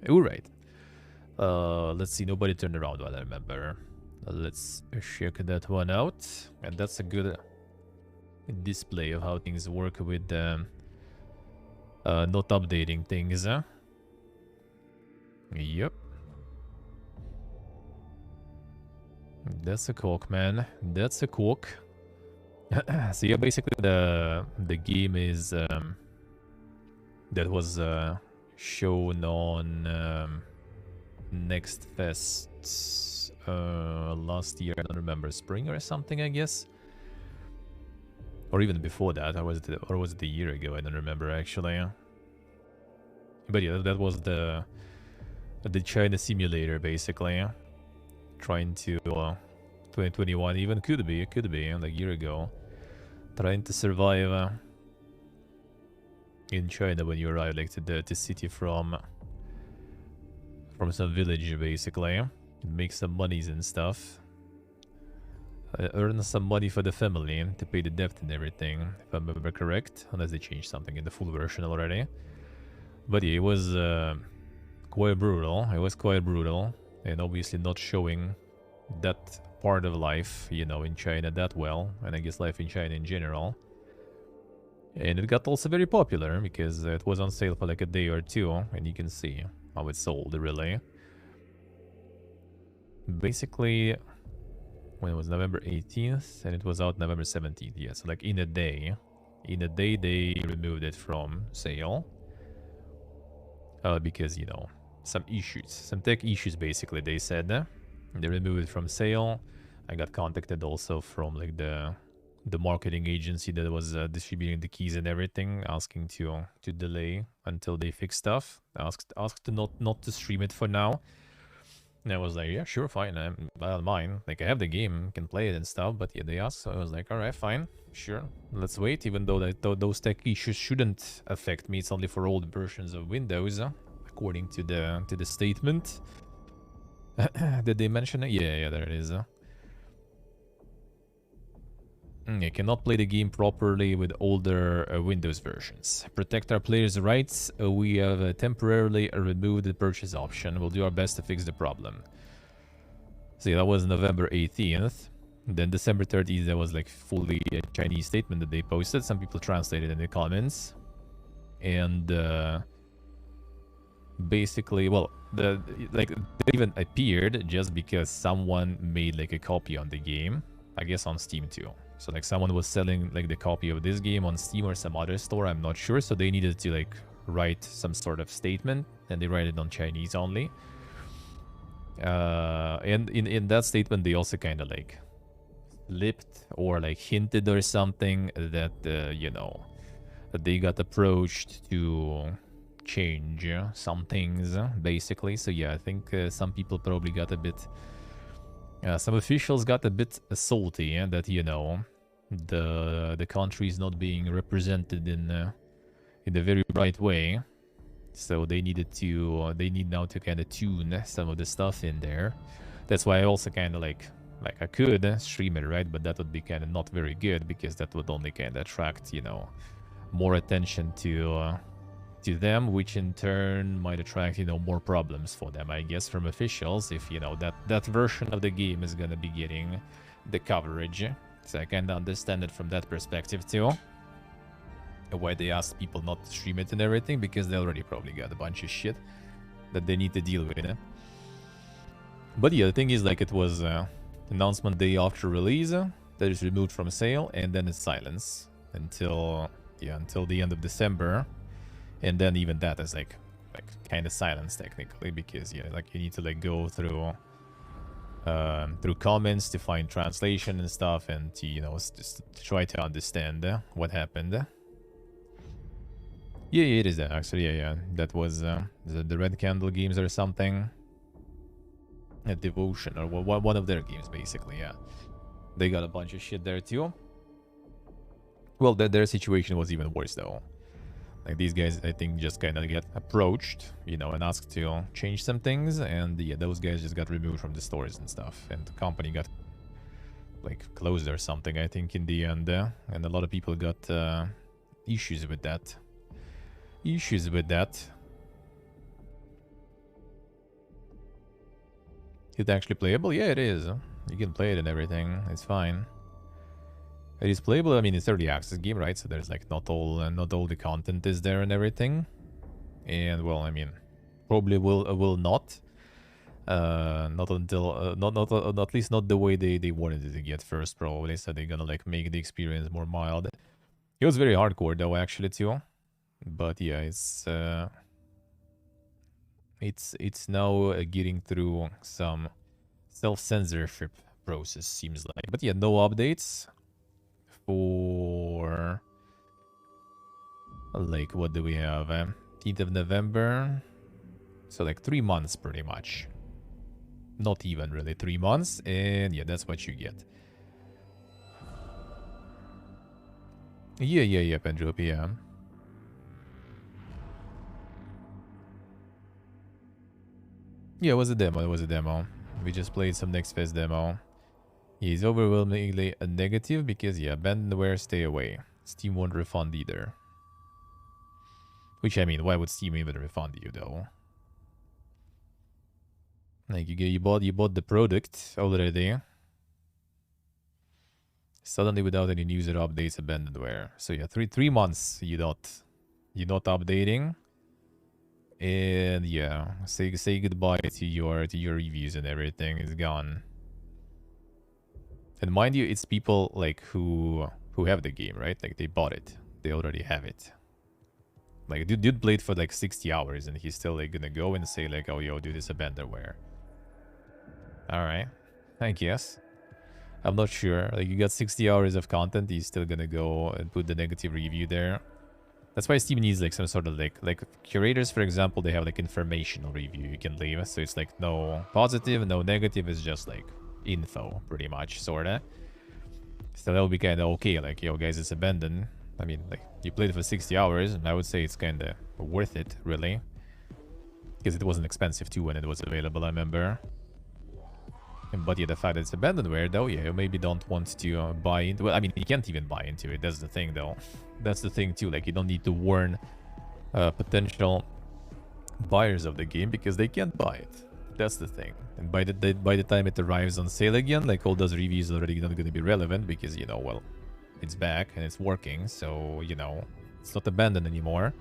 Alright. Let's see, nobody turned around what I remember. Let's check that one out. And that's a good display of how things work with not updating things. Yep. That's a cork, man. That's a cork. So yeah, basically the game is that was shown on Next Fest last year. I don't remember, spring or something, I guess, or even before that. Or was it a year ago? I don't remember actually. But yeah, that was the China simulator basically. Trying to 2021 even could be like a year ago, trying to survive in China when you arrive like to the city from some village basically, make some monies and stuff, earn some money for the family to pay the debt and everything, if I remember correct, unless they changed something in the full version already. But yeah, it was quite brutal. It was quite brutal, and obviously not showing that part of life, you know, in China that well, and I guess life in China in general. And it got also very popular because it was on sale for like a day or two, and you can see how it sold, really. Basically, when it was November 18th, and it was out November 17th, yeah, so like in a day they removed it from sale. Because, you know, some tech issues, basically, they said. They removed it from sale. I got contacted also from like the marketing agency that was distributing the keys and everything, asking to delay until they fix stuff. Asked to not to stream it for now. And I was like, yeah, sure, fine. I don't mind. Like, I have the game, can play it and stuff. But yeah, they asked, so I was like, all right, fine, sure, let's wait. Even though those tech issues shouldn't affect me, it's only for old versions of Windows, according to the statement. Did they mention it? Yeah, there it is. You cannot play the game properly with older Windows versions. Protect our players' rights. We have temporarily removed the purchase option. We'll do our best to fix the problem. So yeah, that was November 18th. Then December 30th, there was like fully a Chinese statement that they posted. Some people translated in the comments. And basically, well, they even appeared just because someone made like a copy on the game. I guess on Steam too. So like someone was selling like the copy of this game on Steam or some other store, I'm not sure. So they needed to like write some sort of statement, and they write it on Chinese only. And in that statement, they also kind of like flipped or like hinted or something that, you know, that they got approached to change some things, basically. So yeah, I think some people probably got a bit... some officials got a bit salty that, you know, the country is not being represented in the very right way. So they need now to kind of tune some of the stuff in there. That's why I also kind of like I could stream it, right? But that would be kind of not very good, because that would only kind of attract, you know, more attention to them, which in turn might attract, you know, more problems for them, I guess, from officials, if, you know, that version of the game is gonna be getting the coverage. So I kind of understand it from that perspective too, why they asked people not to stream it and everything, because they already probably got a bunch of shit that they need to deal with. But yeah, the thing is, like, it was announcement day after release that is removed from sale, and then it's silence until the end of December. And then even that is like kind of silence technically, because yeah, like you need to like go through comments to find translation and stuff, and to, you know, just to try to understand what happened. Yeah, it is that actually. Yeah, that was the Red Candle games or something. A Devotion or one of their games, basically. Yeah, they got a bunch of shit there too. Well, their situation was even worse though. Like, these guys, I think, just kind of get approached, you know, and asked to change some things, and yeah, those guys just got removed from the stores and stuff, and the company got like closed or something, I think, in the end, and a lot of people got issues with that. It's actually playable? Yeah, it is. You can play it and everything. It's fine. It is playable. I mean, it's early access game, right? So there's like not all the content is there and everything. And well, I mean, probably will not. Not until not at least not the way they wanted it to get first, probably. So they're gonna like make the experience more mild. It was very hardcore though, actually too. But yeah, it's now getting through some self-censorship process, seems like. But yeah, no updates for like, what do we have? 10th of November. So like 3 months pretty much. Not even really 3 months, and yeah, that's what you get. Yeah, Pendrop, yeah. Yeah, it was a demo. We just played some Next Fest demo. He's overwhelmingly a negative because, yeah, abandonware, stay away. Steam won't refund either. Which, I mean, why would Steam even refund you, though? Like, you bought the product already. Suddenly, without any news or updates, abandonware. So yeah, three months you're not updating. And yeah, say goodbye to your reviews and everything. It's gone. And mind you, it's people like who have the game, right? Like they bought it, they already have it. Like dude played for like 60 hours, and he's still like gonna go and say like, oh yo, dude, it's abandonware. All right, I guess. I'm not sure. Like you got 60 hours of content, he's still gonna go and put the negative review there. That's why Steam needs like some sort of like curators, for example, they have like informational review you can leave. So it's like no positive, no negative, it's just like info pretty much, sorta. So that'll be kind of okay, like, yo guys, it's abandoned. I mean, like, you played it for 60 hours, and I would say it's kind of worth it, really. Because it wasn't expensive too when it was available, I remember. But yeah, the fact that it's abandonware, though, yeah, you maybe don't want to buy into. Well, I mean, you can't even buy into it. That's the thing, though. That's the thing too. Like, you don't need to warn potential buyers of the game because they can't buy it. That's the thing. And by the time it arrives on sale again, like all those reviews are already not going to be relevant because, you know, well, it's back and it's working, so you know it's not abandoned anymore.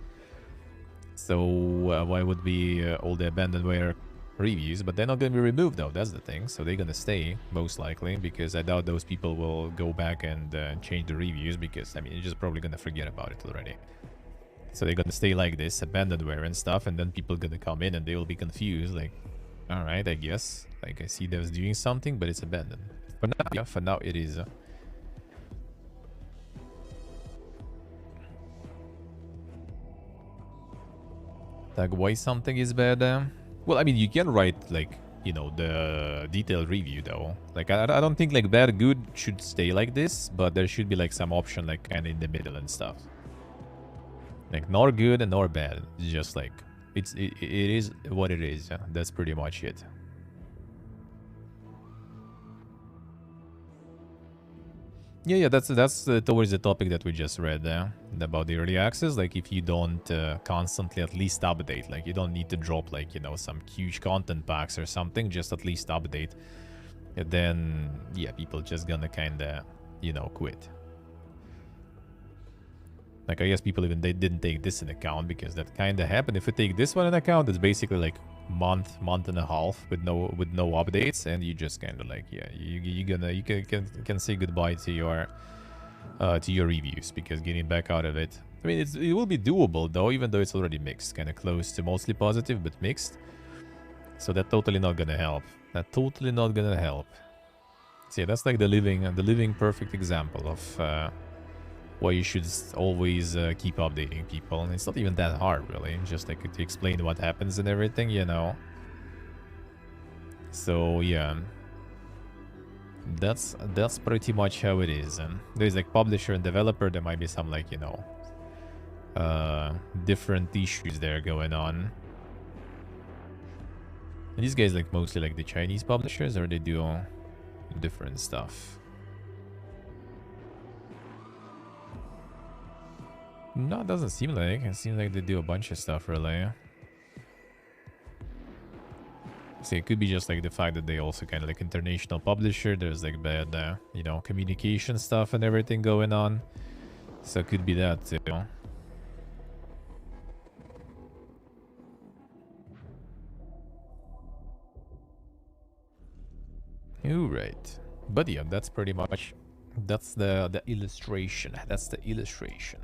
So why would be all the abandonware reviews? But they're not going to be removed though, that's the thing. So they're going to stay most likely, because I doubt those people will go back and change the reviews, because I mean you're just probably going to forget about it already. So they're going to stay like this, abandonware and stuff, and then people going to come in and they will be confused, like, all right, I guess, like, I see devs doing something, but it's abandoned. For now, yeah, for now it is. Like, why something is bad? Well, I mean, you can write, like, you know, the detailed review, though. Like, I don't think, like, bad, good should stay like this, but there should be, like, some option, like, kind of in the middle and stuff. Like, nor good and nor bad. It's just, like, it is what it is. That's pretty much it. Yeah, that's towards the topic that we just read about the early access. Like, if you don't constantly at least update, like, you don't need to drop, like, you know, some huge content packs or something, just at least update, then yeah, people just gonna kind of, you know, quit. Like, I guess people even, they didn't take this in account, because that kind of happened. If you take this one in account, it's basically like month and a half with no updates, and you just kind of like, yeah, you can say goodbye to your reviews, because getting back out of it, I mean, it will be doable though, even though it's already mixed, kind of close to mostly positive but mixed. So that's totally not gonna help. So yeah, that's like the living perfect example of why you should always keep updating people. And it's not even that hard, really. Just like to explain what happens and everything, you know. So yeah, that's pretty much how it is. And there's like publisher and developer. There might be some, like, you know, different issues there going on. And these guys like mostly like the Chinese publishers, or they do different stuff. No, it doesn't seem like. It seems like they do a bunch of stuff, really. See, it could be just like the fact that they also kind of like international publisher. There's like bad, you know, communication stuff and everything going on. So it could be that too. You're right. But yeah, that's pretty much, that's the illustration. That's the illustration.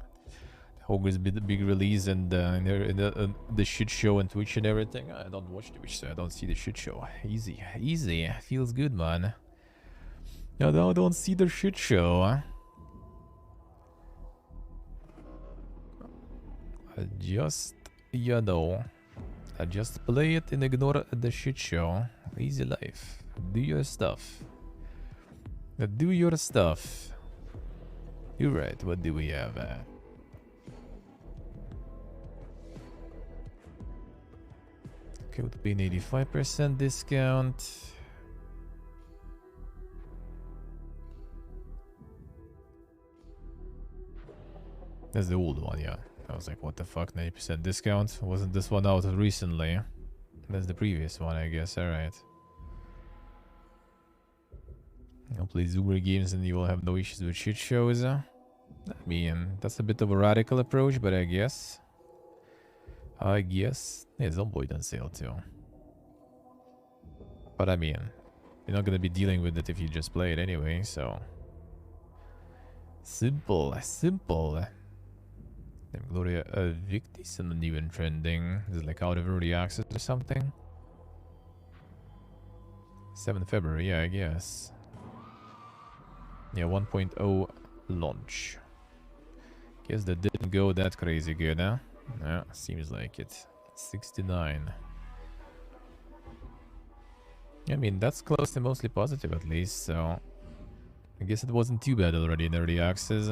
Hogwarts big release and the shit show on Twitch and everything. I don't watch Twitch, so I don't see the shit show. Easy, easy. Feels good, man. No, don't see the shit show. Just, you know, just play it and ignore the shit show. Easy life. Do your stuff. Do your stuff. You're right. What do we have? Okay, would be an 85% discount. That's the old one, yeah. I was like, what the fuck, 90% discount? Wasn't this one out recently? That's the previous one, I guess. Alright. I'll play Zoomer games and you will have no issues with shit shows. I mean, that's a bit of a radical approach, but I guess. Yeah, Zomboid on sale too. But I mean, you're not gonna be dealing with it if you just play it anyway, so. Simple. Damn, Gloria Victis and not even trending. Is it like out of early access or something? 7th February, yeah, I guess. Yeah, 1.0 launch. Guess that didn't go that crazy good, huh? Yeah, seems like it. 69. I mean, that's close to mostly positive at least, so I guess it wasn't too bad already in early access.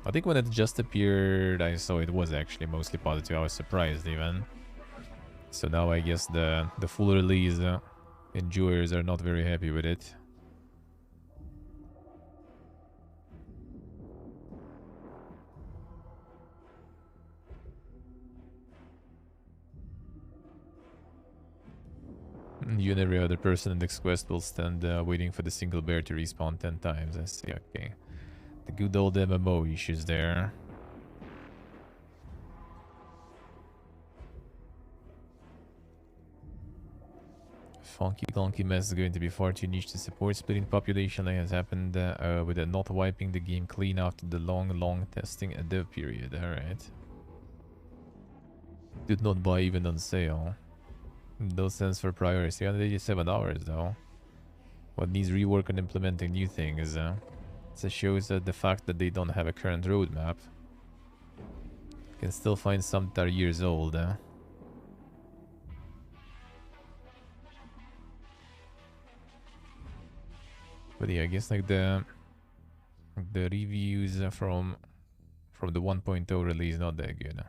I think when it just appeared, I saw it was actually mostly positive. I was surprised even. So now I guess the full release enjoyers are not very happy with it. You and every other person in this quest will stand waiting for the single bear to respawn 10 times. I see, okay. The good old MMO issues there. Funky clunky mess is going to be far too niche to support. Splitting population like has happened with it not wiping the game clean after the long testing and dev period. Alright. Did not buy even on sale. No sense for priority. 387 hours though. What needs rework and implementing new things? It shows the fact that they don't have a current roadmap. Can still find some that are years old. But yeah, I guess like the reviews from the 1.0 release not that good.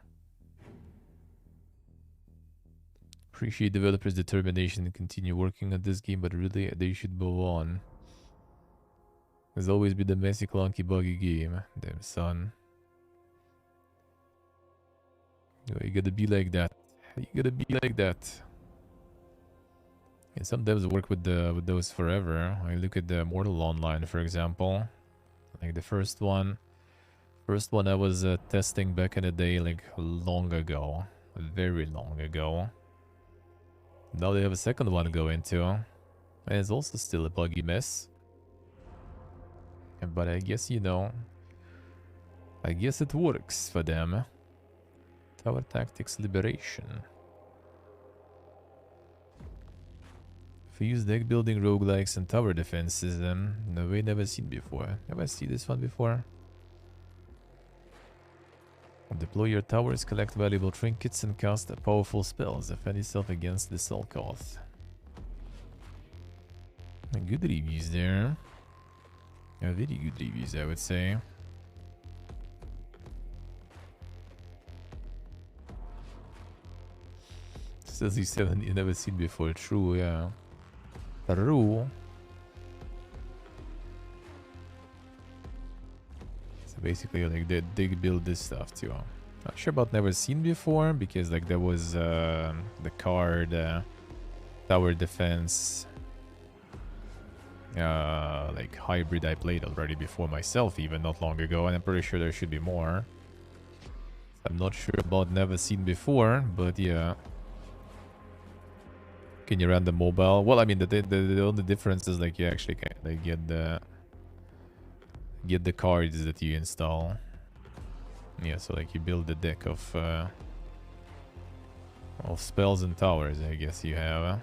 Appreciate developers' determination to continue working on this game, but really they should move on. There's always been the messy, clunky, buggy game. Damn son. You gotta be like that. You gotta be like that. And some devs work with those forever. I look at the Mortal Online, for example. Like the first one I was testing back in the day, like long ago, very long ago. Now they have a second one to go into, and it's also still a buggy mess. But I guess, you know, I guess it works for them. Tower Tactics Liberation. Fuse deck building roguelikes and tower defenses, no way, never seen before. Have I seen this one before? Deploy your towers, collect valuable trinkets, and cast powerful spells. Defend yourself against the Selkoth. Good reviews there. Very good reviews, I would say. Says he's 7 you never seen before. True, yeah. True. So basically, like they build this stuff too. Not sure about never seen before because like there was the card tower defense like hybrid I played already before myself, even not long ago, and I'm pretty sure there should be more. I'm not sure about never seen before, but yeah. Can you run the mobile? Well, I mean, the only difference is like you actually can like get the cards that you install. Yeah, so like you build the deck of spells and towers, I guess you have.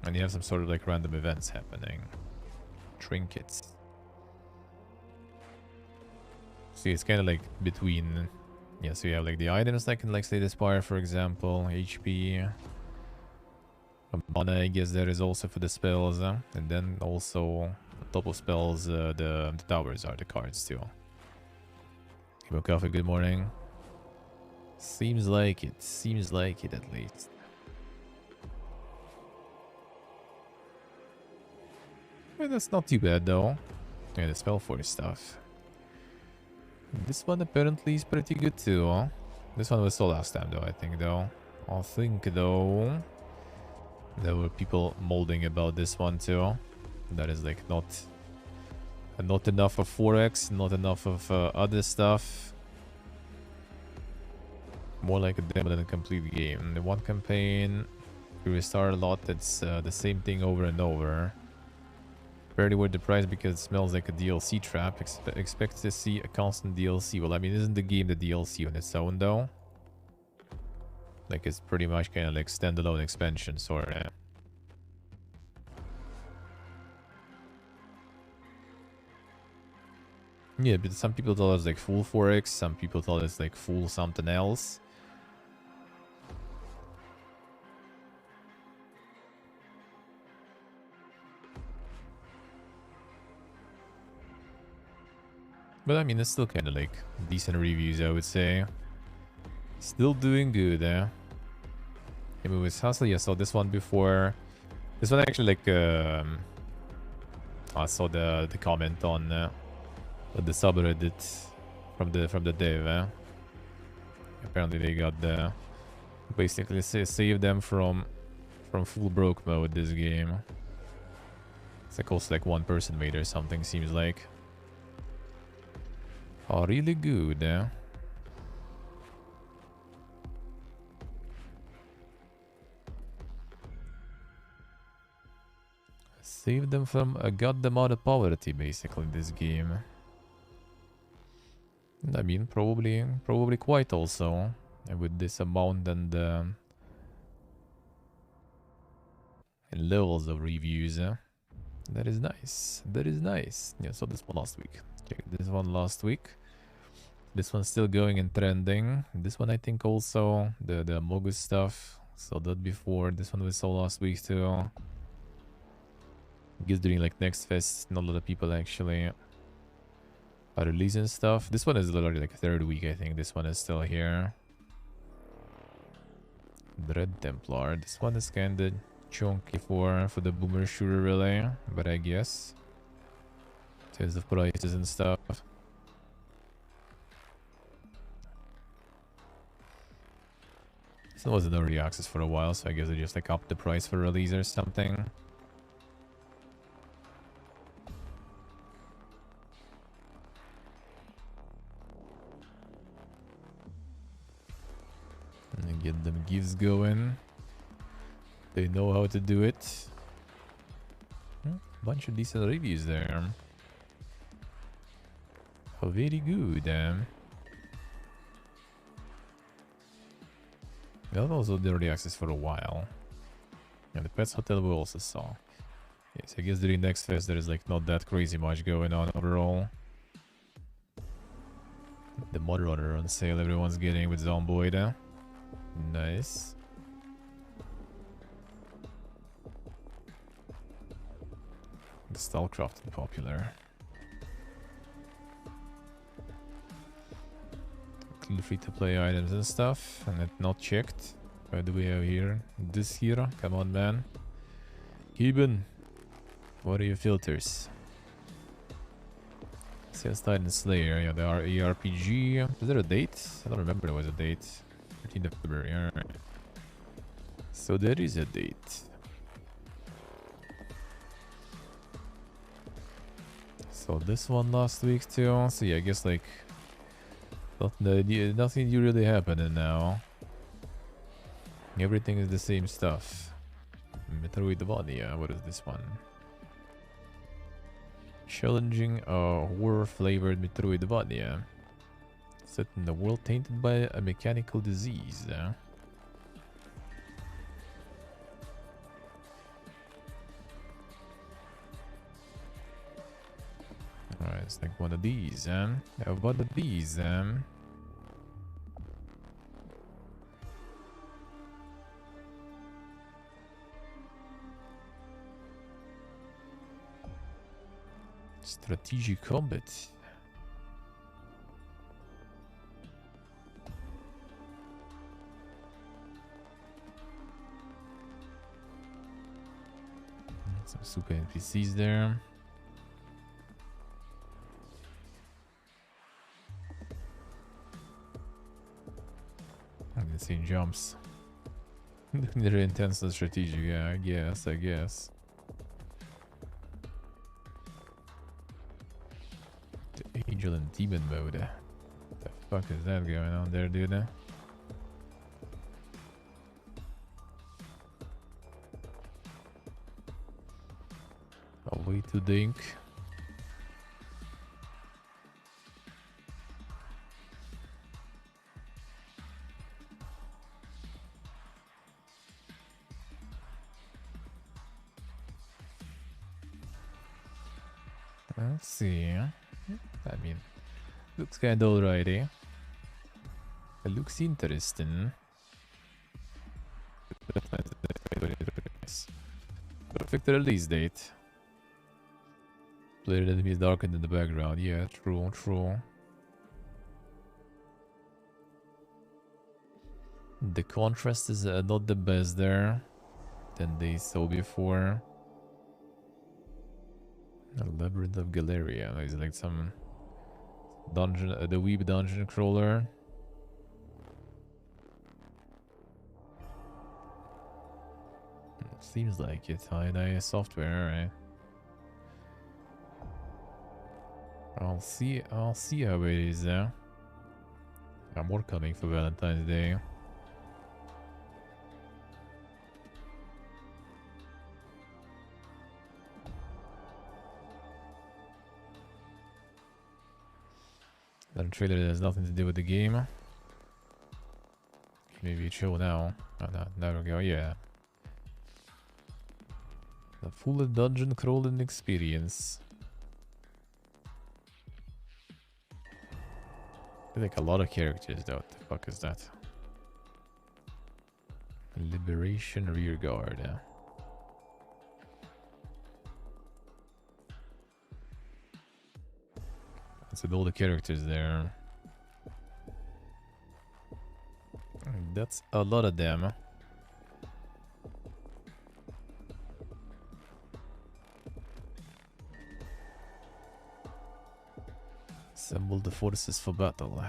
And you have some sort of like random events happening. Trinkets. See, it's kind of like between... Yeah, so you have like the items that can like Slay the Spire, for example. HP. Mana, I guess there is also for the spells. And then also, on top of spells, the towers are the cards too. Hey, Coffee, good morning. Seems like it. Seems like it at least. Well, that's not too bad though. Yeah, the spell force stuff. This one apparently is pretty good too. Huh? This one was so last time though, I think though. There were people molding about this one too. That is like not enough of 4x, not enough of other stuff. More like a demo than a complete game. The one campaign, you restart a lot, it's the same thing over and over. Barely worth the price because it smells like a DLC trap. Expect to see a constant DLC. Well, I mean, isn't the game the DLC on its own, though? Like, it's pretty much kind of like standalone expansion, sort of. Yeah, but some people thought it was like full 4x, some people thought it's like full something else. But I mean, it's still kind of like decent reviews, I would say. Still doing good, eh? Hey, Movies Hustle, yeah, I saw this one before. This one actually like, I saw the comment on the subreddit from the dev, eh? Apparently they got the basically save them from full broke mode this game. It's like also like one person made or something, seems like. Oh, really good, eh? Save them from a goddamn out of poverty, basically, this game. I mean, probably quite also. And with this amount and levels of reviews, that is nice. That is nice. Yeah, so this one last week. Check this one last week. This one's still going and trending. This one I think also the Mogus stuff. Saw that before. This one we saw last week too. I guess during like next fest, not a lot of people actually are releasing stuff. This one is already like third week, I think. This one is still here. Dread Templar. This one is kinda chunky for the boomer shooter really, but I guess in terms of prices and stuff. This one was in early access for a while, so I guess they just like upped the price for release or something. And get them gifts going. They know how to do it. Bunch of decent reviews there. Oh, very good. That was also early access for a while. And the Pets Hotel we also saw. Yes, I guess during next fest there is like not that crazy much going on overall. The Mod Runner on sale everyone's getting with Zomboid. Nice. The Stallcraft popular. Free to play items and stuff, and it not checked. What do we have here? This here? Come on, man. Cuban, what are your filters? Says Titan Slayer. Yeah, there are ARPG. Is there a date? I don't remember there was a date. 13th of February. Alright. So there is a date. So this one last week too. So yeah, I guess like nothing new really happening now. Everything is the same stuff. Metroidvania, what is this one? Challenging horror-flavored Metroidvania. Set in a world tainted by a mechanical disease. Alright, it's like one of these, one of these, Strategic combat. Some super NPCs there. Insane jumps. They're intense and strategic, yeah, I guess. The angel and demon mode. The fuck is that going on there, dude? A way to think. Let's see. I mean, looks kind of alrighty. It looks interesting. Perfect release date. Player enemies darkened in the background. Yeah, true. The contrast is not the best there than they saw before. A Labyrinth of Galeria. Is like some dungeon, the Weeb dungeon crawler. Seems like it. High software, right? I'll see how it is there. More coming for Valentine's Day. That trailer has nothing to do with the game. Maybe show now. Oh, no, there we go, yeah. The full dungeon crawling experience. Like a lot of characters though. What the fuck is that? Liberation Rearguard. Yeah. That's all the characters there. That's a lot of them. Assemble the forces for battle.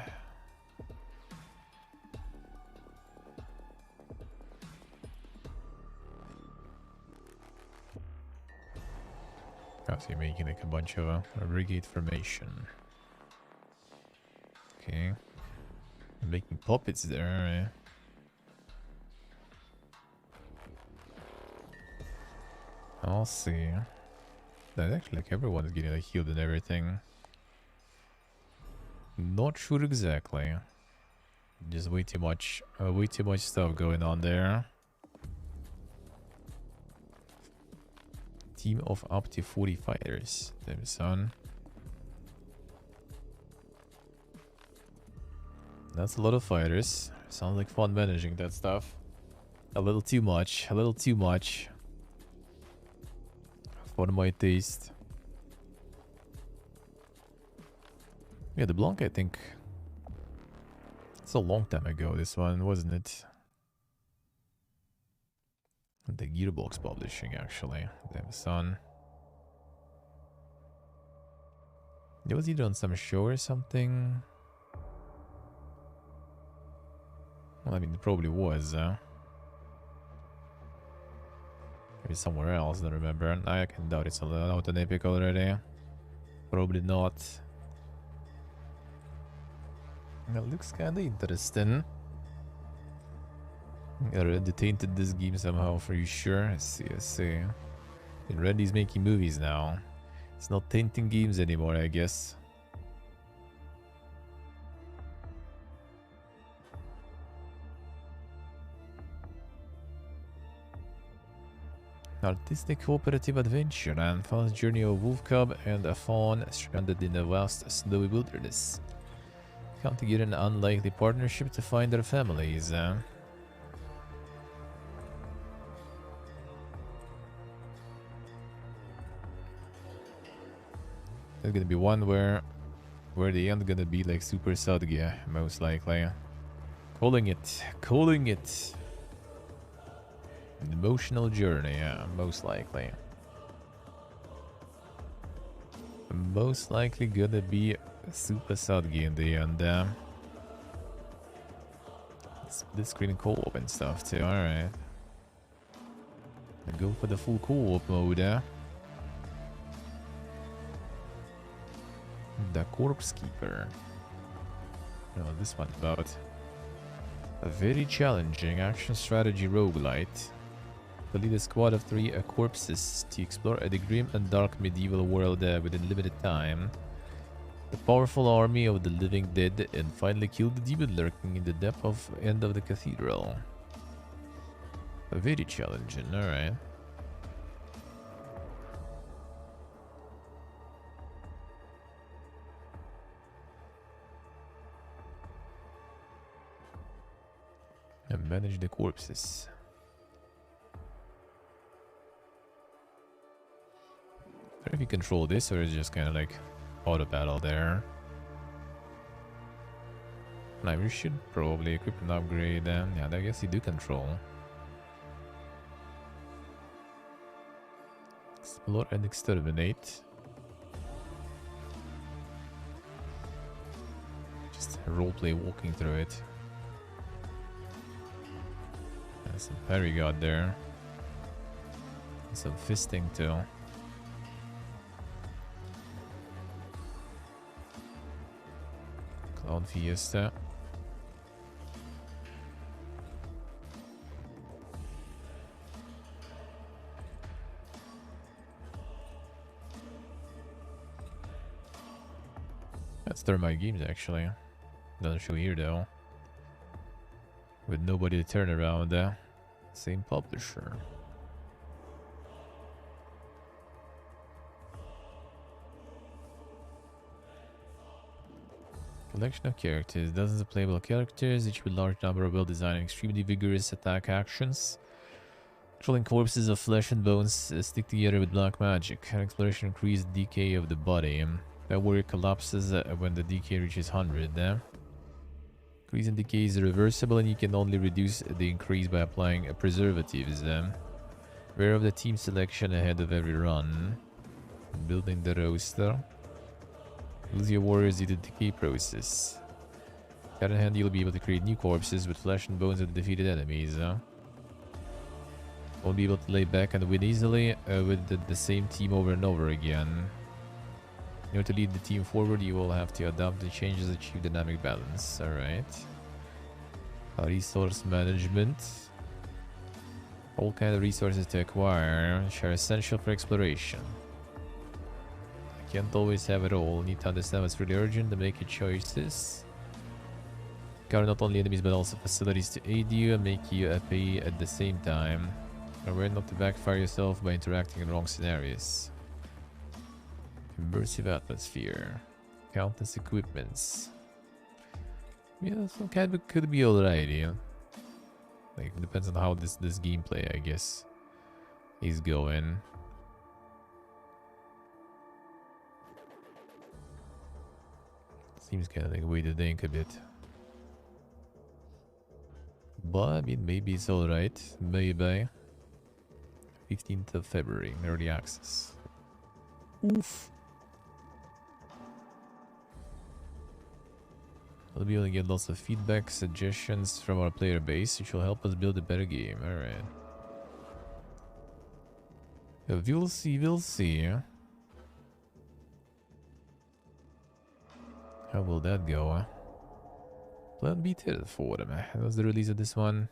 Oh, so you're making like a bunch of a brigade formation. Okay. Making puppets there, I'll see. That actually like everyone's getting like healed and everything. Not sure exactly. Just way too much stuff going on there. Team of up to 40 fighters. Damn son. That's a lot of fighters. Sounds like fun managing that stuff. A little too much. For my taste. Yeah, the Blanc, I think. It's a long time ago, this one, wasn't it? The Gearbox Publishing, actually. Damn son. It was either on some show or something. Well, I mean, it probably was. Maybe somewhere else, I don't remember. I can doubt it's out on Epic already. Probably not. It looks kinda interesting. I already tainted this game somehow, for you sure? I see, I see. And Randy's making movies now. It's not tainting games anymore, I guess. Artistic cooperative adventure and fast journey of wolf cub and a fawn stranded in a vast snowy wilderness. Come together in an unlikely partnership to find their families. There's gonna be one where the end gonna be like super Sadgia, most likely. Calling it. An emotional journey, yeah, most likely. Most likely gonna be super Sadgi in the end. Split screen co-op and stuff too, alright. Go for the full co-op mode. The Corpse Keeper. No, this one's about a very challenging action strategy roguelite. To lead a squad of 3 corpses to explore the grim and dark medieval world within limited time. The powerful army of the living dead and finally kill the demon lurking in the depth of end of the cathedral. Very challenging, alright. And manage the corpses. I don't know if you control this or it's just kind of like auto battle there. Now we should probably equip and upgrade them. Yeah, I guess you do control. Explore and exterminate. Just roleplay walking through it. There's some parry god there. And some fisting too. Cloud Fiesta. That's Thermite Games actually. Doesn't show here though. With nobody to turn around. Same publisher. Collection of characters. Dozens of playable characters, each with large number of well-designed and extremely vigorous attack actions. Controlling corpses of flesh and bones stick together with black magic. Exploration increases decay of the body. That warrior collapses when the decay reaches 100. Increase in decay is reversible and you can only reduce the increase by applying preservatives. Aware of the team selection ahead of every run. Building the roster. Lose your warriors due to the decay process. On the other hand, you'll be able to create new corpses with flesh and bones of the defeated enemies. Won't be able to lay back and win easily with the same team over and over again. In order to lead the team forward, you will have to adapt the changes to achieve dynamic balance. Alright. Resource management. All kinds of resources to acquire, which are essential for exploration. Can't always have it all. Need to understand what's really urgent to make your choices. Cover not only enemies but also facilities to aid you and make you pay at the same time. Aware not to backfire yourself by interacting in wrong scenarios. Immersive atmosphere. Countless equipments. Yeah, some kind of could be alright, yeah. Like, it depends on how this gameplay, I guess, is going. Seems kind of like a way to think a bit. But, I mean, maybe it's alright. Maybe. 15th of February, early access. Oof. We'll be able to get lots of feedback, suggestions from our player base, which will help us build a better game. Alright. We'll see, we'll see. How will that go? Plan B till for them. That was the release of this one.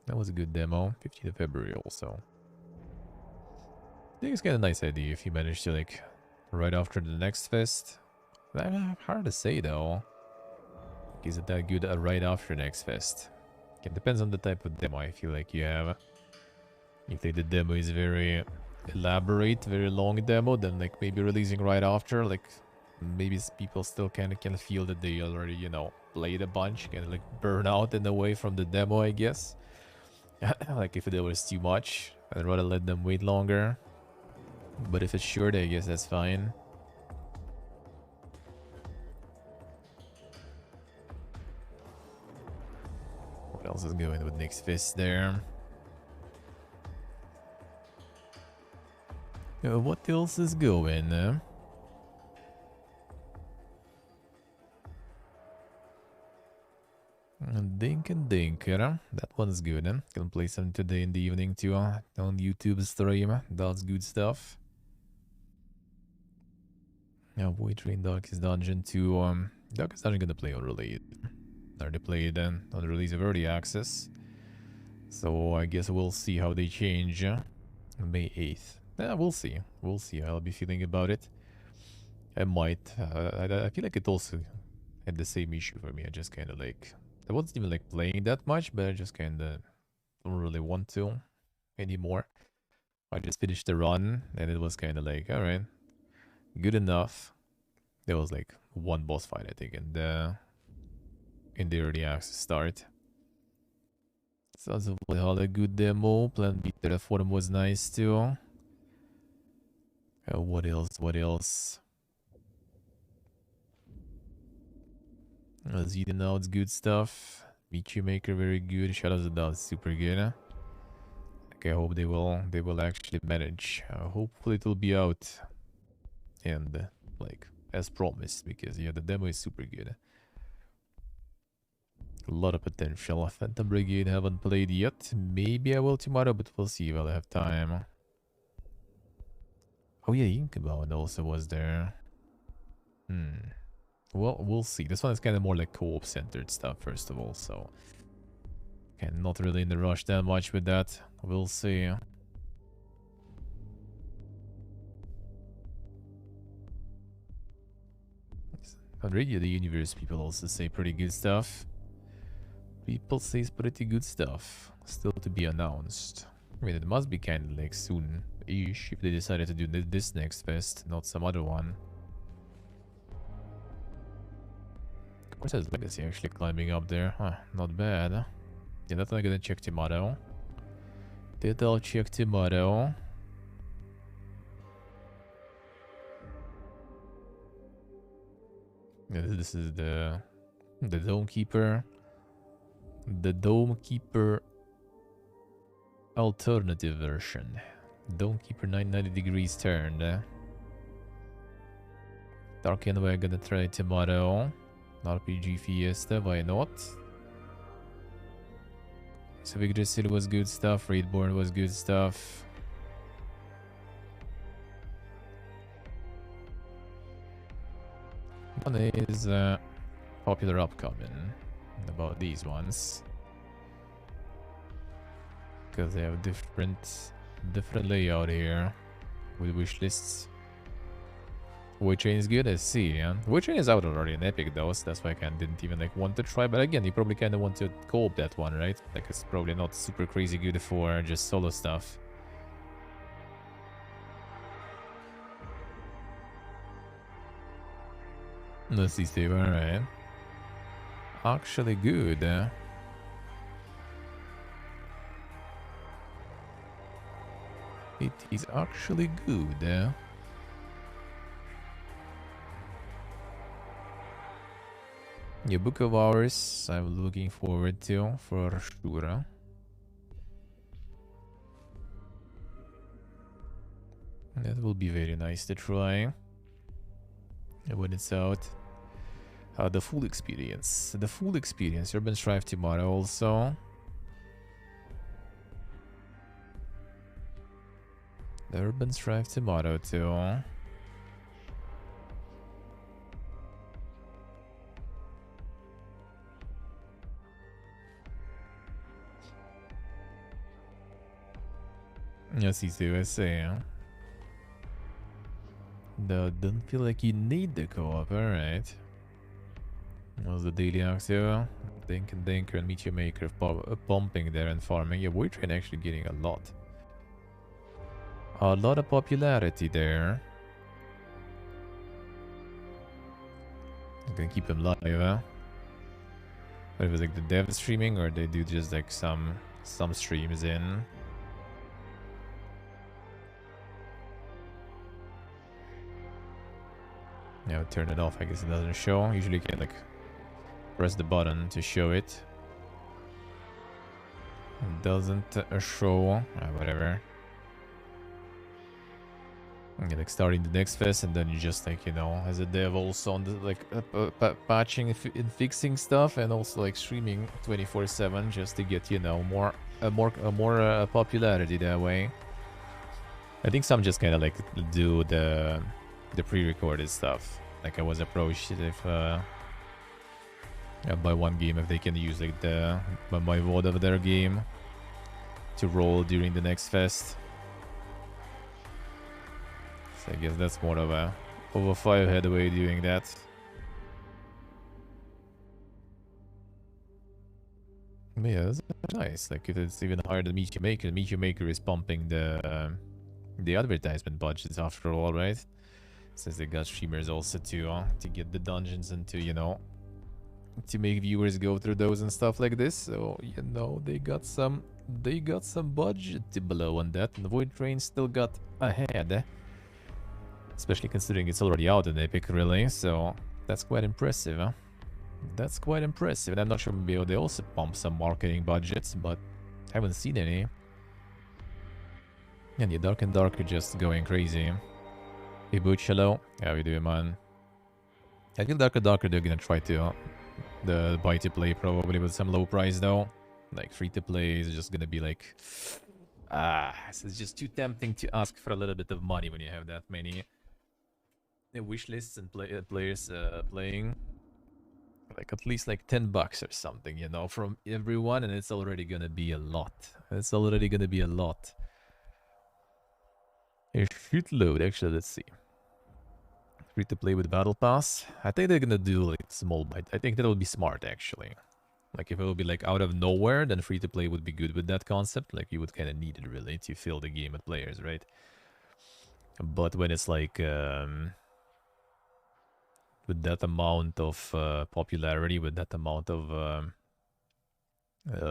That was a good demo. 15th of February also. I think it's kind of a nice idea if you manage to like right after the next fest. Hard to say though. Is it that good right after next fest? It depends on the type of demo I feel like you have. If like the demo is very elaborate, very long demo, then like maybe releasing right after, like maybe people still kind of can feel that they already, you know, played a bunch, kind of like burn out in a way from the demo, I guess. Like if there was too much, I'd rather let them wait longer. But if it's short, I guess that's fine. What else is going with Nick's Fist there? What else is going? Dink and Dinker. That one's good. Can play some today in the evening too on YouTube stream. That's good stuff. Now, Boy Train Darkest Dungeon 2. Darkest Dungeon gonna play on release. Already played on the release of early access. So I guess we'll see how they change. May 8th. Yeah, we'll see. We'll see how I'll be feeling about it. I might. I feel like it also had the same issue for me. I just kind of like... I wasn't even like playing that much, but I just kind of don't really want to anymore. I just finished the run, and it was kind of like, alright, good enough. There was like one boss fight, I think, in the early access start. Sounds of a good demo. Plan B Terraform was nice too. What else? What else? Zeden Out's good stuff. Michi Maker very good. Shadows of Doubt super good. Okay, I hope they will actually manage. Hopefully it will be out and like as promised, because yeah, the demo is super good. A lot of potential. Phantom Brigade haven't played yet. Maybe I will tomorrow, but we'll see if I'll have time. Oh yeah, Inkbound also was there. Well, we'll see. This one is kind of more like co-op centered stuff, first of all, so... Okay, not really in the rush that much with that. We'll see. On Radio the Universe, people also say pretty good stuff. People say it's pretty good stuff. Still to be announced. I mean, it must be kind of like soon-ish if they decided to do this next fest, not some other one. Of course, there's Legacy actually climbing up there. Huh, not bad. Yeah, that's not gonna check tomorrow. I'll check tomorrow. Yeah, this is the Dome Keeper. The Dome Keeper alternative version. Dome Keeper 990 degrees turned. Dark Envoy I'm gonna try tomorrow. RPG Fiesta, why not? Civic Dressel was good stuff. Raidborn was good stuff. One is popular upcoming about these ones, because they have different layout here with wish lists. Waytrain is good, I see, yeah. Waytrain is out already in Epic though, so that's why I didn't even like want to try. But again, you probably kind of want to co-op that one, right? Like it's probably not super crazy good for just solo stuff. Let's see, Steve, alright. Actually good, It is actually good, Yeah, Book of Hours, I'm looking forward to, for sure. That will be very nice to try when it's out. The full experience. The full experience. Urban Strive tomorrow also. The Urban Strive Tomato too. Yes, he's USA. No, don't feel like you need the co-op, alright. Was the daily Axio? Dink and Dinker and Meteor Maker pumping there and farming. Yeah, Void Train actually getting a lot. A lot of popularity there. I'm gonna keep him live, huh? What was like the dev streaming, or they do just like some streams in? Yeah, turn it off. I guess it doesn't show. Usually you can like press the button to show it. It doesn't show. Whatever. Yeah, like starting the next fest, and then you just like, you know, as a dev also on the like patching and fixing stuff, and also like streaming 24/7 just to get, you know, more popularity that way. I think some just kind of like do the pre-recorded stuff. Like I was approached if by one game if they can use like my VOD of their game to roll during the next fest. So I guess that's more of a 5 head way doing that. But yeah, that's nice. Like if it's even higher than Meteor Maker, Meteor Maker is pumping the advertisement budgets after all, right? Since they got streamers also to get the dungeons and to, you know, to make viewers go through those and stuff like this. So, you know, they got some budget to blow on that, and the Void Train still got ahead. Especially considering it's already out in Epic, really. So that's quite impressive, huh? That's quite impressive. And I'm not sure maybe they also pump some marketing budgets, but I haven't seen any. And the Dark and Dark are just going crazy. Hey Butch, hello. How you doing, man? I think Dark and Darker they're gonna try to the buy to play probably with some low price though. Like free to play is just gonna be like it's just too tempting to ask for a little bit of money when you have that many wish lists and players playing. Like at least like $10 or something, you know, from everyone, and it's already gonna be a lot. It's already gonna be a lot. A shitload, actually. Let's see. Free to play with Battle Pass. I think they're gonna do like small bite. I think that would be smart actually. Like if it would be like out of nowhere, then free to play would be good with that concept. Like you would kind of need it really to fill the game with players, right? But when it's like with that amount of popularity, with that amount of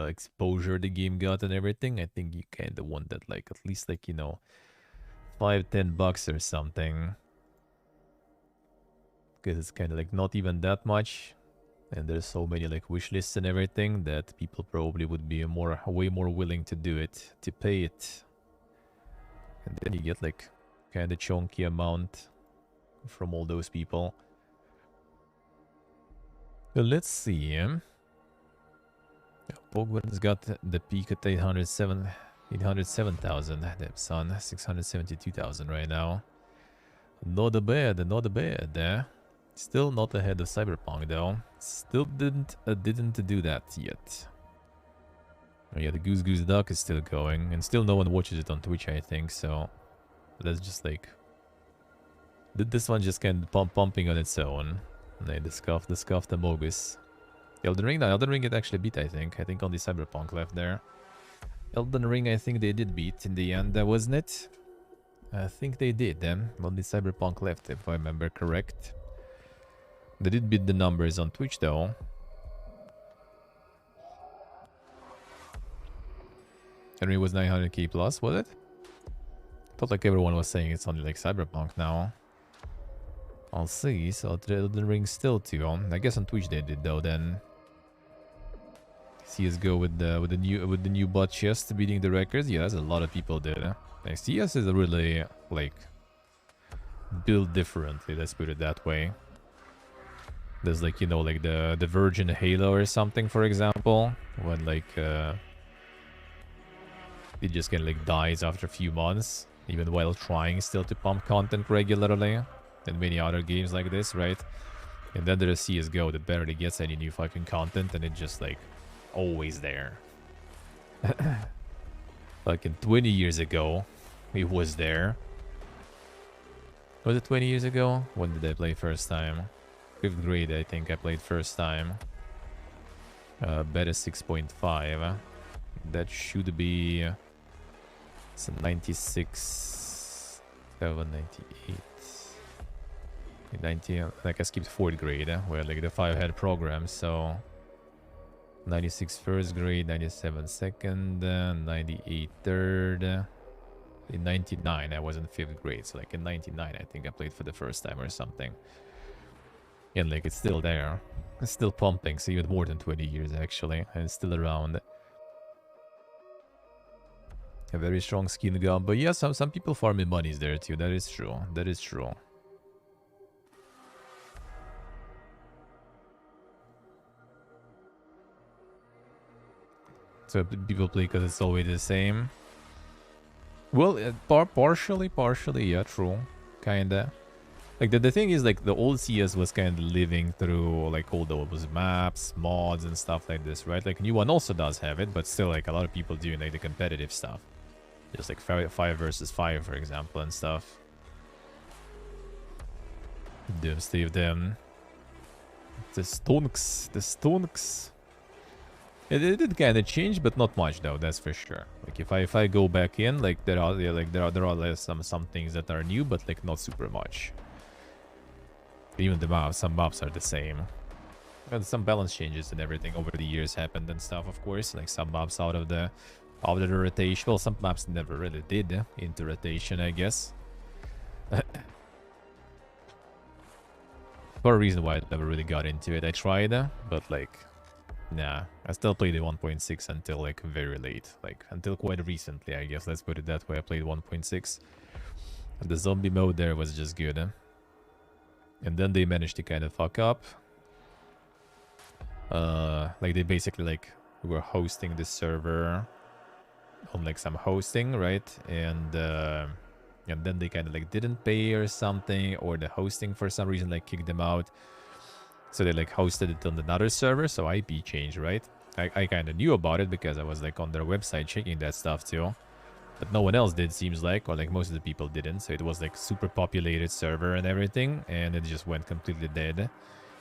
exposure the game got and everything, I think you kind of want that like at least like, you know, $5-10 or something, because it's kind of like not even that much, and there's so many like wish lists and everything that people probably would be way more willing to do it, to pay it, and then you get like kind of chunky amount from all those people. So let's see. Pogwan's got the peak at 807,000. Damn son, 672,000 right now. Not bad, not bad. Still not ahead of Cyberpunk though. Still didn't do that yet. Oh yeah, the Goose Goose Duck is still going, and still no one watches it on Twitch, I think. So that's just like this one just kind of pumping on its own. Nah, the Scuff, the Mogus. Elden Ring, no, Elden Ring it actually beat, I think. I think only Cyberpunk left there. Elden Ring, I think they did beat in the end, wasn't it? I think they did, only Cyberpunk left, if I remember correct. They did beat the numbers on Twitch, though. Henry was 900k plus, was it? Thought like everyone was saying it's only like Cyberpunk now. I'll see. So Elden Ring still too on. I guess on Twitch they did though. Then CS:GO with the new bot chest beating the records. Yeah, that's a lot of people there. Like, CS is really like built differently. Let's put it that way. There's like, you know, like the Virgin Halo or something, for example, when like it just kind of like dies after a few months. even while trying still to pump content regularly and many other games like this, right? And then there's CSGO that barely gets any new fucking content, and it's just like always there. Fucking 20 years ago, it was there. Was it 20 years ago? When did I play first time? 5th grade, I think I played first time. Beta 6.5. That should be... It's 96... 98... 90, like I skipped 4th grade, where like the 5 had programs, so... 96 first grade, 97 second, 98 third. In 99, I was in 5th grade, so like in 99, I think I played for the first time or something. And like it's still there. It's still pumping, so even more than 20 years actually, and it's still around. A very strong skin gun, but yeah, some people farming monies there too. That is true. That is true. So people play because it's always the same. Well, partially, yeah, true, kinda. Like the thing is, like the old CS was kind of living through like all those maps, mods, and stuff like this, right? Like new one also does have it, but still, like a lot of people doing like the competitive stuff, just like 5 versus 5, for example, and stuff. Damn, Steve, them. The stonks. It did kind of change, but not much though. That's for sure. Like if I go back in, like there are some things that are new, but like not super much. Even the maps, some maps are the same. And some balance changes and everything over the years happened and stuff. Of course, like some maps out of the rotation. Well, some maps never really did into rotation, I guess. For a reason why I never really got into it. I tried, but like. Nah, I still played the 1.6 until like very late, like until quite recently, I guess. Let's put it that way. I played 1.6. The zombie mode there was just good, and then they managed to kind of fuck up. Like they basically like were hosting this server on like some hosting, right? And then they kind of like didn't pay or something, or the hosting for some reason like kicked them out. So they like hosted it on another server, so IP changed, right? I kind of knew about it because I was like on their website checking that stuff too. But no one else did, seems like, or like most of the people didn't. So it was like super populated server and everything, and it just went completely dead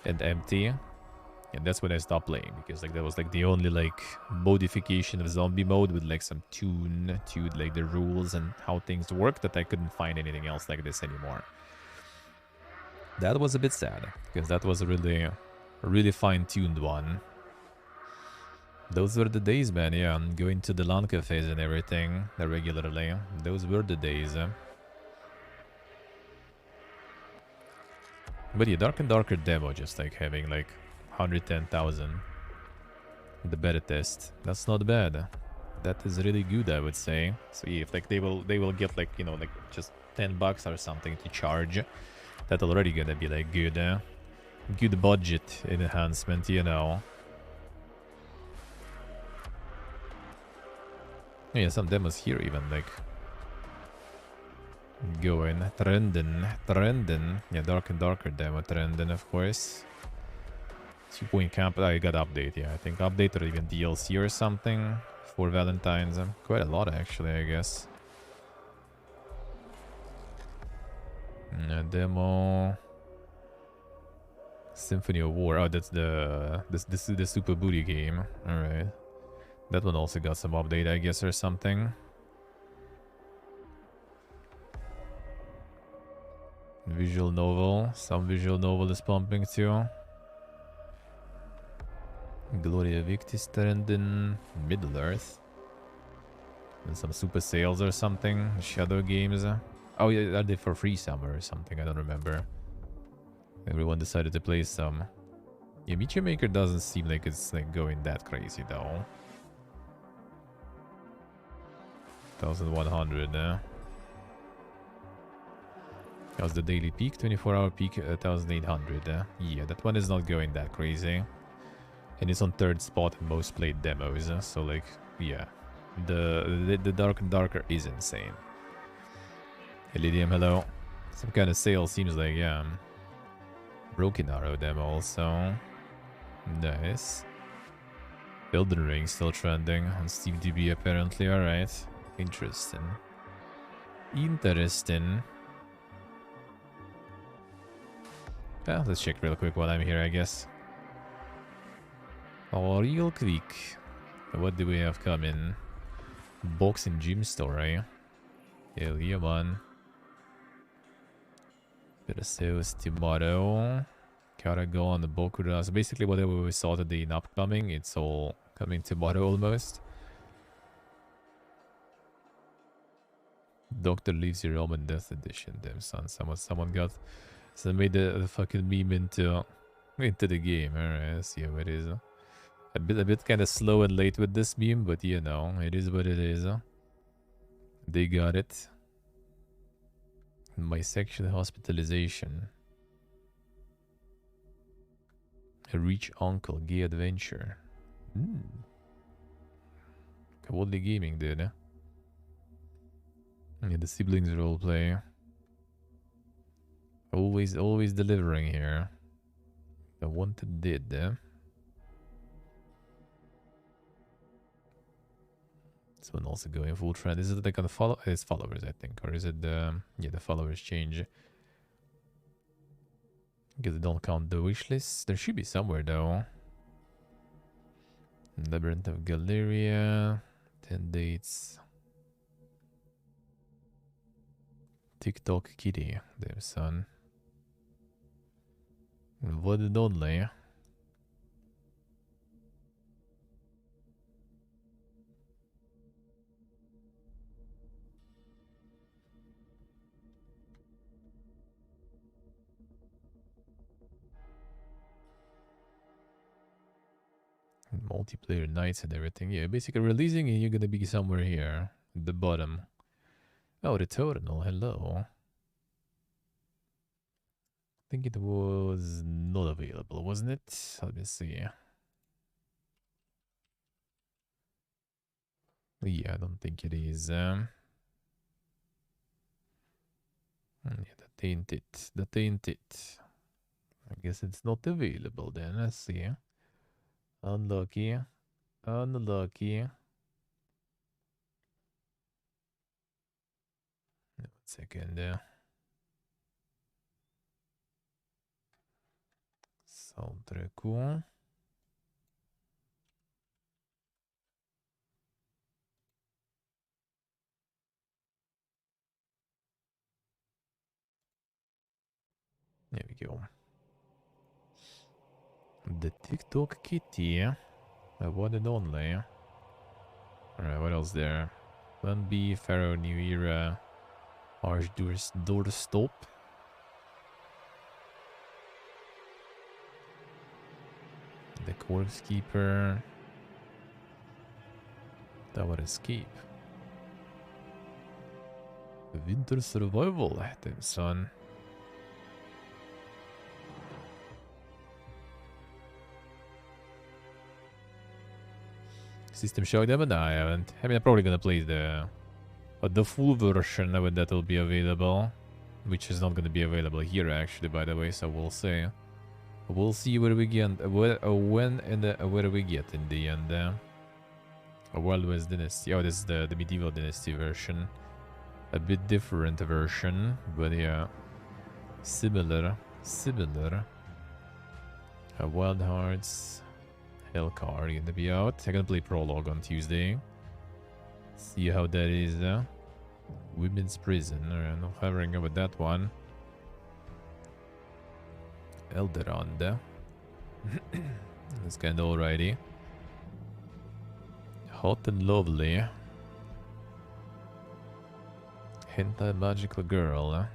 and empty. And that's when I stopped playing, because like that was like the only like modification of zombie mode with like some tune to like the rules and how things work, that I couldn't find anything else like this anymore. That was a bit sad, because that was a really fine-tuned one. Those were the days, man, yeah. Going to the LAN cafes and everything regularly. Those were the days. But yeah, Dark and Darker demo, just like having like 110,000. The beta test. That's not bad. That is really good, I would say. So yeah, if like they will get like, you know, like just $10 or something to charge. That's already gonna be like good, good budget enhancement, you know. Yeah, some demos here even like going trending. Yeah, Dark and Darker demo trending, of course. 2-point camp. I got update. Yeah, I think update or even DLC or something for Valentine's. Quite a lot actually, I guess. Demo. Symphony of War. Oh, that's the Super Booty game. All right. That one also got some update, I guess, or something. Visual novel. Some visual novel is pumping too. Gloria Victis trending. Middle Earth. And some super sales or something. Shadow games. Oh yeah, are they for free summer or something? I don't remember. Everyone decided to play some. Yeah, Meteor Maker doesn't seem like it's like going that crazy though. 1100, That was the daily peak, 24-hour peak, 1800. Yeah, that one is not going that crazy. And it's on 3rd spot in most played demos. So like, yeah. The Dark and Darker is insane. Iridium, hello. Some kind of sale seems like, yeah. Broken Arrow demo also. Nice. Elden Ring still trending on SteamDB apparently, alright. Interesting. Interesting. Yeah, let's check real quick while I'm here, I guess. Oh, real quick. What do we have coming? Boxing gym store, eh? Hell yeah, man. Bit of sales tomorrow. Gotta go on the Bokura. So basically whatever we saw today in upcoming, it's all coming tomorrow almost. Doctor leaves your Roman Death Edition. Damn son, someone made the fucking meme into the game. Alright, let's see how it is. A bit kind of slow and late with this meme, but you know, it is what it is. They got it. My sexual hospitalization. A rich uncle, gay adventure. Kawali gaming, dude. Yeah, the siblings roleplay. Always delivering here. The wanted did, This one also going full trend. Is it like on the follow? It's followers, I think, or is it the the followers change? Because they don't count the wish list. There should be somewhere though. Labyrinth of Galeria. 10 dates. TikTok kitty. Damn son. What did only? Multiplayer nights and everything. Yeah, basically releasing and you're gonna be somewhere here at the bottom. Oh, the Returnal. Hello. I think it was not available, wasn't it? Let me see. Yeah, I don't think it is. Yeah, that ain't it. That ain't it. I guess it's not available then. Let's see. Unlucky. Unlucky. 1 second. Soundtrack. There we go. The TikTok kitty. One and only. Alright, what else there? Plan B, Pharaoh, New Era, Harsh Doorstop. The Corpse Keeper. Tower Escape. Winter Survival, damn son. System Shock Demo? No, I haven't. I mean, I'm probably gonna play the full version when that will be available, which is not gonna be available here actually, by the way. So we'll see. We'll see where we get, where we get in the end. A Wild West Dynasty. Oh, this is the medieval dynasty version. A bit different version, but yeah, similar. Wild Hearts. Hellcar gonna be out. I'm gonna play Prologue on Tuesday. See how that is. Women's Prison. Alright, not hovering over that one. Elderand. That's kinda alrighty. Hot and Lovely. Hentai Magical Girl.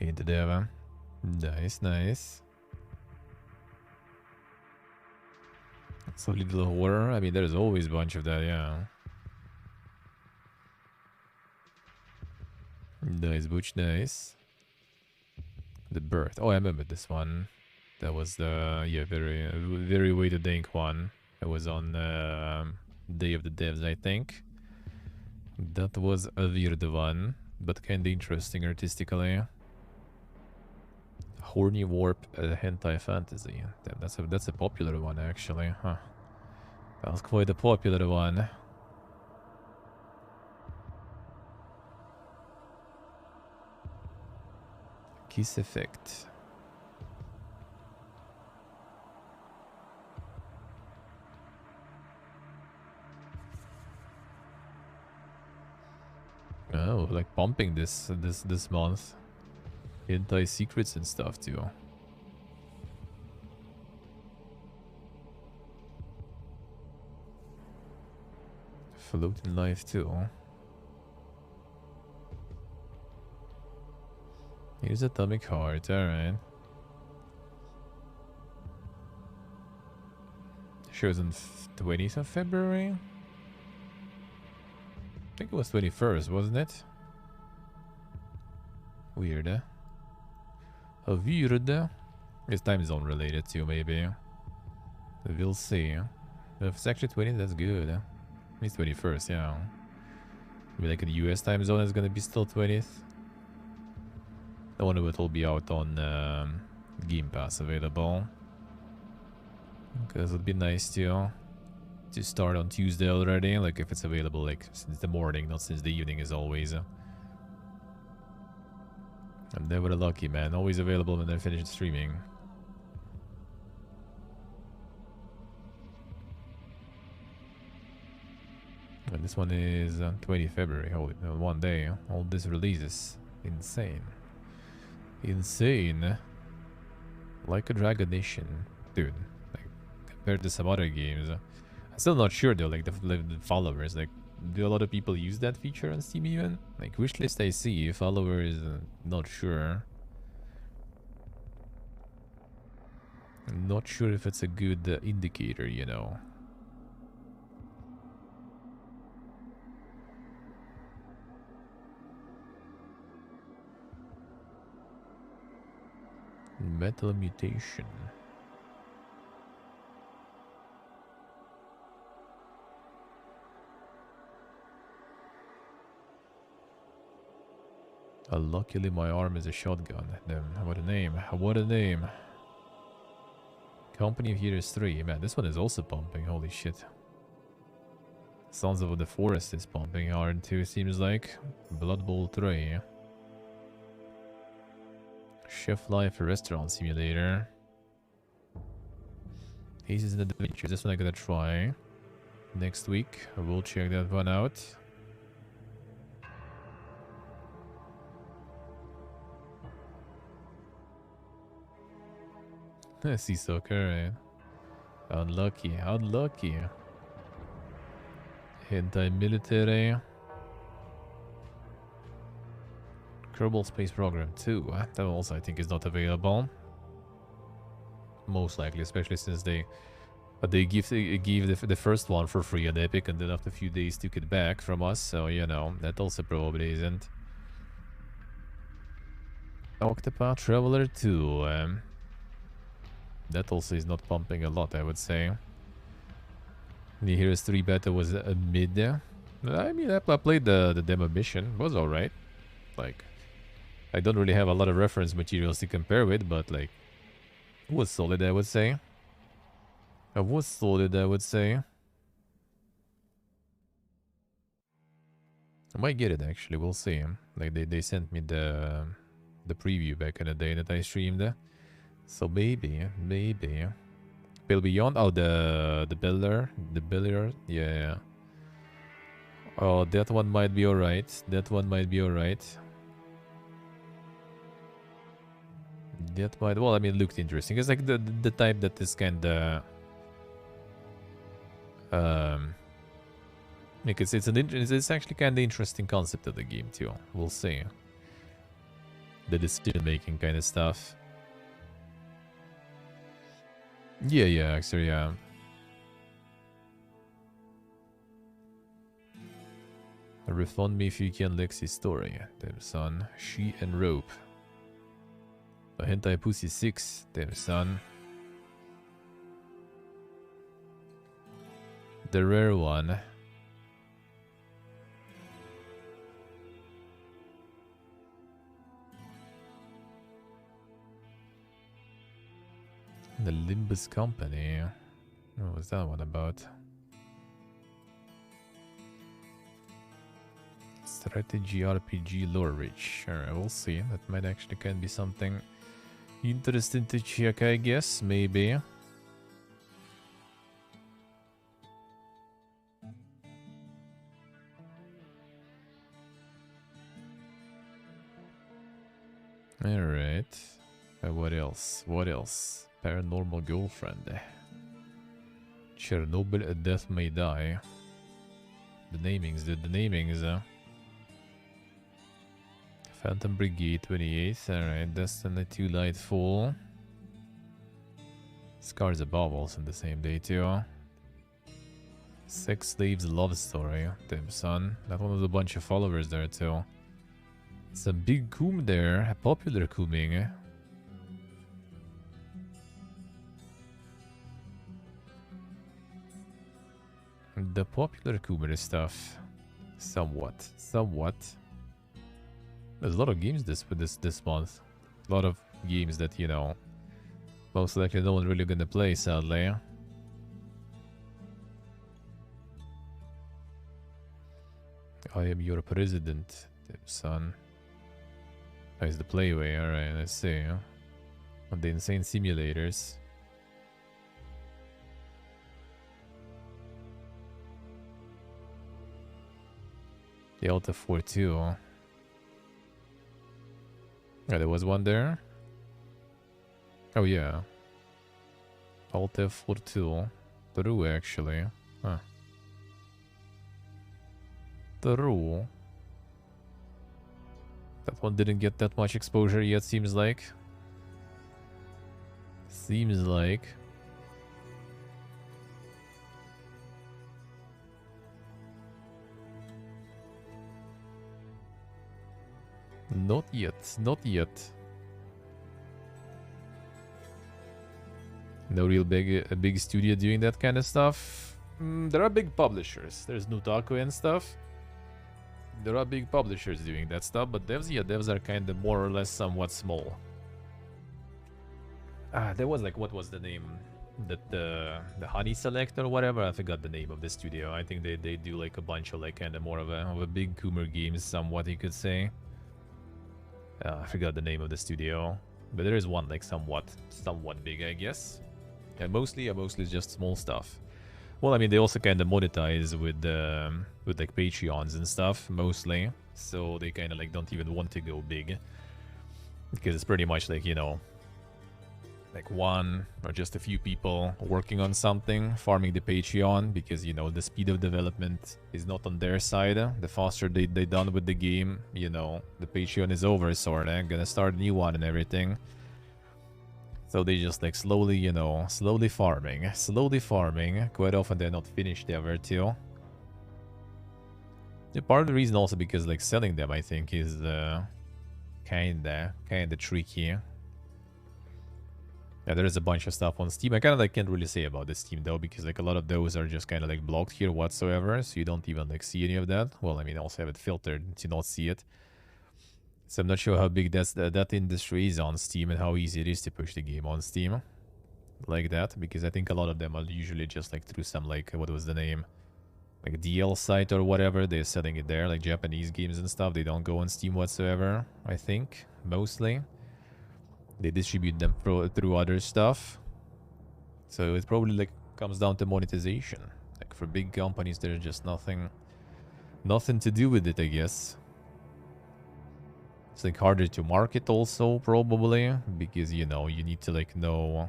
Into there. Nice. So little horror. I mean, there's always a bunch of that, yeah. Nice, Butch, nice. The Birth. Oh, I remember this one. That was the, yeah, very way to think one. It was on Day of the Devs, I think. That was a weird one, but kind of interesting artistically. Horny Warp Hentai Fantasy. Damn, that's a popular one actually, huh? That was quite a popular one. Kiss Effect. Oh, like pumping this month. Hentai secrets and stuff too. Floating life too. Here's Atomic Heart, alright. Shows on 20th of February? I think it was 21st, wasn't it? Weird, eh? Oh, weird. It's time zone related too, maybe. We'll see. If it's actually 20th, that's good. It's 21st, yeah. Maybe like in the US time zone, it's gonna be still 20th. I wonder what will be out on Game Pass available. Because it would be nice to start on Tuesday already. Like if it's available like since the morning, not since the evening as always. I'm never lucky, man. Always available when I finish streaming. And this one is 20 February. Holy, one day. All this releases. Insane. Insane. Like a Dragon Nation. Dude, like, compared to some other games. I'm still not sure though, like the followers. Like, do a lot of people use that feature on Steam even? Like, wishlist I see, followers, not sure. I'm not sure if it's a good indicator, you know. Metal Mutation. Luckily my arm is a shotgun. Damn, what a name. What a name. Company of Heroes 3. Man, this one is also pumping. Holy shit. Sons of the Forest is pumping hard too, seems like. Blood Bowl 3. Chef Life Restaurant Simulator. Aces and Adventures. This one I'm gonna try. Next week. I will check that one out. Sea Soccer, right? Unlucky. Unlucky. Hentai Military. Kerbal Space Program 2. That also I think is not available. Most likely, especially since they give the first one for free on Epic and then after a few days took it back from us. So, you know, that also probably isn't. Octopath Traveler 2. That also is not pumping a lot, I would say. The Heroes 3 beta was a mid. I mean, I played the demo mission. It was alright. Like, I don't really have a lot of reference materials to compare with, but like, it was solid, I would say. It was solid, I would say. I might get it, actually. We'll see. Like, they sent me the preview back in the day that I streamed. So maybe. Pale Beyond? Oh, the builder. The builder? Yeah. Oh, that one might be alright. That one might be alright. That might... Well, I mean, it looked interesting. It's like the type that is kinda... Because it's actually kinda interesting concept of the game, too. We'll see. The decision-making kind of stuff. Yeah, actually, yeah. Refund me if you can Lexi's story. Damn son. She and Rope. A hentai pussy 6. Damn son. The rare one. The Limbus Company. What was that one about? Strategy RPG lore rich. Alright, we'll see. That might actually can be something interesting to check, I guess. Maybe. Alright. What else? What else? Paranormal girlfriend. Chernobyl, a death may die. The namings, the namings. Phantom Brigade 28th. Alright, Destiny 2 Lightfall. Scars Above also in the same day too. Sex Slaves Love Story. Damn son. That one with a bunch of followers there too. It's a big coom there. A popular cooming. The popular Coomer stuff. Somewhat. There's a lot of games this month. A lot of games that, you know, most likely no one really gonna play, sadly. I am your president, son. Oh, it's the playway, alright, let's see. On the insane simulators. The Alta 4 too. Yeah, there was one there. Oh yeah. Alta 4 2. True actually. Huh. True. That one didn't get that much exposure yet, seems like. Seems like. Not yet, not yet. No real big studio doing that kind of stuff. There are big publishers. There's Nutaku and stuff. There are big publishers doing that stuff, but devs, yeah, devs are kind of more or less somewhat small. There was like, what was the name? The Honey Select or whatever. I forgot the name of the studio. I think they do like a bunch of like kind of more of a big Coomer games, somewhat you could say. I forgot the name of the studio, but there is one like somewhat big, I guess. And mostly just small stuff. Well, I mean, they also kind of monetize with like Patreons and stuff, mostly. So they kind of like don't even want to go big. Because it's pretty much like, you know, like one or just a few people working on something, farming the Patreon, because, you know, the speed of development is not on their side. The faster they done with the game, you know, the Patreon is over, sorta. Gonna start a new one and everything. So they just like slowly, you know, slowly farming. Quite often they're not finished ever too. Yeah, part of the reason also because like selling them, I think, is kinda tricky. Yeah, there is a bunch of stuff on Steam. I kind of like can't really say about the Steam though, because like a lot of those are just kind of like blocked here whatsoever, so you don't even like see any of that. Well, I mean, I also have it filtered to not see it. So I'm not sure how big that industry is on Steam and how easy it is to push the game on Steam like that, because I think a lot of them are usually just like through some like, what was the name? Like DL site or whatever. They're selling it there, like Japanese games and stuff. They don't go on Steam whatsoever, I think, mostly. They distribute them through other stuff. So it probably like comes down to monetization. Like for big companies, there's just nothing to do with it, I guess. It's like harder to market also, probably, because, you know, you need to like know,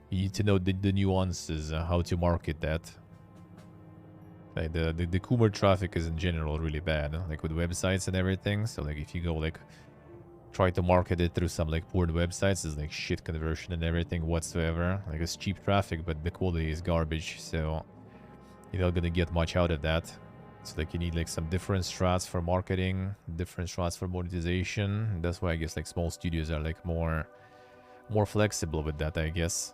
you need to know the nuances, how to market that. Like the Coomer traffic is in general really bad, like with websites and everything. So like if you go like try to market it through some like poor websites, it's like shit conversion and everything whatsoever. Like it's cheap traffic, but the quality is garbage, so you're not gonna get much out of that. So like you need like some different strats for marketing, different strats for monetization. And that's why I guess like small studios are like more more flexible with that, I guess.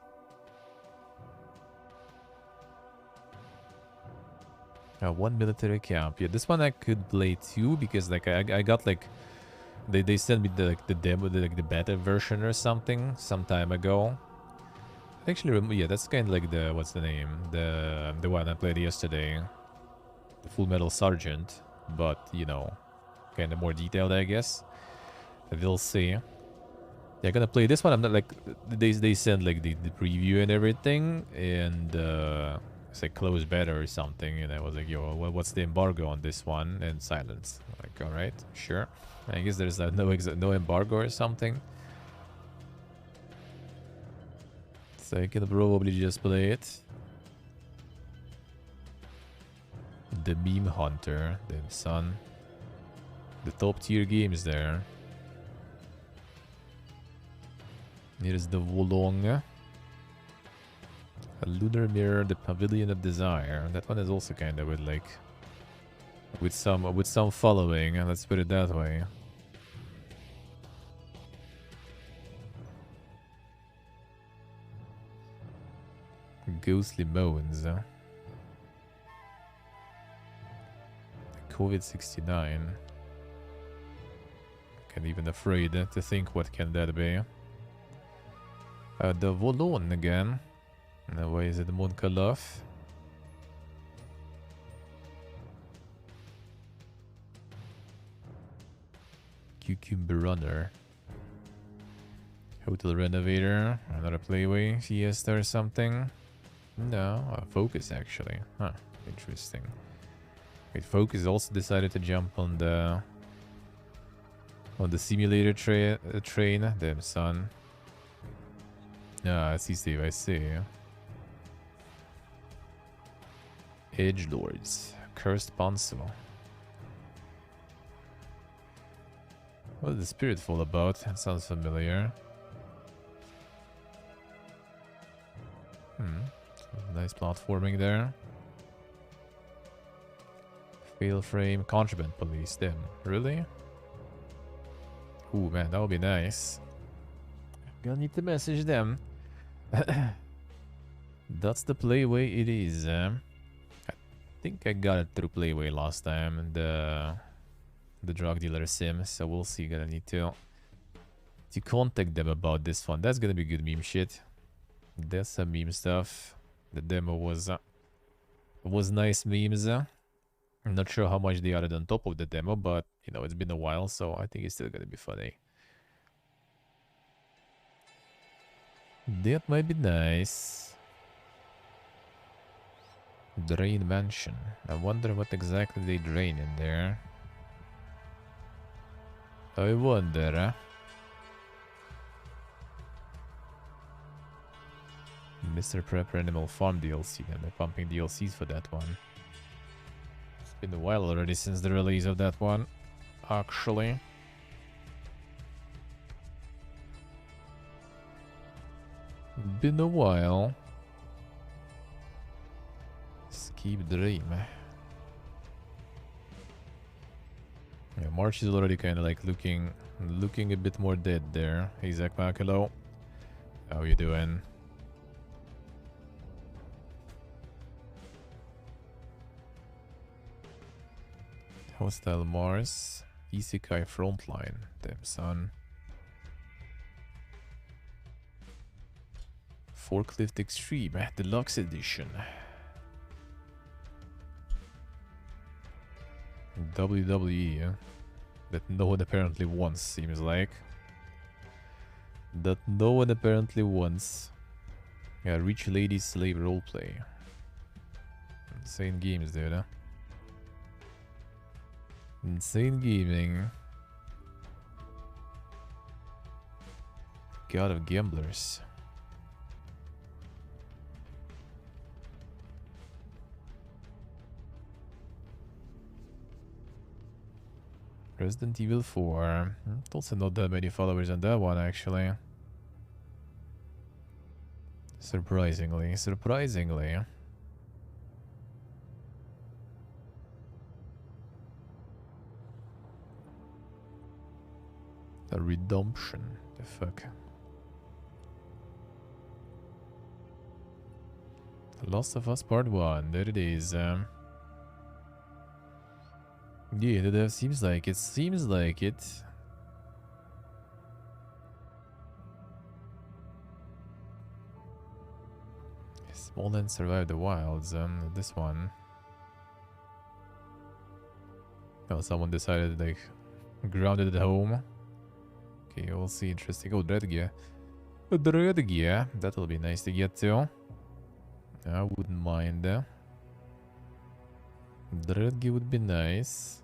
One military camp. Yeah, this one I could play too because like I got like they sent me the demo, the beta version or something some time ago. Actually, yeah, that's kind of like the what's the name, the one I played yesterday, the Full Metal Sergeant, but you know, kind of more detailed, I guess. We'll see. They're gonna play this one. I'm not like they send like the preview and everything, and it's like closed beta or something, and I was like, yo, what's the embargo on this one? And silence. Like, all right, sure. I guess there's no embargo or something. So I can probably just play it. The Meme Hunter, damn son. The top tier games there. Here's the Wolong. A Lunar Mirror, the Pavilion of Desire. That one is also kind of with like with some following, let's put it that way. Ghostly Moans. COVID-69. Can't even afraid to think what can that be. The Volon again. No, why is it Munkalov? Cucumber Runner. Hotel Renovator. Another Playway. Fiesta or something. No, Focus actually. Huh, interesting. Wait, Focus also decided to jump on the simulator train. Damn son. Ah, I see, Steve. I see. Edgelords. Cursed Ponzo. What is the Spiritful about? That sounds familiar. Nice platforming there. Fail Frame. Contraband Police. Damn. Really? Ooh, man. That would be nice. Gonna need to message them. That's the Playway it is. I think I got it through Playway last time. The drug dealer sim. So we'll see. Gonna need to contact them about this one. That's gonna be good meme shit. That's some meme stuff. The demo was nice memes. I'm not sure how much they added on top of the demo, but you know, it's been a while, so I think it's still gonna be funny. That might be nice. Drain Mansion. I wonder what exactly they drain in there. I wonder. Mr. Prepper Animal Farm DLC. And they're pumping DLCs for that one. It's been a while already since the release of that one, actually. Been a while. Escape Dream. Yeah, March is already kind of like looking a bit more dead there. Hey, Zach Makelo. How you doing? Hostile Mars. Isekai Frontline. Damn son. Forklift Extreme Deluxe Edition. WWE, that no one apparently wants, seems like. That no one apparently wants. Yeah, Rich Lady Slave Roleplay. Insane games, dude, huh? Insane gaming. God of Gamblers. Resident Evil 4. Also not that many followers on that one, actually. Surprisingly. A Redemption. The fuck? Last of Us Part 1, there it is. Yeah, that seems like it. Seems like it. Smallland survived the wilds. This one. Oh, someone decided like grounded at home. Okay, we'll see. Interesting. Oh, Dread gear. Dread gear. That'll be nice to get to. I wouldn't mind. Dread gear would be nice.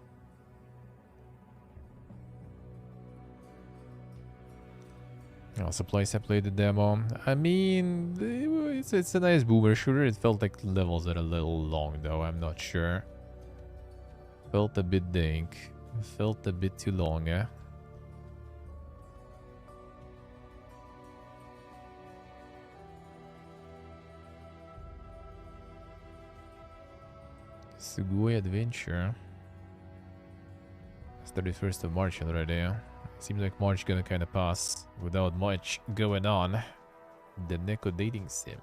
Oh, supplies I played the demo. I mean, it's a nice boomer shooter. It felt like levels are a little long though. I'm not sure. Felt a bit dank. Felt a bit too long, eh? Sugoi Adventure. It's 31st of March already, eh? Seems like March gonna kinda pass without much going on. The Neko dating sim.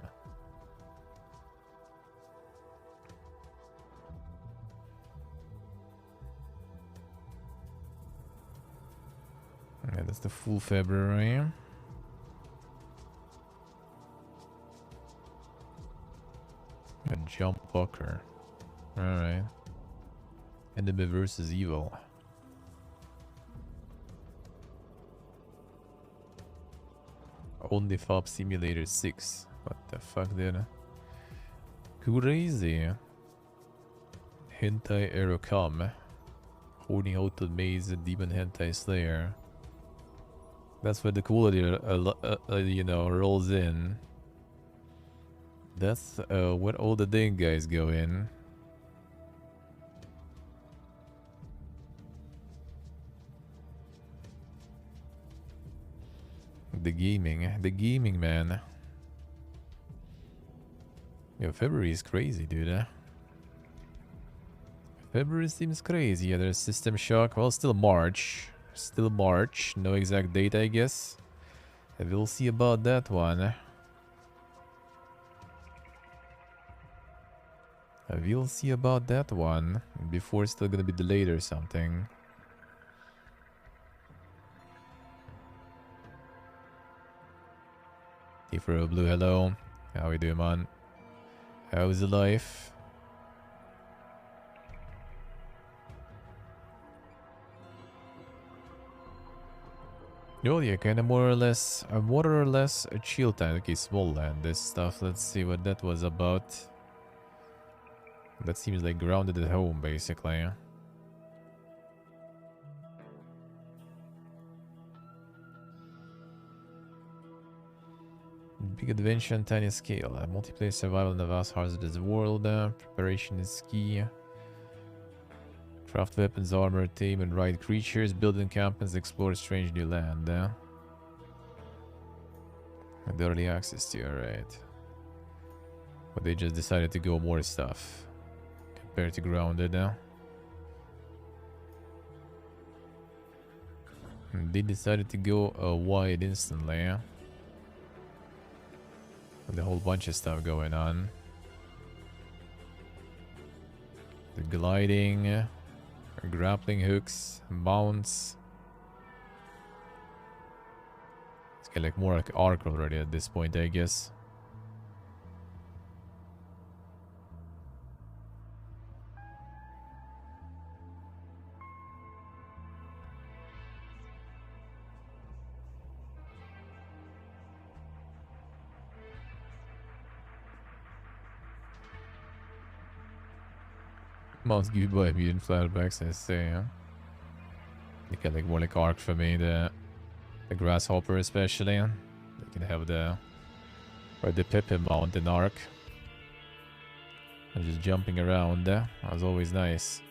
Yeah, that's the full February. A jump poker. Alright. Enemy versus evil. Only Fob Simulator 6. What the fuck, dude? Crazy. Hentai Aerocom. Holding Hotel Maze Demon Hentai Slayer. That's where the quality, you know, rolls in. That's where all the dang guys go in. The gaming man. Yo, February is crazy, dude. February seems crazy. Yeah, there's System Shock. Well, still March. Still March. No exact date, I guess. We'll see about that one. We'll see about that one. Before it's still gonna be delayed or something. Ifro Blue, hello. How we doing, man? How's the life? Oh yeah, kind of more or less a chill time. Okay, small land, this stuff. Let's see what that was about. That seems like grounded at home, basically. Big adventure on tiny scale. Multiplayer survival in a vast hazardous world. Preparation is key. Craft weapons, armor, tame and ride creatures. Build encampments, explore strange new land. And early access to, alright. But they just decided to go more stuff. Compared to grounded now. They decided to go wide instantly. With a whole bunch of stuff going on. The gliding, grappling hooks, mounts. It's kind of like more like arc already at this point, I guess. Mounts give you by mutant flashbacks, I say, huh? They get like more like arc for me, the grasshopper especially. They can have the Pepe mount in arc. And just jumping around, that was always nice.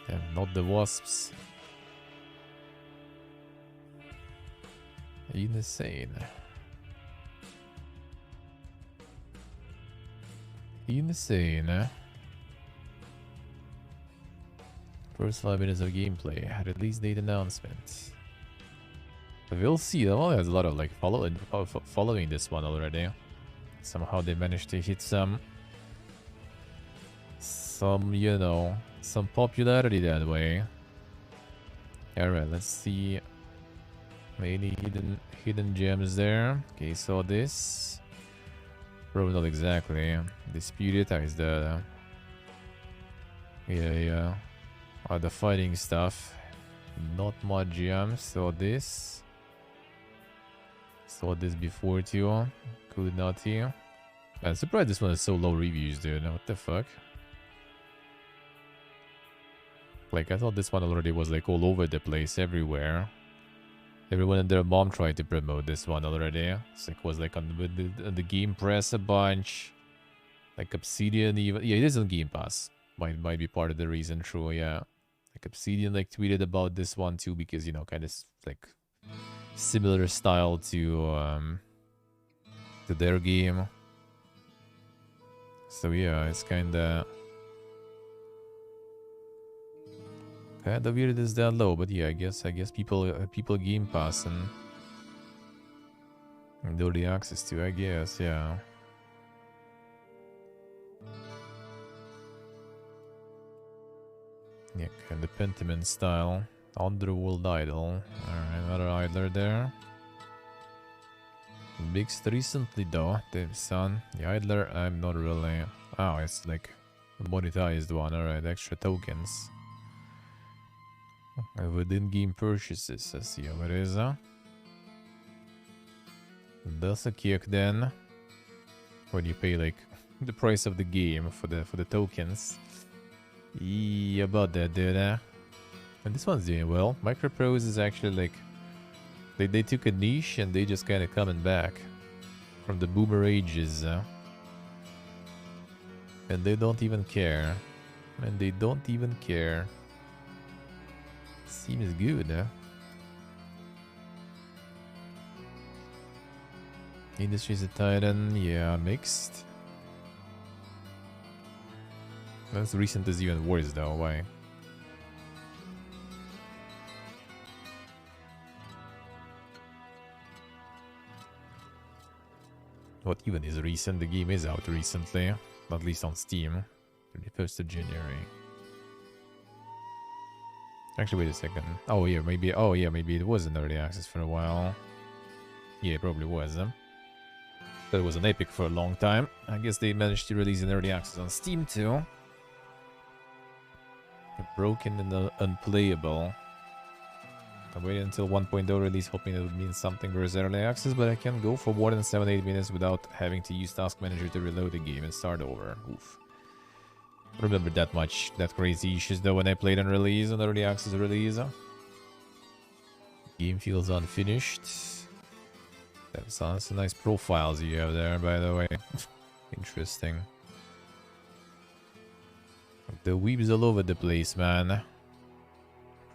And not the wasps. Insane. Insane. First 5 minutes of gameplay. Release date announcement. We'll see. That one has a lot of like following this one already. Somehow they managed to hit some, you know, some popularity that way. Alright, let's see. Any hidden gems there. Okay, so this. Probably not exactly. Disputed is the... Yeah. The fighting stuff. Not much gems. So this. Saw this before too. Could not hear. I'm surprised this one is so low reviews, dude. What the fuck? Like, I thought this one already was like all over the place, everywhere. Everyone and their mom tried to promote this one already. It's like, was like on the Game Press a bunch. Like Obsidian even. Yeah, it is on Game Pass. Might be part of the reason, true, yeah. Like Obsidian like tweeted about this one too because, you know, kind of like similar style to their game. So yeah, it's kinda weird it's that low, but yeah, I guess people Game Pass and early access to, I guess, yeah. Yeah, kind of Pentiment style. Underworld Idol. Alright, another idler there. Mixed recently though, the son. The idler, I'm not really... Oh, it's like a monetized one, alright, extra tokens. Within game purchases, I see how it is. That's a kick then. When you pay like the price of the game for the tokens. Yeah, about that, dude. And this one's doing well. Microprose is actually like... They took a niche and they just kind of coming back from the boomer ages. And they don't even care. And they don't even care. Seems good, huh? Industry's a Titan. Yeah, mixed. That's recent is even worse though. Why? What even is recent? The game is out recently, at least on Steam. 31st of January. Actually, wait a second. Oh yeah, maybe. Oh yeah, maybe it was in early access for a while. Yeah, it probably was. That was an Epic for a long time. I guess they managed to release an early access on Steam too. Broken and unplayable. I waited until 1.0 release hoping it would mean something versus early access, but I can't go for more than 7-8 minutes without having to use Task Manager to reload the game and start over. Oof. Remember that much, that crazy issues though when I played on release, on early access release. Game feels unfinished. That sounds some nice profiles you have there, by the way. Interesting. The weebs all over the place, man.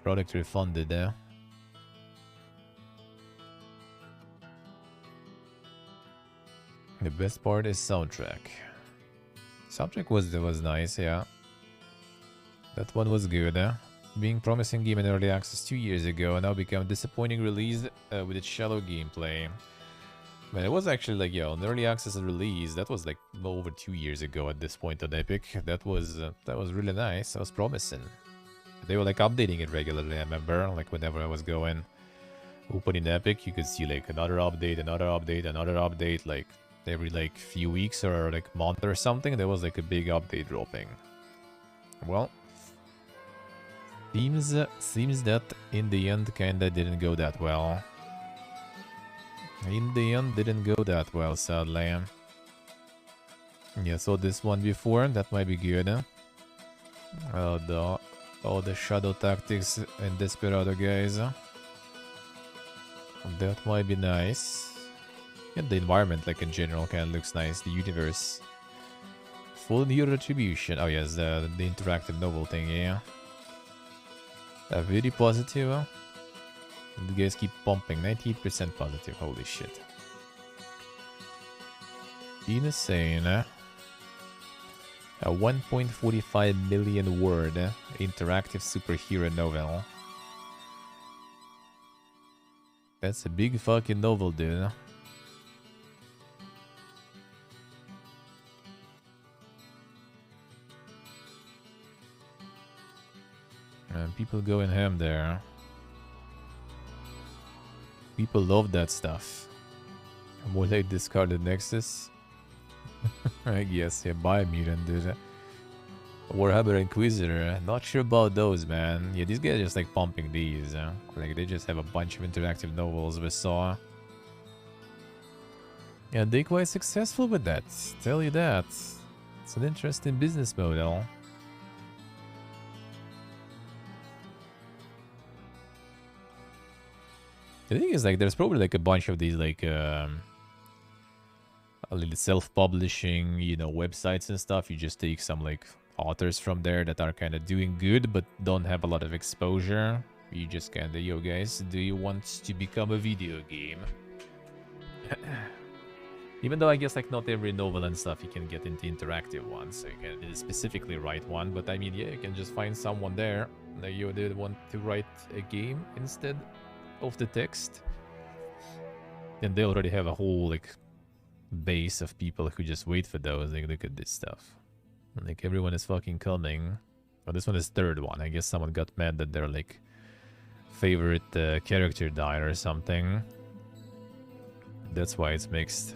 Product refunded there. The best part is soundtrack. Soundtrack was nice, yeah. That one was good, eh? Being promising game in early access 2 years ago, and now become disappointing release with its shallow gameplay. Man, it was actually like, yeah, on early access release, that was like over 2 years ago at this point on Epic. That was really nice. That was promising. They were like updating it regularly, I remember. Like whenever I was going opening Epic, you could see like another update, another update, another update, like every like few weeks or like month or something. There was like a big update dropping. Well, seems that in the end kinda didn't go that well. In the end, didn't go that well, sadly. Yeah, saw this one before. That might be good. The Shadow Tactics and Desperado guys. That might be nice. And the environment, like in general, kind of looks nice. The universe. Full new retribution. Oh yes, the interactive novel thing, yeah. Very positive. The guys keep pumping. 98% positive. Holy shit. Insane. A 1.45 million word interactive superhero novel. That's a big fucking novel, dude. And people going ham there. People love that stuff. More like discarded Nexus. I guess, yeah, Biomutant, dude. Warhammer Inquisitor. Not sure about those, man. Yeah, these guys are just like pumping these. Like, they just have a bunch of interactive novels we saw. Yeah, they're quite successful with that. Tell you that. It's an interesting business model. The thing is, like, there's probably like a bunch of these like a little self-publishing, you know, websites and stuff. You just take some like authors from there that are kind of doing good but don't have a lot of exposure. You just kind of, yo guys, do you want to become a video game? Even though I guess like not every novel and stuff you can get into interactive ones, so you can specifically write one. But I mean, yeah, you can just find someone there that you did want to write a game instead of the text, and they already have a whole like base of people who just wait for those. Like, look at this stuff. Like, everyone is fucking coming. Oh, this one is third one. I guess someone got mad that their like favorite character died or something. That's why it's mixed.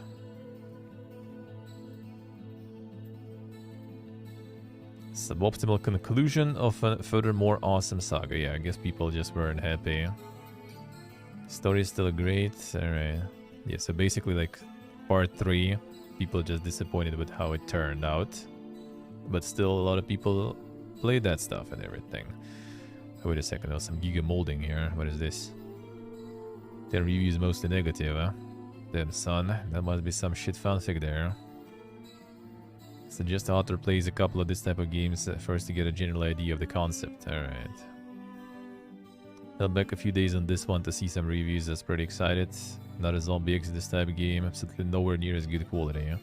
Suboptimal conclusion of a furthermore awesome saga. Yeah, I guess people just weren't happy. Story is still great. Alright. Yeah, so basically like part 3, people just disappointed with how it turned out. But still a lot of people played that stuff and everything. Oh, wait a second, there's some giga molding here. What is this? 10 reviews mostly negative, huh? Damn son, that must be some shit fanfic there. Suggest the author plays a couple of this type of games first to get a general idea of the concept. Alright. Held back a few days on this one to see some reviews. That's pretty excited. Not a zombie Exodus type of game. Absolutely nowhere near as good quality. Yeah?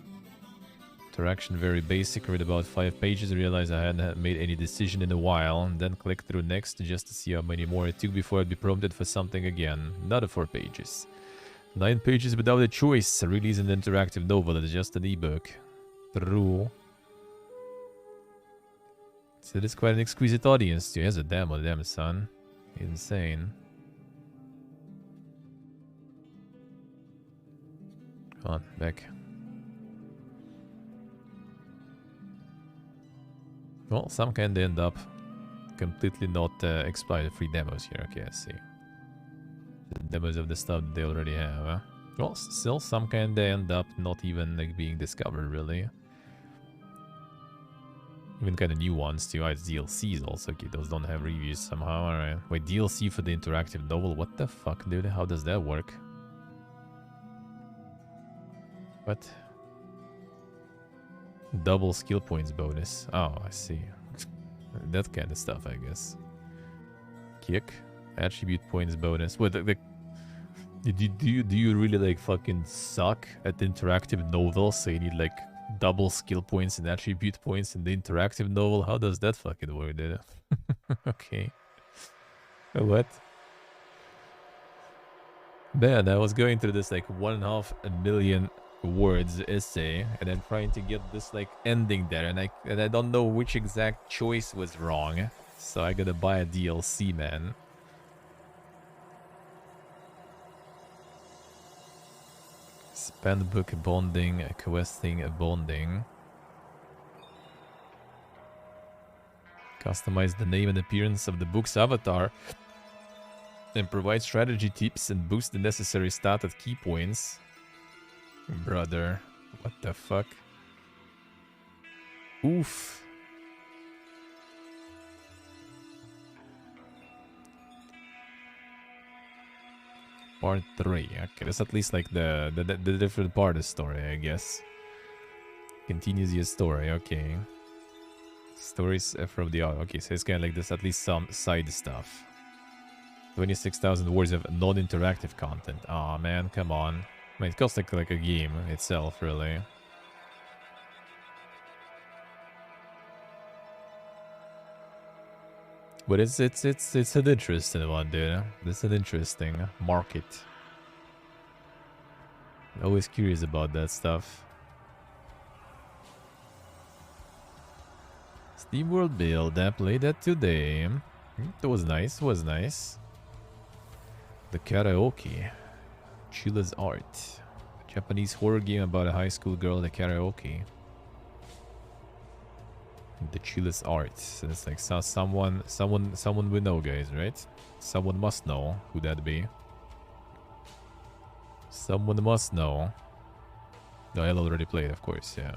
Interaction very basic. Read about 5 pages. Realized I hadn't made any decision in a while. And then click through next just to see how many more it took before I'd be prompted for something again. Another 4 pages. 9 pages without a choice. Really is an interactive novel. It's just an ebook. True. So it's quite an exquisite audience too. He has a demo, damn son. Insane. Come on, back. Well, some can end up completely not expired free demos here. Okay, I see. The demos of the stuff they already have. Huh? Well, still some can end up not even like being discovered really. Even kind of new ones too. It's DLCs also. Okay, those don't have reviews somehow. Alright. Wait, DLC for the interactive novel? What the fuck, dude? How does that work? What? Double skill points bonus. Oh, I see. That kind of stuff, I guess. Kick. Attribute points bonus. What, do you really like fucking suck at interactive novels? So you need like double skill points and attribute points in the interactive novel? How does that fucking work, dude? Okay. What? Man, I was going through this like 1.5 million words essay and then trying to get this like ending there, and I don't know which exact choice was wrong, so I gotta buy a DLC, man. Spend book bonding, questing bonding. Customize the name and appearance of the book's avatar and provide strategy tips and boost the necessary stat at key points. Brother, what the fuck? Oof. Part 3. Okay, that's at least like the different part of the story, I guess. Continues your story, okay. Stories from the author. Okay, so it's kind of like this, at least some side stuff. 26,000 words of non-interactive content. Aw, man, come on. I mean, it costs like a game itself, really. But it's an interesting one, dude. It's an interesting market. Always curious about that stuff. Steam World Build, I played that today. That was nice, was nice. The karaoke. Chilla's art. A Japanese horror game about a high school girl at karaoke. The Chilla's art. So it's like someone we know, guys, right? Someone must know who that be. Someone must know. No, I already played, of course, yeah.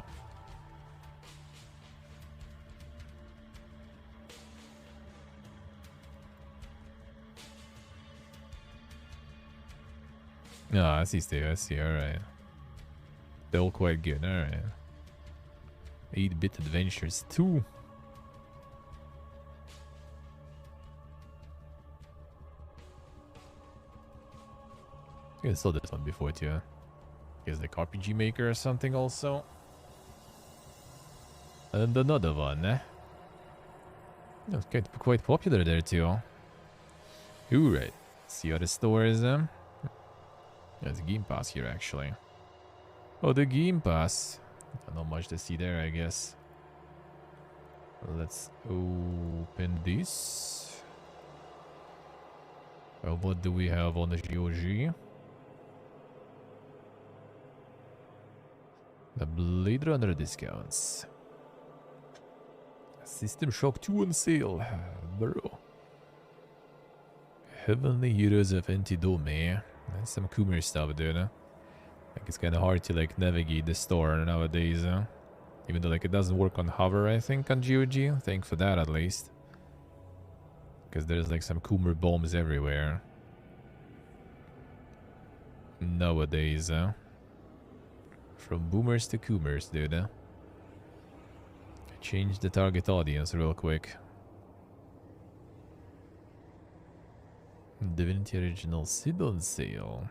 Ah, I see, Steve. I see. Alright. They're all quite good. Alright. 8-bit adventures 2. I saw this one before too. Is like RPG Maker or something also. And another one. It's quite popular there too. Alright. See other stores. There's a Game Pass here actually. Oh, the Game Pass. Not much to see there, I guess. Let's open this. What do we have on the GOG? The Blade Runner discounts. System Shock 2 on sale, bro. Heavenly Heroes of Antidome. That's some Coomer stuff, dude. Like it's kind of hard to like navigate the store nowadays. Even though like it doesn't work on hover, I think, on GOG. Thank for that at least. Because there's like some Coomer bombs everywhere. Nowadays, From boomers to Coomers, dude. Change the target audience real quick. Divinity Original Sid on sale.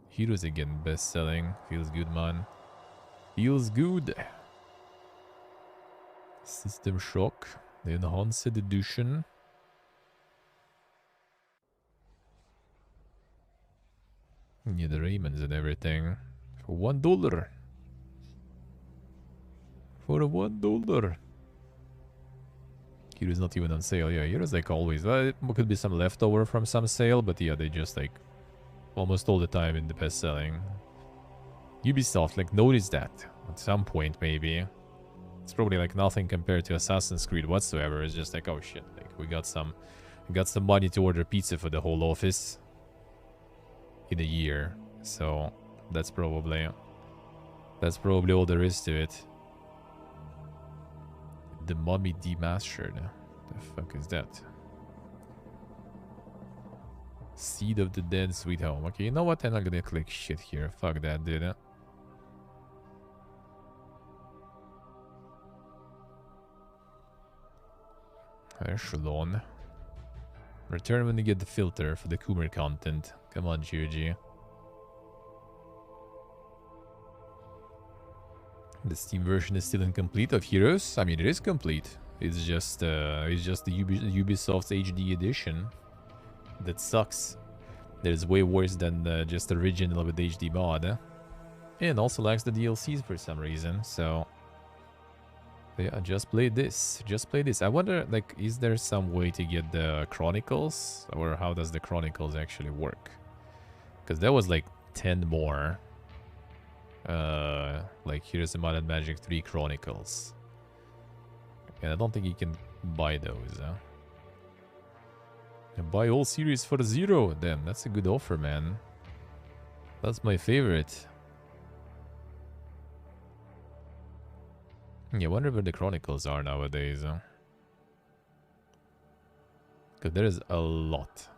Heroes again, best selling. Feels good, man. Feels good. System Shock, the Enhanced Edition. Yeah, the Raymonds and everything. For $1. For $1. Heroes not even on sale. Yeah, Heroes like always. It could be some leftover from some sale, but yeah, they just like almost all the time in the best selling. Ubisoft, like, notice that at some point, maybe. It's probably like nothing compared to Assassin's Creed whatsoever. It's just like, oh shit, like we got some money to order pizza for the whole office in a year. So that's probably all there is to it. The Mummy Demastered. The fuck is that? Seed of the Dead Sweet Home. Okay, you know what? I'm not gonna click shit here. Fuck that, dude. Echelon. Return when you get the filter for the Coomer content. Come on, GOG. The Steam version is still incomplete of Heroes. I mean, it is complete. It's just the Ubisoft's HD edition that sucks. That is way worse than just the original with HD mod, and also lacks the DLCs for some reason. So yeah, just play this. Just play this. I wonder, like, is there some way to get the Chronicles, or how does the Chronicles actually work? Because there was like 10 more. Like Heroes of Might and Magic 3 Chronicles. And I don't think you can buy those. And buy all series for $0. Damn, that's a good offer, man. That's my favorite. Yeah, I wonder where the Chronicles are nowadays. Because there is a lot.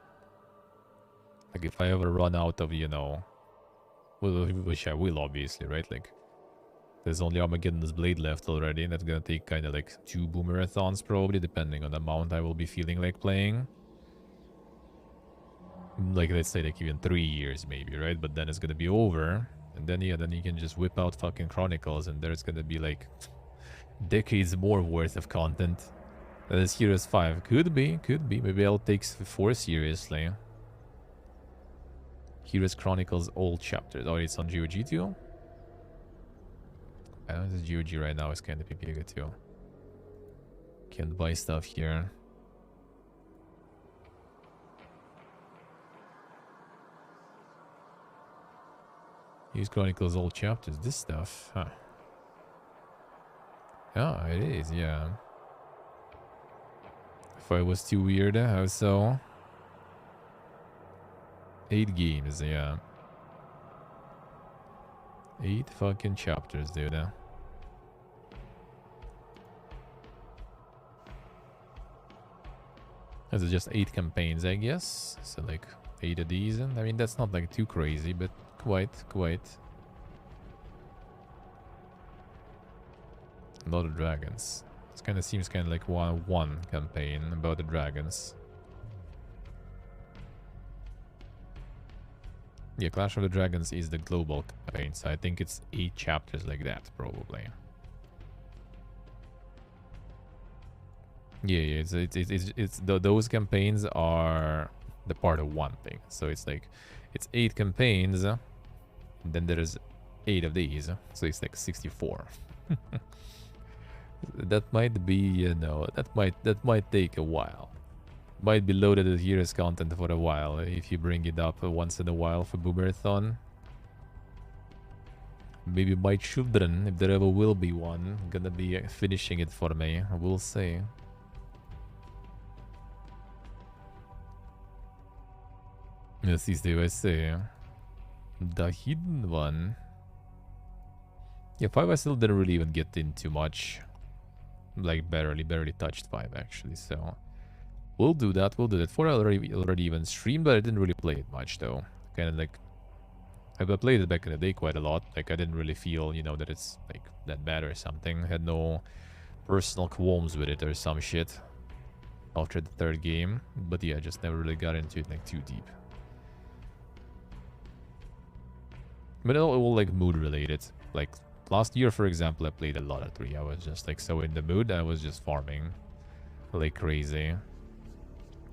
Like, if I ever run out of, you know... Well, which I will, obviously, right? Like, there's only Armageddon's Blade left already, and that's gonna take kind of like 2 boomerathons, probably, depending on the amount I will be feeling like playing. Like, let's say, like, even 3 years, maybe, right? But then it's gonna be over, and then, yeah, then you can just whip out fucking Chronicles, and there's gonna be, like, decades more worth of content. That is Heroes 5. Could be. Maybe I'll take 4 seriously. Heroes Chronicles all chapters. Oh, it's on GOG too? This is GOG right now. It's kind of big too. Can't buy stuff here. These chronicles all chapters. This stuff, huh? Oh, it is, yeah. If I was too weird, how so? 8 games, yeah. 8 fucking chapters, dude. This is just 8 campaigns, I guess. So like 8 of these. I mean, that's not like too crazy, but quite. A lot of dragons. This kind of seems kind of like one campaign about the dragons. Yeah, Clash of the Dragons is the global campaign, so I think it's 8 chapters like that, probably. Yeah, those campaigns are the part of one thing. So it's like, it's 8 campaigns, and then there's 8 of these, so it's like 64. That might be, you know, that might take a while. Might be loaded as heroes content for a while if you bring it up once in a while for Boomerthon. Maybe my children, if there ever will be one, gonna be finishing it for me. We'll see. Yes, is the USA. The hidden one. Yeah, 5 I still didn't really even get in too much. Like barely touched 5 actually, so we'll do that. 4 I already even streamed, but I didn't really play it much though. Kind of like, I played it back in the day quite a lot. Like I didn't really feel, you know, that it's like that bad or something. I had no personal qualms with it or some shit after the 3rd game. But yeah, I just never really got into it like too deep. But it all like mood related. Like last year, for example, I played a lot of 3. I was just like so in the mood. I was just farming like crazy.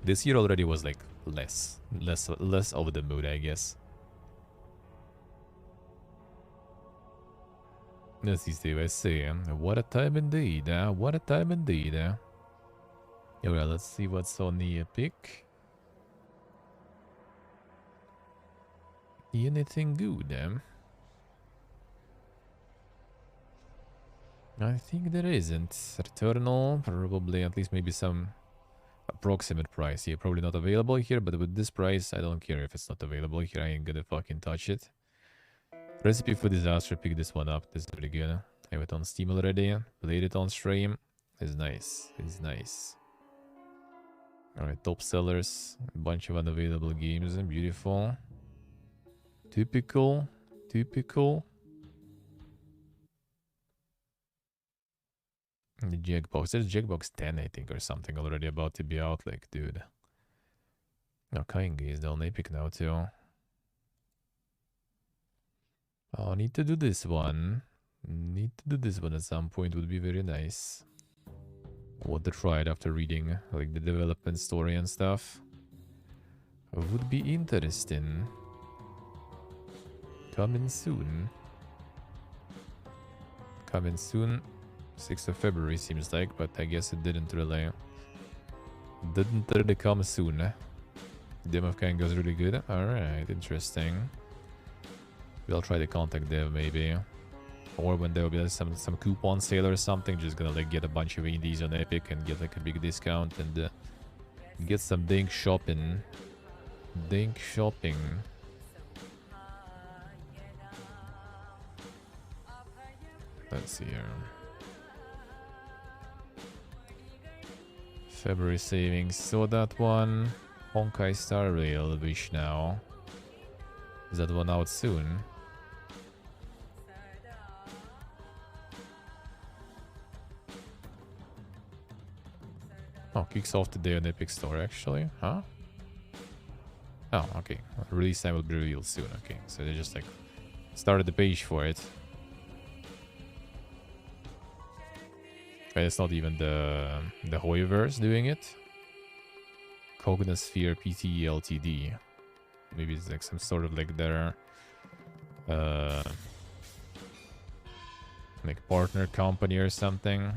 This year already was like less of the mood, I guess. This is the USA. What a time indeed. What a time indeed. Alright, let's see what's on the epic. Anything good? I think there isn't. Returnal, probably at least maybe some approximate price. Yeah, probably not available here, but with this price, I don't care if it's not available here. I ain't gonna fucking touch it. Recipe for Disaster, pick this one up. This is really good. I have it on Steam already. Played it on stream. It's nice. It's nice. Alright, top sellers. A bunch of unavailable games. Beautiful. Typical. The Jackbox. There's Jackbox 10, I think, or something already about to be out. Like, dude. No, Kainga is on Epic now, too. Oh, need to do this one. Need to do this one at some point. Would be very nice. I want to try it after reading, like, the development story and stuff. Would be interesting. Coming soon. 6th of February seems like, but I guess it didn't really come soon. Demo of Kang goes really good. Alright, interesting. We'll try to contact them maybe. Or when there will be some coupon sale or something, just gonna like get a bunch of indies on Epic and get like a big discount and get some dink shopping. Let's see here. February savings. So that one. Honkai Star Rail Wish now. Is that one out soon? Oh, kicks off today on Epic Store actually. Huh? Oh, okay. Release time will be revealed soon. Okay, so they just like started the page for it. Okay, it's not even the Hoyoverse doing it. Cognosphere PTE Ltd. Maybe it's like some sort of like their like partner company or something.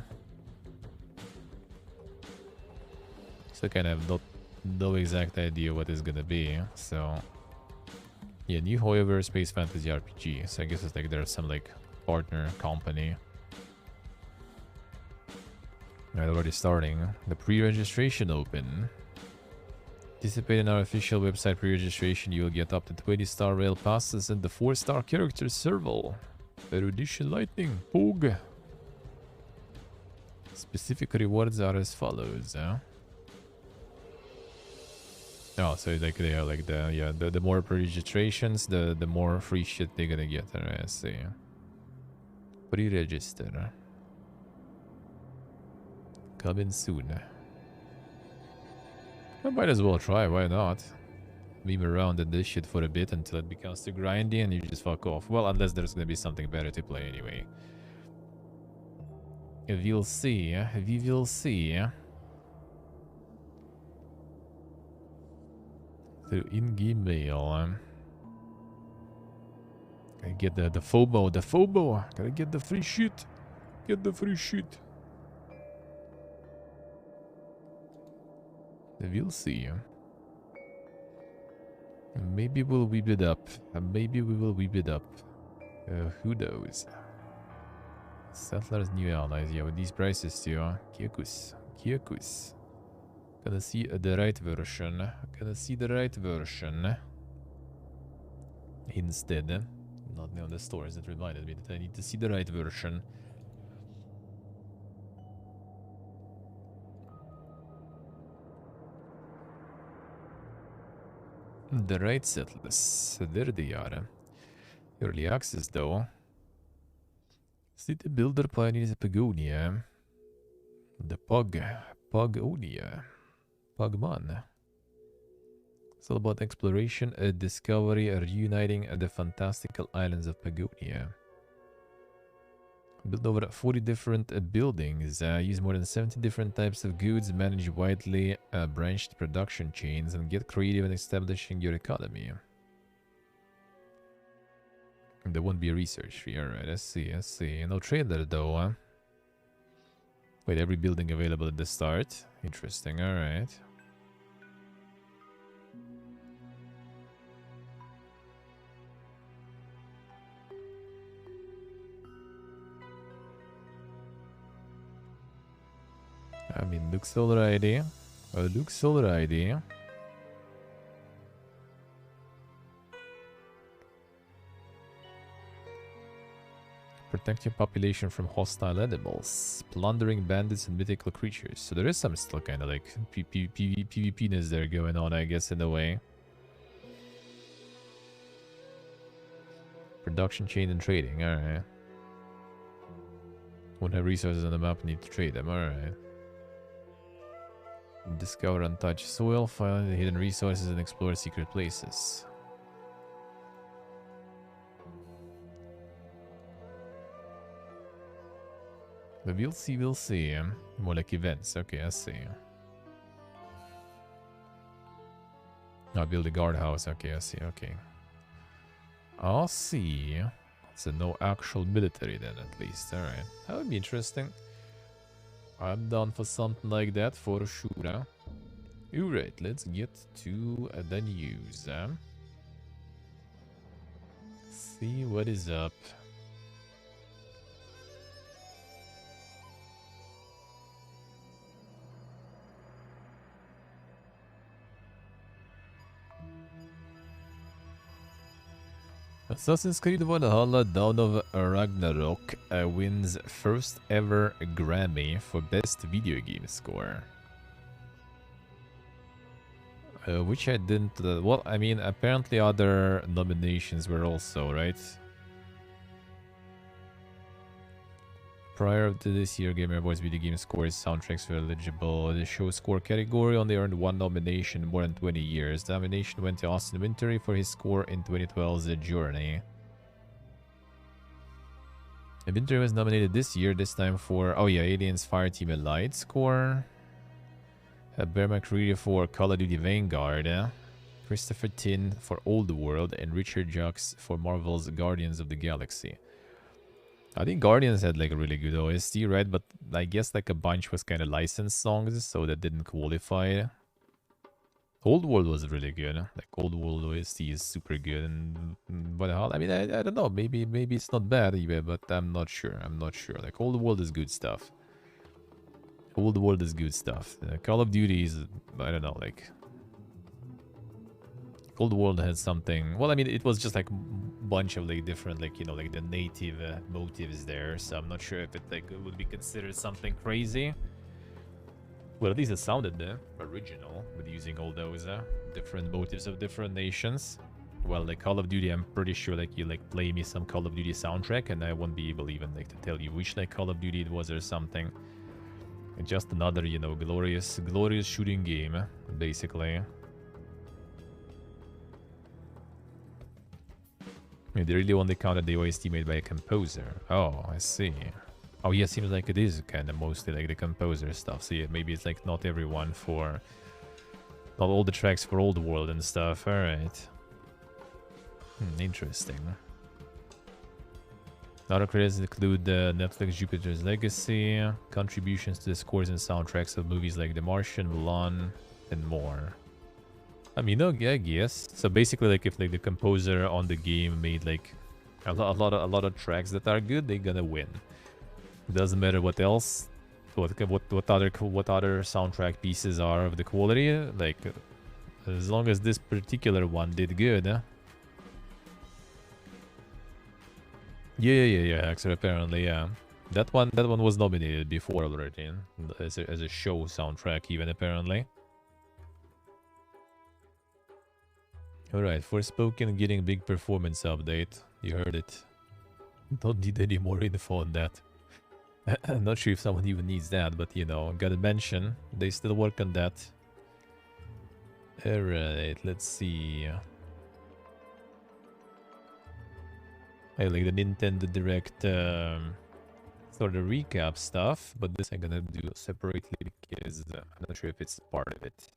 So I kind of no exact idea what it's gonna be. So Yeah, new however space fantasy RPG. So I guess it's like there's some like partner company. Alright, already starting. The pre-registration open. Participate in our official website pre-registration. You will get up to 20-star rail passes and the 4-star character serval. Erudition lightning. Pog. Specific rewards are as follows. Oh, so like they are like the more pre-registrations, the more free shit they're gonna get. Alright, I see. Pre-register. Coming soon. I might as well try, why not? Meme around in this shit for a bit until it becomes too grindy and you just fuck off. Well, unless there's gonna be something better to play anyway. We'll see, we will see. Through in-game mail. Gotta get the FOMO, Gotta get the free shit. Get the free shit. We'll see. Maybe we'll weeb it up. Maybe we will weeb it up. Who knows? Settlers, new allies. Yeah, with these prices too. Kyokus. Kyokus. Gonna see the right version. Gonna see the right version. Instead. Not on the stores that reminded me that I need to see the right version. The right settlers. There they are. Early access though. City builder pioneers Pagonia. The Pagonia. Pugman. It's all about exploration, discovery, reuniting the fantastical islands of Pagonia. Build over 40 different buildings, use more than 70 different types of goods, manage widely branched production chains, and get creative in establishing your economy. There won't be a research fee, alright, I see. No trader though, huh? Wait, every building available at the start? Interesting, alright. I mean, looks alrighty. Looks alrighty. Protect your population from hostile animals, plundering bandits and mythical creatures. So there is some still kind of like PvP-ness there going on, I guess, in a way. Production chain and trading, alright. Won't have resources on the map, need to trade them, alright. Discover untouched soil, find hidden resources, and explore secret places. But we'll see. More like events. Okay, I see. I'll build a guardhouse. Okay, I see. Okay. I'll see. So no actual military then, at least. Alright. That would be interesting. I'm down for something like that for sure. Alright, let's get to the news. See what is up. Assassin's Creed Valhalla Dawn of Ragnarok wins first ever Grammy for Best Video Game Score. Which I didn't... well, I mean, apparently other nominations were also, right? Prior to this year, Game Awards video game scores soundtracks were eligible. The show score category only earned one nomination in more than 20 years. The nomination went to Austin Wintory for his score in 2012's Journey. And Wintory was nominated this year, this time for, oh yeah, Aliens Fireteam Elite score. Bear McCreary for Call of Duty Vanguard. Christopher Tin for Old World, and Richard Jux for Marvel's Guardians of the Galaxy. I think Guardians had like a really good OST, right? But I guess like a bunch was kind of licensed songs, so that didn't qualify. Old World was really good. Like Old World OST is super good, and but I mean, I don't know. Maybe it's not bad either, but I'm not sure. I'm not sure. Like Old World is good stuff. Old World is good stuff. Call of Duty is, I don't know, like Old World had something. Well, I mean, it was just like bunch of like different, like, you know, like the native motives there. So I'm not sure if it like would be considered something crazy. Well, at least it sounded original with using all those different motives of different nations. Well, like Call of Duty, I'm pretty sure like you like play me some Call of Duty soundtrack, and I won't be able even like to tell you which like Call of Duty it was or something. Just another, you know, glorious shooting game, basically. They really only counted the OST made by a composer. Oh, I see. Oh yeah, seems like it is kind of mostly like the composer stuff. So yeah, maybe it's like not everyone for... Not all the tracks for Old World and stuff. Alright. Interesting. Other credits include Netflix Jupiter's Legacy, contributions to the scores and soundtracks of movies like The Martian, Mulan, and more. I mean, okay, I guess. So basically, like if like the composer on the game made like a lot of tracks that are good, they're gonna win. Doesn't matter what else, what other soundtrack pieces are of the quality. Like as long as this particular one did good. Yeah. Actually, apparently, yeah. That one was nominated before already as a show soundtrack, even apparently. Alright, Forspoken getting big performance update. You heard it. Don't need any more info on that. I'm not sure if someone even needs that, but you know, gotta mention, they still work on that. Alright, let's see. I like the Nintendo Direct sort of recap stuff, but this I'm gonna do separately because I'm not sure if it's part of it.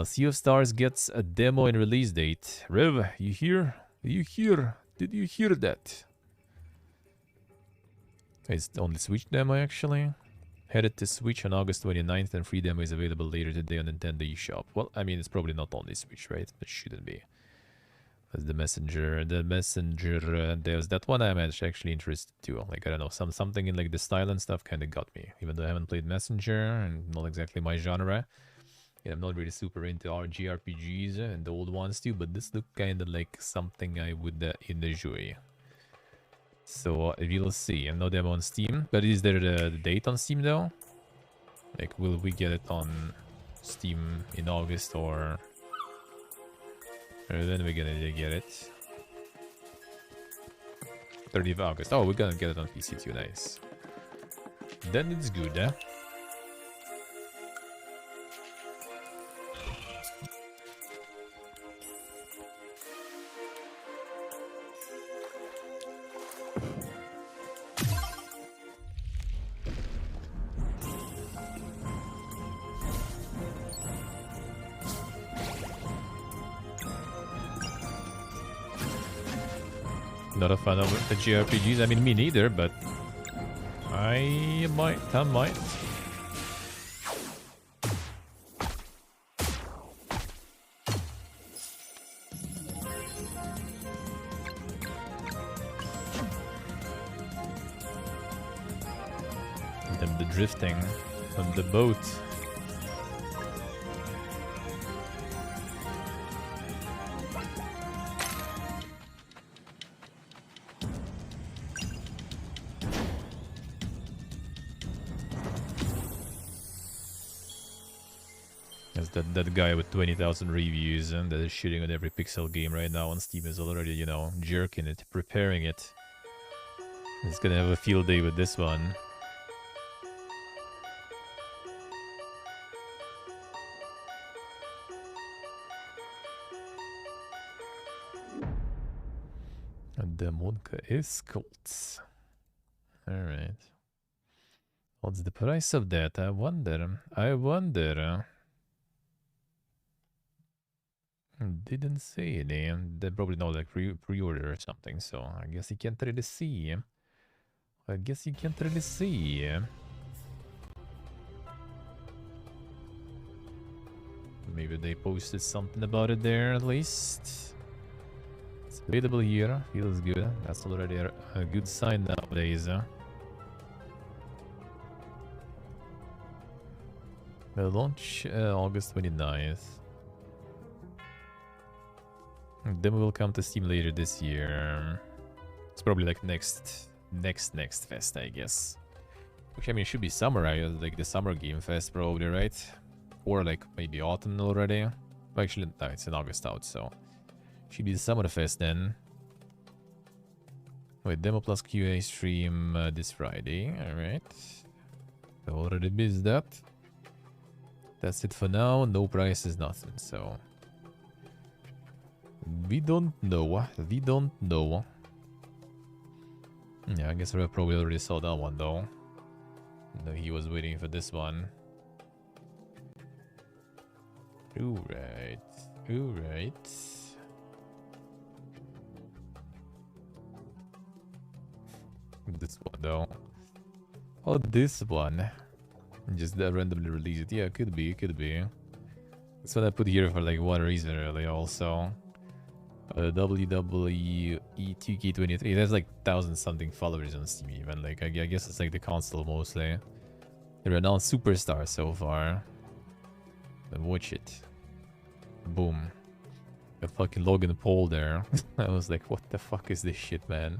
Sea of Stars gets a demo and release date. Rev, you hear? You hear? Did you hear that? It's on the Switch demo, actually. Headed to Switch on August 29th, and free demo is available later today on Nintendo eShop. Well, I mean, it's probably not only Switch, right? It shouldn't be. That's the Messenger. There's that one I'm actually interested too. Like, I don't know, something in like the style and stuff kind of got me. Even though I haven't played Messenger and not exactly my genre. Yeah, I'm not really super into RPGs and the old ones too, but this looked kind of like something I would enjoy. So we'll see. I'm not demo on Steam, but is there the date on Steam though? Like, will we get it on Steam in August or then we're gonna get it 30th of August. Oh, we're gonna get it on PC too. Nice. Then it's good, eh? Not a fan of the JRPGs. I mean, me neither, but I might. And the drifting on the boat. That guy with 20,000 reviews and that is shitting on every Pixel game right now on Steam is already, you know, jerking it, preparing it. He's gonna have a field day with this one. The Monka is Colts. Alright. What's the price of that? I wonder. Didn't say any. They probably know like pre-order or something, so I guess you can't really see. maybe they posted something about it there at least. It's available here. Feels good. That's already a good sign nowadays. The launch August 29th. Demo will come to Steam later this year. It's probably like next fest, I guess. Which I mean should be summer, like the summer game fest probably, right? Or like maybe autumn already. But actually, no, it's in August out, so should be the summer fest then. Wait, demo plus QA stream this Friday. All right, I already missed that. That's it for now. No prices, nothing. So we don't know. We don't know. Yeah, I guess I probably already saw that one though. No, he was waiting for this one. Alright. Alright. This one though. Oh, this one. Just randomly release it. Yeah, could be, could be. That's what I put here for like one reason really also. WWE 2K23. There's like 1,000 something followers on Steam even. Like I guess it's like the console mostly. The renowned superstar so far. Then watch it. Boom. A fucking Logan Paul there. I was like, what the fuck is this shit, man?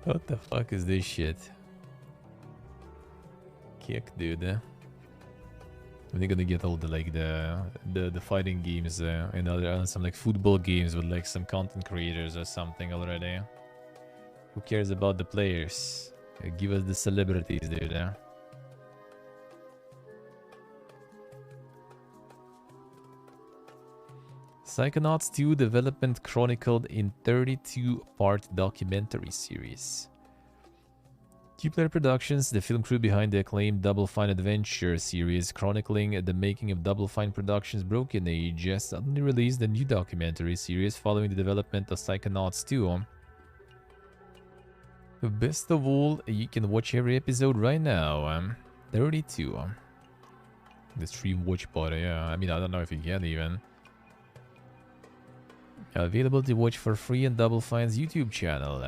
What the fuck is this shit? Kick, dude. They're gonna get all the like the fighting games and other some like football games with like some content creators or something already. Who cares about the players? Give us the celebrities, dude. Psychonauts 2 development chronicled in 32-part documentary series. Two-Player Productions, the film crew behind the acclaimed Double Fine Adventure series, chronicling the making of Double Fine Productions' Broken Age, has suddenly released a new documentary series following the development of Psychonauts 2. Best of all, you can watch every episode right now. 32. The stream watch party, yeah. I mean, I don't know if you can even. Available to watch for free on Double Fine's YouTube channel.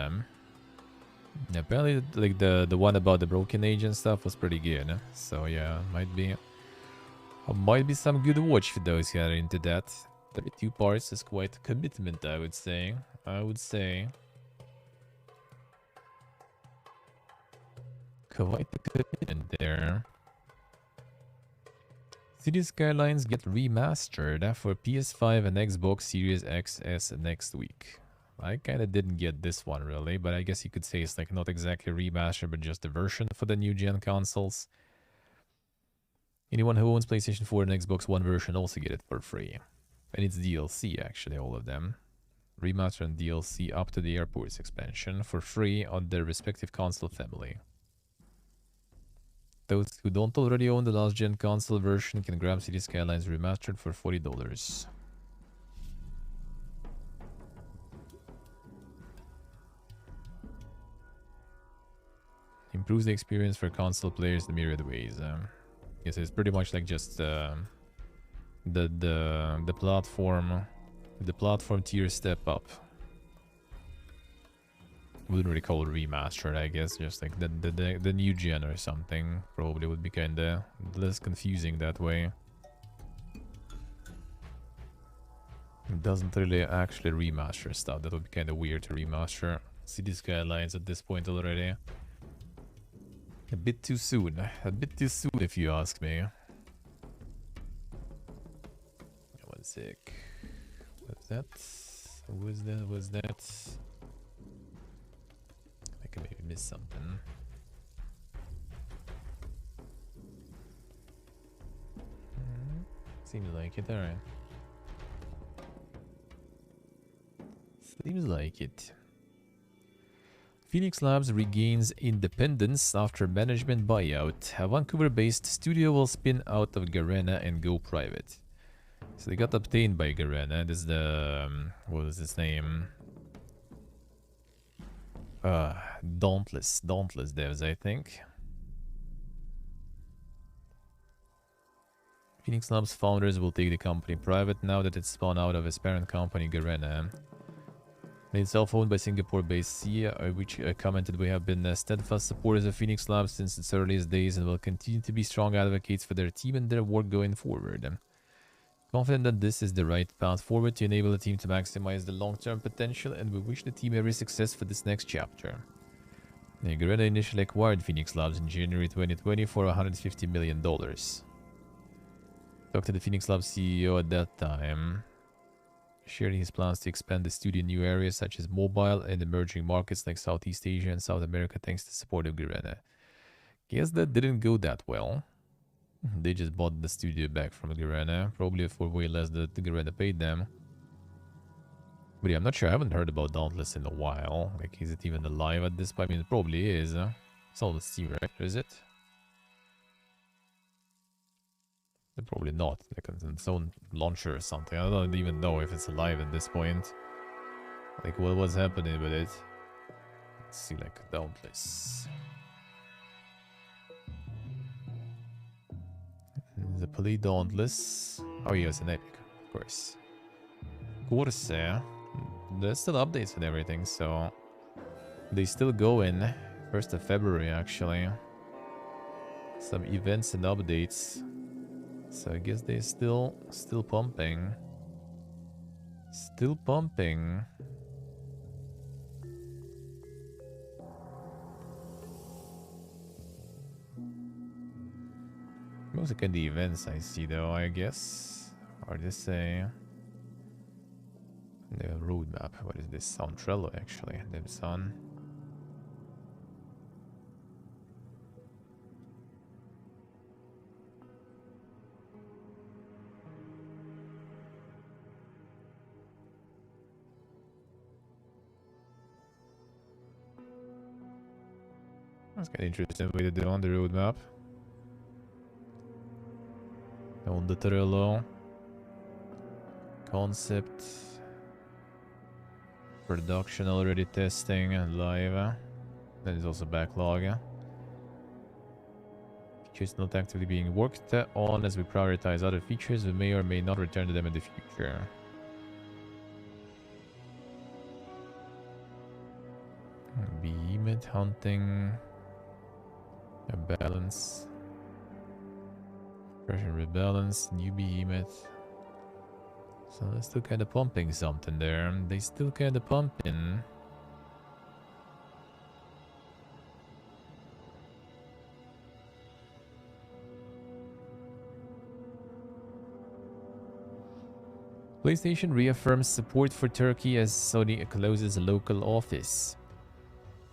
Apparently, like the one about the Broken Age and stuff was pretty good. So yeah, might be some good watch for those who are into that. 32 parts is quite a commitment, I would say. Quite a commitment there. City Skylines get remastered for PS5 and Xbox Series XS next week. I kinda didn't get this one really, but I guess you could say it's like not exactly remastered, but just a version for the new gen consoles. Anyone who owns PlayStation 4 and Xbox One version also get it for free. And it's DLC actually, all of them. Remaster and DLC up to the Airports expansion for free on their respective console family. Those who don't already own the last gen console version can grab City Skylines Remastered for $40. Improves the experience for console players in myriad ways. Yes, it's pretty much like just the platform tier step up. Wouldn't really call it remastered, I guess. Just like the new gen or something. Probably would be kinda less confusing that way. It doesn't really actually remaster stuff. That would be kinda weird to remaster City Skylines at this point already. A bit too soon. A bit too soon if you ask me. One sec. What's that? Was that? I can maybe miss something. Seems like it, alright. Seems like it. Phoenix Labs regains independence after management buyout. A Vancouver-based studio will spin out of Garena and go private. So they got obtained by Garena. This is the... what is his name? Dauntless devs, I think. Phoenix Labs founders will take the company private now that it's spun out of its parent company, Garena. Made self-owned by Singapore-based Sia, which commented, "We have been steadfast supporters of Phoenix Labs since its earliest days and will continue to be strong advocates for their team and their work going forward. Confident that this is the right path forward to enable the team to maximize the long-term potential, and we wish the team every success for this next chapter." Garena initially acquired Phoenix Labs in January 2020 for $150 million. Talked to the Phoenix Labs CEO at that time, sharing his plans to expand the studio in new areas such as mobile and emerging markets like Southeast Asia and South America thanks to support of Garena. Guess that didn't go that well. They just bought the studio back from Garena, probably for way less than Garena paid them. But yeah, I'm not sure. I haven't heard about Dauntless in a while. Like, is it even alive at this point? I mean, it probably is. It's all the Steam, right? Is it? Probably not. Like on its own launcher or something. I don't even know if it's alive at this point. Like, what was happening with it? Let's see, like, Dauntless. The Play Dauntless. Oh, yeah, it's an epic, of course. Corsair. There's still updates and everything, so they still go in 1st of February, actually. Some events and updates. So I guess they're still pumping. Still pumping. Most of the events I see though, I guess. Or just say the roadmap. What is this? On Trello actually. Lives on. That's kind of interesting way to do on the roadmap. On the Trello. Concept. Production already testing and live. Then there's also backlog. Features not actively being worked on as we prioritize other features. We may or may not return to them in the future. Behemoth hunting. A balance. Pressure rebalance. New behemoth. So they're still kind of pumping something there. They still kind of pumping. PlayStation reaffirms support for Turkey as Sony closes a local office.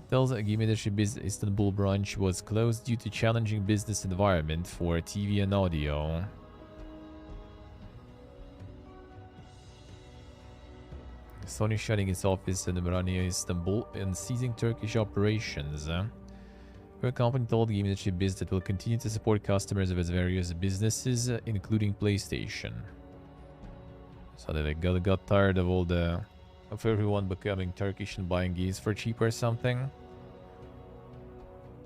Tells a game industry Istanbul branch was closed due to challenging business environment for TV and audio. Sony shutting its office in Ümraniye, Istanbul, and ceasing Turkish operations. The company told Game Industry Biz that it will continue to support customers of its various businesses, including PlayStation. So they got tired of everyone becoming Turkish and buying games for cheap or something.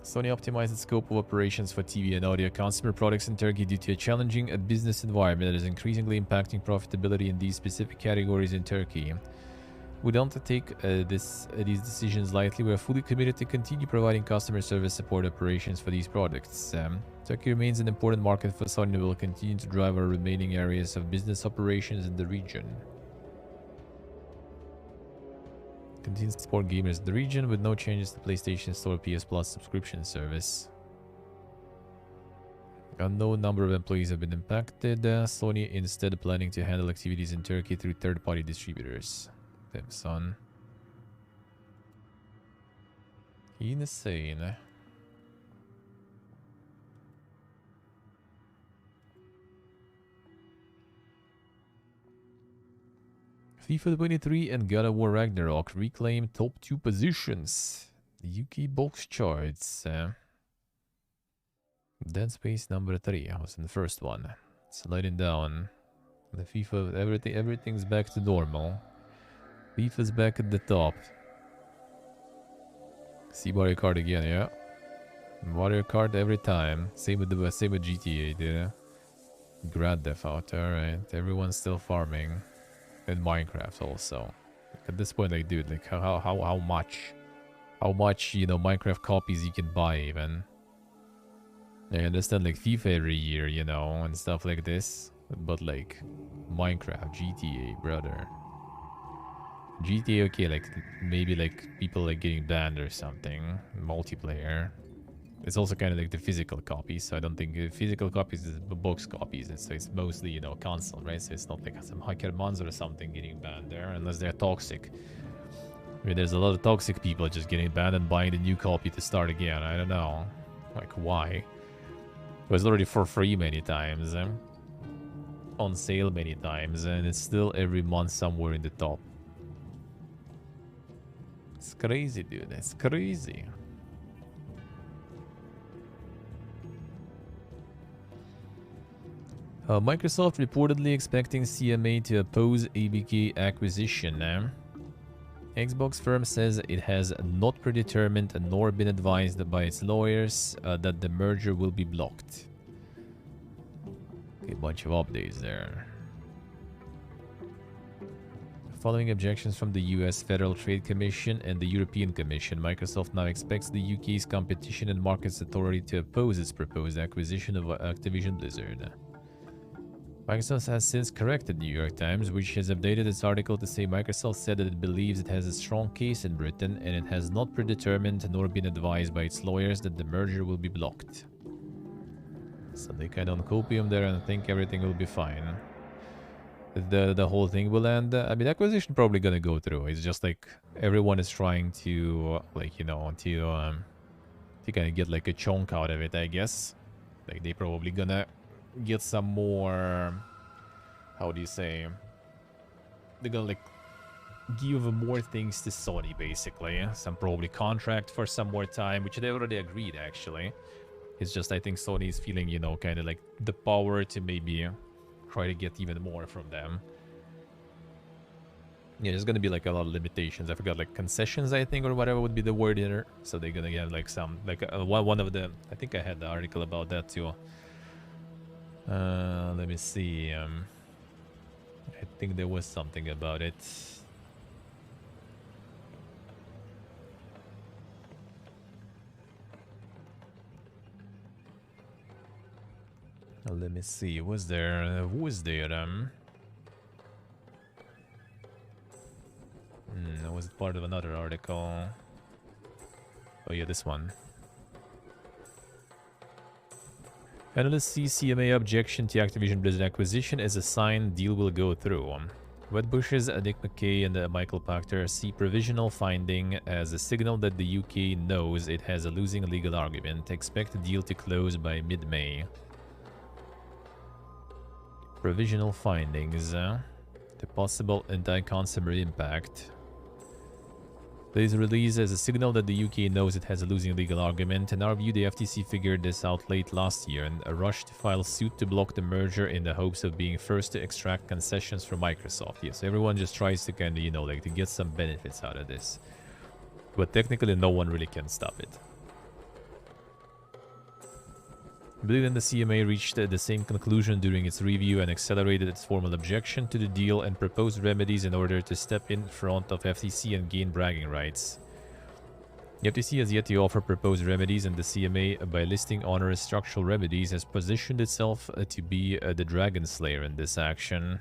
Sony optimized its scope of operations for TV and audio consumer products in Turkey due to a challenging business environment that is increasingly impacting profitability in these specific categories in Turkey. We don't take these decisions lightly. We are fully committed to continue providing customer service support operations for these products. Turkey remains an important market for Sony and will continue to drive our remaining areas of business operations in the region. Continue to support gamers in the region with no changes to PlayStation Store PS Plus subscription service. Unknown number of employees have been impacted. Sony instead planning to handle activities in Turkey through third-party distributors. Damn son. Insane. FIFA 23 and God of War Ragnarok reclaim top 2 positions. UK box charts. Dead Space number 3 was in the first one. Sliding down. The FIFA, everything's back to normal. FIFA's back at the top. See Mario Kart again, yeah. Mario Kart every time. Same with GTA, dude. Grand Theft Auto, alright. Everyone's still farming. And Minecraft also. At this point, like, dude, like, how much? How much, you know, Minecraft copies you can buy, even? I understand, like, FIFA every year, you know, and stuff like this. But, like, Minecraft, GTA, brother. GTA, okay, like, maybe, like, people, like, getting banned or something. Multiplayer. It's also kind of like the physical copies, so I don't think physical copies is box copies. So it's mostly, you know, console, right? So it's not like some hacker monster or something getting banned there, unless they're toxic. I mean, there's a lot of toxic people just getting banned and buying the new copy to start again. I don't know. Like, why? It was already for free many times. On sale many times, and it's still every month somewhere in the top. It's crazy, dude. It's crazy. Microsoft reportedly expecting CMA to oppose ABK acquisition. Xbox firm says it has not predetermined nor been advised by its lawyers that the merger will be blocked. Okay, a bunch of updates there. Following objections from the US Federal Trade Commission and the European Commission, Microsoft now expects the UK's Competition and Markets Authority to oppose its proposed acquisition of Activision Blizzard. Microsoft has since corrected New York Times, which has updated its article to say Microsoft said that it believes it has a strong case in Britain and it has not predetermined nor been advised by its lawyers that the merger will be blocked. So they kind of on copium there and think everything will be fine. The whole thing will end. I mean, acquisition probably gonna go through. It's just like everyone is trying to, like, you know, to kind of get like a chunk out of it, I guess. Like they probably gonna get some more, how do you say, they're gonna like give more things to Sony, basically. Some probably contract for some more time, which they already agreed, actually. It's just I think Sony is feeling, you know, kind of like the power to maybe try to get even more from them. Yeah, there's gonna be like a lot of limitations. I forgot, like concessions, I think, or whatever would be the word here. So they're gonna get like some, like one of the, I think I had the article about that too. Let me see. I think there was something about it. Let me see. Was there? Who was there? Was it part of another article? Oh yeah, this one. Analysts see CMA objection to Activision Blizzard acquisition as a sign deal will go through. Wedbush's Nick McKay and Michael Pachter see provisional finding as a signal that the UK knows it has a losing legal argument. Expect the deal to close by mid-May. Provisional findings. The possible anti-consumer impact. This release as a signal that the UK knows it has a losing legal argument. In our view, the FTC figured this out late last year and rushed to file suit to block the merger in the hopes of being first to extract concessions from Microsoft. Yes, everyone just tries to kind of, you know, like to get some benefits out of this. But technically, no one really can stop it. Blizzard and the CMA reached the same conclusion during its review and accelerated its formal objection to the deal and proposed remedies in order to step in front of FTC and gain bragging rights. The FTC has yet to offer proposed remedies, and the CMA, by listing onerous structural remedies, has positioned itself to be the Dragon Slayer in this action.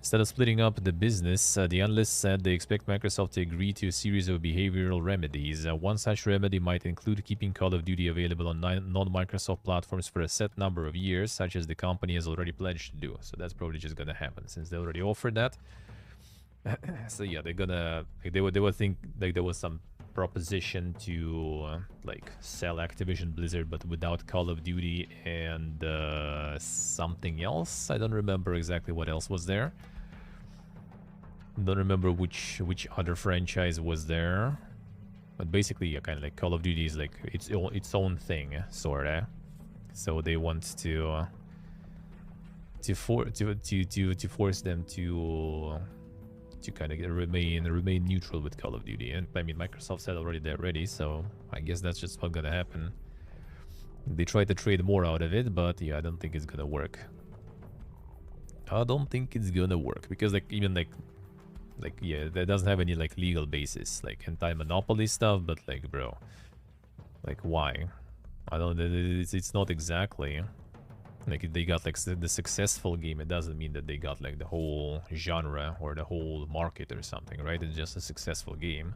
Instead of splitting up the business, the analysts said they expect Microsoft to agree to a series of behavioral remedies. One such remedy might include keeping Call of Duty available on non-Microsoft platforms for a set number of years, such as the company has already pledged to do. So that's probably just gonna happen since they already offered that. So yeah, they're gonna, like, they would think like there was some proposition to like sell Activision Blizzard, but without Call of Duty and something else. I don't remember exactly what else was there. Don't remember which other franchise was there. But basically, yeah, kind of like Call of Duty is like its own thing, sorta. So they want to force them to kind of remain neutral with Call of Duty. And I mean, Microsoft said already they're ready, so I guess that's just what's gonna happen. They try to trade more out of it, but yeah, I don't think it's gonna work. I don't think it's gonna work because like even like yeah, that doesn't have any like legal basis, like anti-monopoly stuff. But like, bro, like why? I don't. It's not exactly like if they got like the successful game. It doesn't mean that they got like the whole genre or the whole market or something, right? It's just a successful game.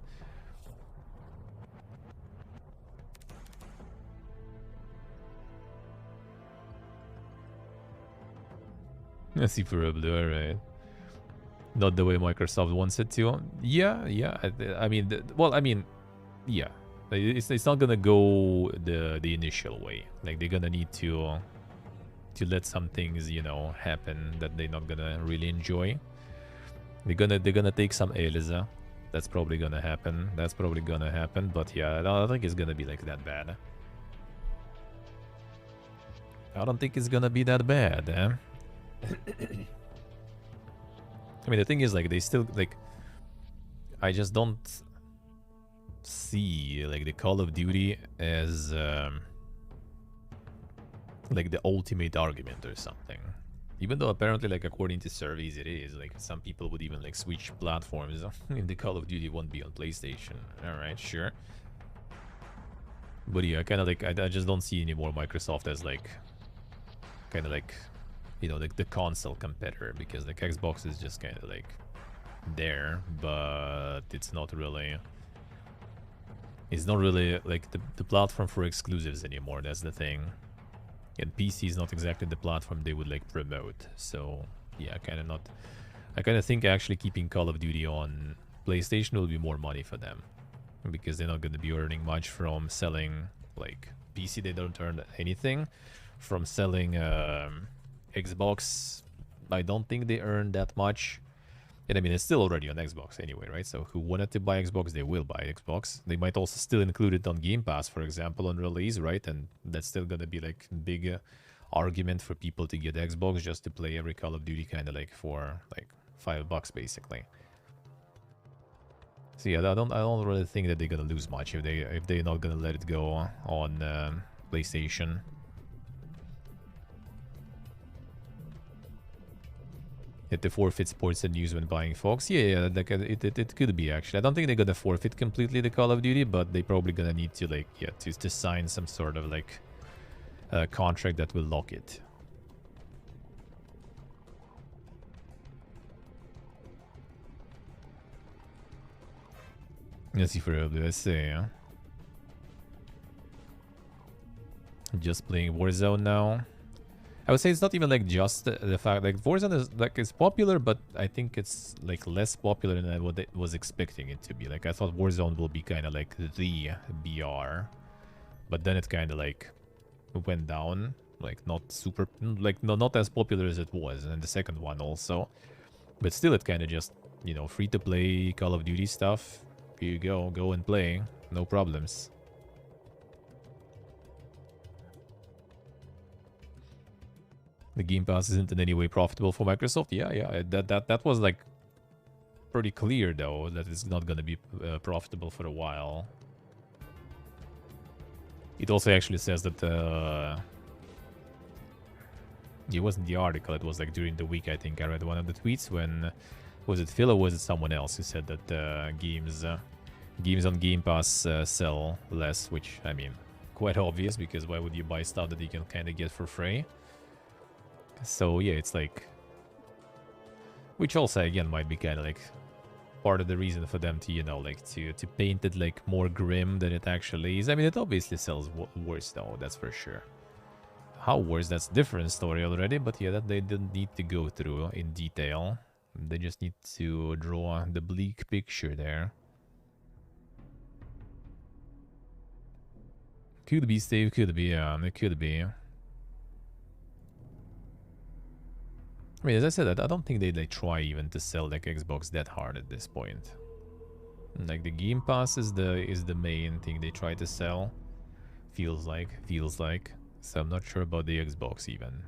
Let's see for a blue, alright. Not the way Microsoft wants it to. Yeah, yeah. I mean, well, I mean, yeah. It's not gonna go the initial way. Like they're gonna need to let some things, you know, happen that they're not gonna really enjoy. They're gonna take some L's. That's probably gonna happen. That's probably gonna happen. But yeah, I don't think it's gonna be like that bad. I don't think it's gonna be that bad. I mean, the thing is, like, they still, like, I just don't see, like, the Call of Duty as, like, the ultimate argument or something. Even though apparently, like, according to surveys, it is. Like, some people would even, like, switch platforms if the Call of Duty won't be on PlayStation. Alright, sure. But yeah, kind of, like, I just don't see anymore Microsoft as, like, kind of, like, you know, the console competitor, because like Xbox is just kind of like there, but it's not really like the platform for exclusives anymore. That's the thing. And PC is not exactly the platform they would like promote. So yeah, I kind of think actually keeping Call of Duty on PlayStation will be more money for them, because they're not going to be earning much from selling like PC. They don't earn anything from selling Xbox. I don't think they earn that much. And I mean, it's still already on Xbox anyway, right? So who wanted to buy Xbox, they will buy Xbox. They might also still include it on Game Pass, for example, on release, right? And that's still gonna be like big argument for people to get Xbox just to play every Call of Duty kind of like for like $5 basically. So yeah, I don't really think that they're gonna lose much if they're not gonna let it go on PlayStation. To forfeit sports and news when buying Fox. Yeah, like it could be actually. I don't think they're gonna forfeit completely the Call of Duty, but they probably gonna need to like to sign some sort of like contract that will lock it. Let's see for let's see. Just playing Warzone now. I would say it's not even like just the fact like Warzone is like it's popular, but I think it's like less popular than what I was expecting it to be. Like I thought Warzone will be kind of like the BR, but then it kind of like went down, like not super, like not as popular as it was, and the second one also. But still, it kind of just, you know, free to play Call of Duty stuff. Here you go and play, no problems. The Game Pass isn't in any way profitable for Microsoft. Yeah, that was like pretty clear though, that it's not gonna be profitable for a while. It also actually says that it wasn't the article, it was like during the week. I think I read one of the tweets when, was it Phil or was it someone else who said that games on Game Pass sell less, which I mean, quite obvious, because why would you buy stuff that you can kind of get for free? So yeah, it's like, which also again might be kind of like part of the reason for them to, you know, like to paint it like more grim than it actually is. I mean, it obviously sells worse though, that's for sure. How worse, that's a different story already, but yeah, that they didn't need to go through in detail. They just need to draw the bleak picture there. Could be, Steve, could be, it could be. I mean, as I said, I don't think they try even to sell like Xbox that hard at this point. Like the Game Pass is the main thing they try to sell. Feels like. So I'm not sure about the Xbox even.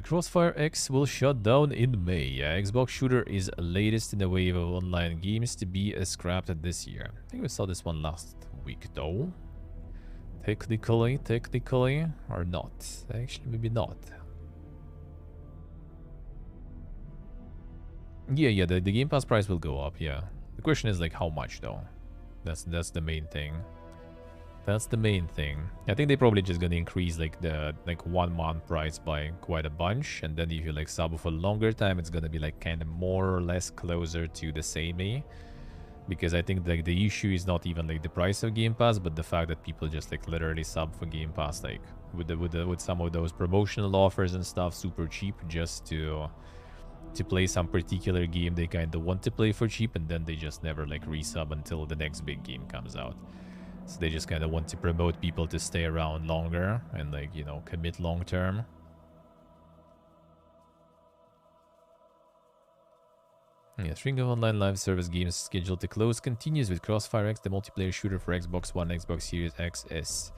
Crossfire X will shut down in May. Xbox shooter is latest in a wave of online games to be scrapped this year. I think we saw this one last week though. Technically, or not. Actually, maybe not. Yeah, the Game Pass price will go up, yeah. The question is, like, how much, though? That's the main thing. That's the main thing. I think they probably just gonna increase, like, the, 1 month price by quite a bunch. And then if you, like, sub for a longer time, it's gonna be, like, kind of more or less closer to the same. Because I think, like, the issue is not even, like, the price of Game Pass, but the fact that people just, like, literally sub for Game Pass, like, with some of those promotional offers and stuff, super cheap, just to play some particular game they kind of want to play for cheap, and then they just never, like, resub until the next big game comes out. So they just kind of want to promote people to stay around longer and, like, you know, commit long term. Yeah, string of online live service games scheduled to close continues with Crossfire X, the multiplayer shooter for Xbox One, Xbox Series XS.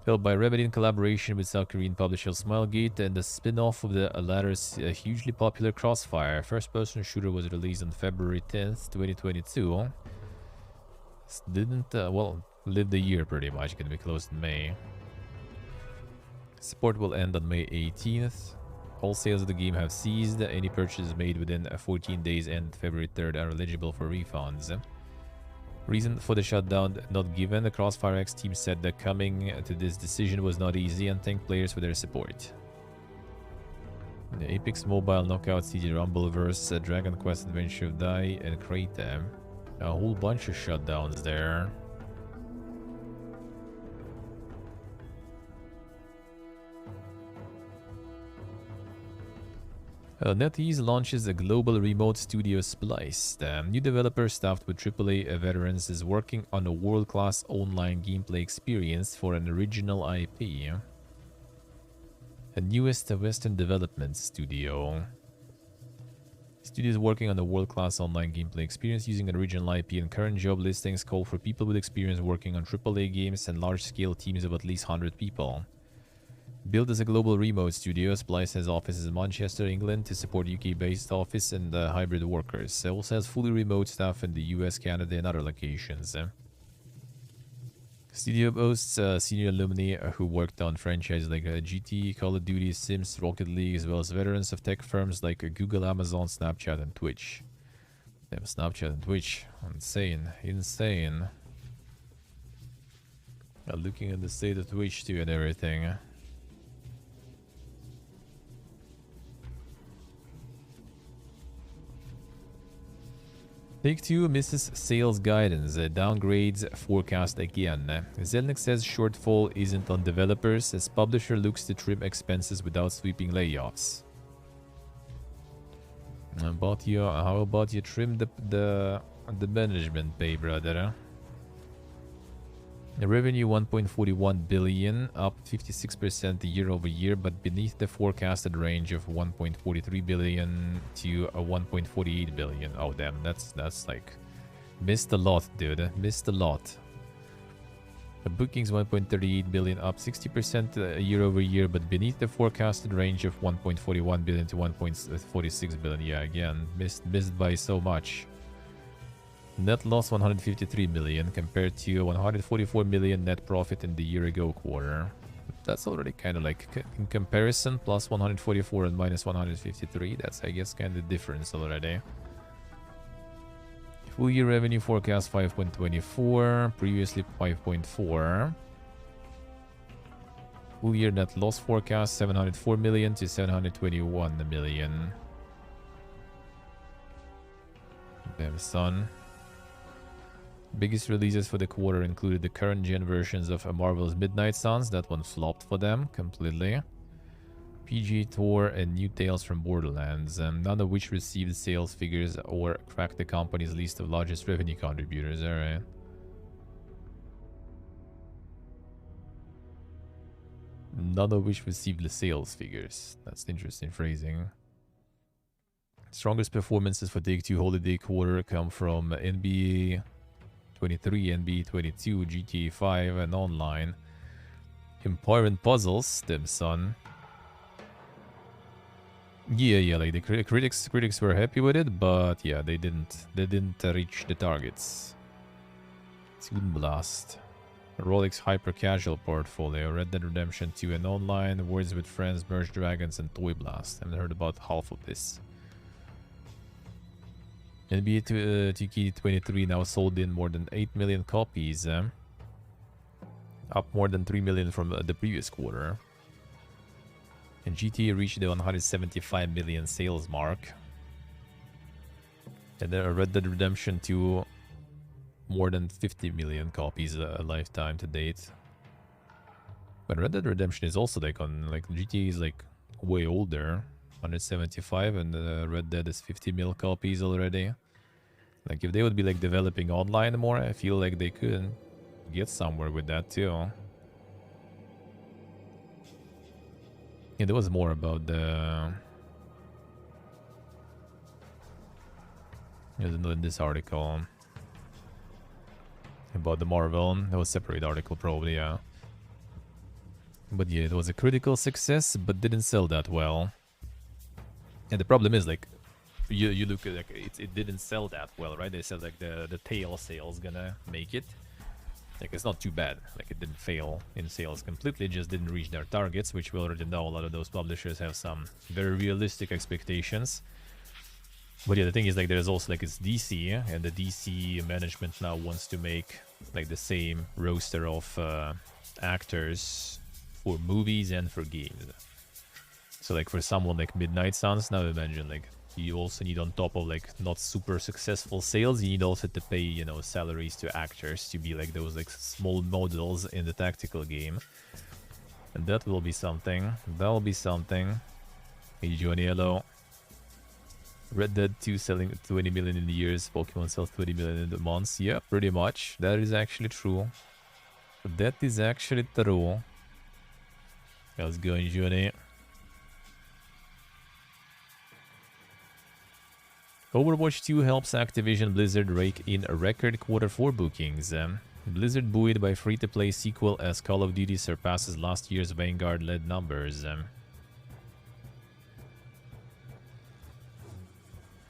Developed by Remedy in collaboration with South Korean publisher Smilegate, and the spin-off of the latter's hugely popular Crossfire. First-person shooter was released on February 10th, 2022. This didn't, well, live the year pretty much. Gonna be closed in May. Support will end on May 18th. All sales of the game have ceased. Any purchases made within 14 days and February 3rd are eligible for refunds. Reason for the shutdown not given. The Crossfire X team said that coming to this decision was not easy and thanked players for their support. The Apex Mobile, Knockout City, Rumbleverse, Dragon Quest Adventure of Die, and Krayta. A whole bunch of shutdowns there. NetEase launches a global remote studio Splice. The new developer staffed with AAA veterans is working on a world-class online gameplay experience for an original IP. A newest Western development studio. Studio is working on a world-class online gameplay experience using an original IP, and current job listings call for people with experience working on AAA games and large-scale teams of at least 100 people. Built as a global remote studio, Splice has offices in Manchester, England to support UK-based office and hybrid workers. It also has fully remote staff in the US, Canada, and other locations. Studio boasts senior alumni who worked on franchises like GT, Call of Duty, Sims, Rocket League, as well as veterans of tech firms like Google, Amazon, Snapchat, and Twitch. Damn, Snapchat and Twitch. Insane. Insane. Looking at the state of Twitch too and everything. Take-Two misses sales guidance, downgrades forecast again. Zelnick says shortfall isn't on developers as publisher looks to trim expenses without sweeping layoffs. How about you trim the management pay, brother? The revenue 1.41 billion, up 56% year over year, but beneath the forecasted range of 1.43 billion to 1.48 billion. Oh damn, that's like missed a lot, dude. Missed a lot. The bookings 1.38 billion, up 60% year over year, but beneath the forecasted range of 1.41 billion to 1.46 billion. Yeah, again, missed by so much. Net loss 153 million compared to 144 million net profit in the year ago quarter. That's already kind of like in comparison, plus 144 and minus 153. That's, I guess, kind of difference already. Full year revenue forecast 5.24, previously 5.4. Full year net loss forecast 704 million to 721 million. Damn son. Biggest releases for the quarter included the current gen versions of Marvel's Midnight Suns. That one flopped for them completely. PG Tour and New Tales from Borderlands, none of which received sales figures or cracked the company's list of largest revenue contributors. Alright. None of which received the sales figures. That's interesting phrasing. Strongest performances for Take-Two holiday quarter come from NBA 23, NBA 22, GTA 5, and online. Empire and Puzzles, them son. Yeah, like the critics were happy with it, but yeah, they didn't reach the targets. Toon Blast. Rolex Hyper Casual portfolio, Red Dead Redemption 2 and Online, Words with Friends, Merge Dragons, and Toy Blast. I haven't heard about half of this. NBA 2K23 now sold in more than 8 million copies, up more than 3 million from the previous quarter. And GTA reached the 175 million sales mark. And there are Red Dead Redemption 2, more than 50 million copies a lifetime to date. But Red Dead Redemption is also like on, like, GTA is like way older, 175, and Red Dead is 50 mil copies already. Like, if they would be like developing online more, I feel like they could get somewhere with that too. Yeah, there was more about the... in this article about the Marvel. That was a separate article probably, yeah. But yeah, it was a critical success, but didn't sell that well. And the problem is, like, you look at, like, it didn't sell that well, right? They said like the tail sales gonna make it. Like, it's not too bad. Like, it didn't fail in sales completely, just didn't reach their targets, which we already know. A lot of those publishers have some very realistic expectations. But yeah, the thing is, like, there's also, like, it's DC, and the DC management now wants to make, like, the same roster of actors for movies and for games. So, like, for someone like Midnight Suns, now imagine, like, you also need, on top of, like, not super successful sales, you need also to pay, you know, salaries to actors to be, like, those, like, small models in the tactical game. And that will be something. That'll be something. Hey, Johnny, hello. Red Dead 2 selling 20 million in the years, Pokemon sells 20 million in the months. Yeah, pretty much. That is actually true. That is actually true. How's it going, Johnny? Overwatch 2 helps Activision Blizzard rake in a record Q4 bookings. Blizzard buoyed by free-to-play sequel as Call of Duty surpasses last year's Vanguard-led numbers.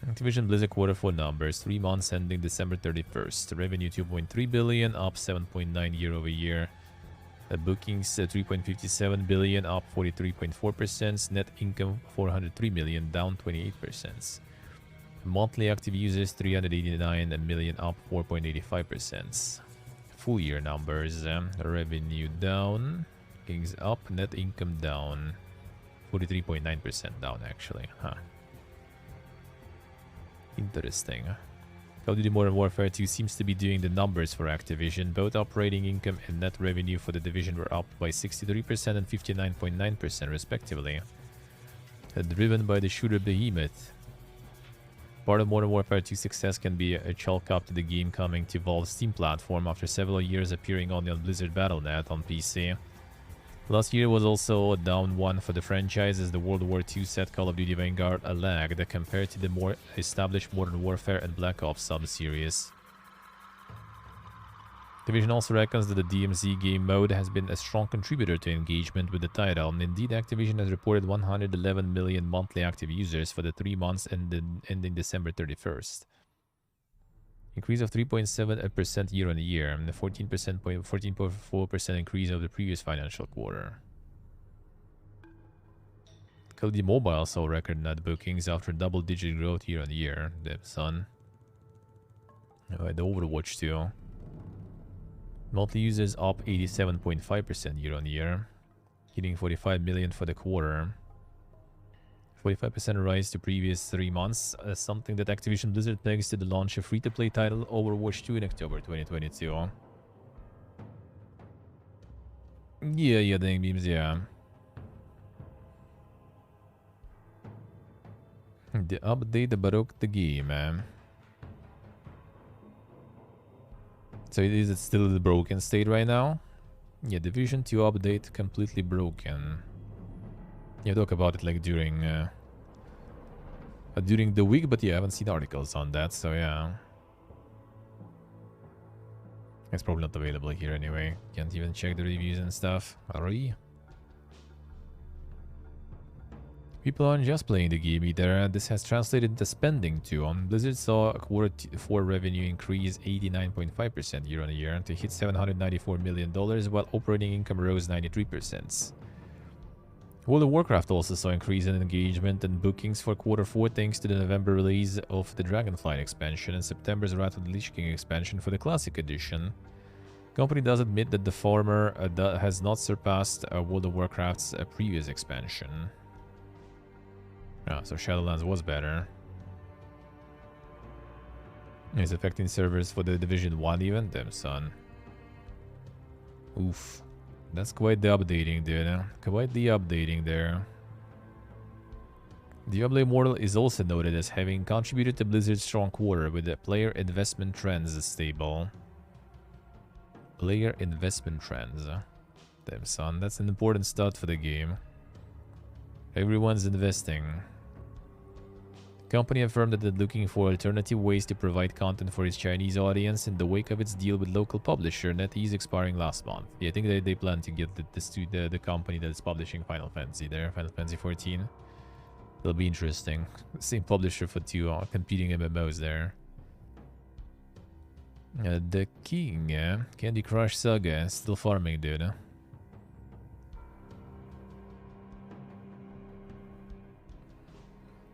Activision Blizzard Q4 numbers, 3 months ending December 31st. Revenue 2.3 billion, up 7.9 year over year. Bookings 3.57 billion, up 43.4%. Net income 403 million, down 28%. Monthly active users 389 million, up 4.85%. Full year numbers, revenue down, bookings up, net income down, 43.9% down actually, huh? Interesting. Call of Duty Modern Warfare 2 seems to be doing the numbers for Activision. Both operating income and net revenue for the division were up by 63% and 59.9% respectively. Driven by the shooter behemoth. Part of Modern Warfare 2's success can be a chalk up to the game coming to Valve's Steam platform after several years appearing only on Blizzard Battle.net on PC. Last year was also a down one for the franchise as the World War II set Call of Duty Vanguard a lag compared to the more established Modern Warfare and Black Ops sub-series. Division also reckons that the DMZ game mode has been a strong contributor to engagement with the title. Indeed, Activision has reported 111 million monthly active users for the 3 months ending December 31st. Increase of 3.7% year on year, and a 14.4% increase over the previous financial quarter. Call of Duty Mobile saw record net bookings after double-digit growth year on year. Damn son. The Overwatch 2. Monthly users up 87.5% year on year, hitting 45 million for the quarter. 45% rise to previous 3 months, something that Activision Blizzard pegs to the launch of free-to-play title Overwatch 2 in October 2022. Yeah, dang beams, yeah. The update broke the game, man. So is it still in the broken state right now? Yeah, Division 2 update completely broken. Yeah, talk about it like during the week, but yeah, I haven't seen articles on that, so yeah. It's probably not available here anyway. Can't even check the reviews and stuff. Hurry. People aren't just playing the game either. This has translated into spending too. Blizzard saw a quarter 4 revenue increase 89.5% year on year to hit $794 million, while operating income rose 93%. World of Warcraft also saw increase in engagement and bookings for quarter 4 thanks to the November release of the Dragonflight expansion and September's Wrath of the Lich King expansion for the Classic Edition. Company does admit that the former has not surpassed World of Warcraft's previous expansion. Ah, so Shadowlands was better. It's affecting servers for the Division 1 even? Damn, son. Oof. That's quite the updating, dude. Quite the updating there. Diablo Immortal is also noted as having contributed to Blizzard's strong quarter with the player investment trends stable. Player investment trends. Damn, son. That's an important stat for the game. Everyone's investing. Company affirmed that they're looking for alternative ways to provide content for its Chinese audience in the wake of its deal with local publisher NetEase expiring last month. Yeah, I think they plan to get this to the company that's publishing Final Fantasy there, Final Fantasy 14. It'll be interesting. Same publisher for two competing MMOs there. The King, Candy Crush Saga, still farming, dude.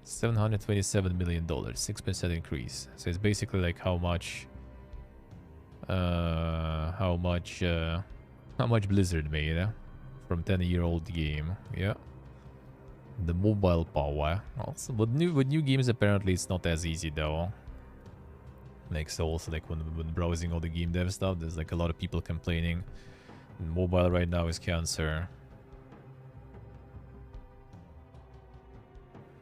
$727 million, 6% increase. So it's basically like how much Blizzard made from 10-year-old game. Yeah. The mobile power. Also, with new games apparently it's not as easy though. Like so also like when browsing all the game dev stuff, there's like a lot of people complaining. Mobile right now is cancer.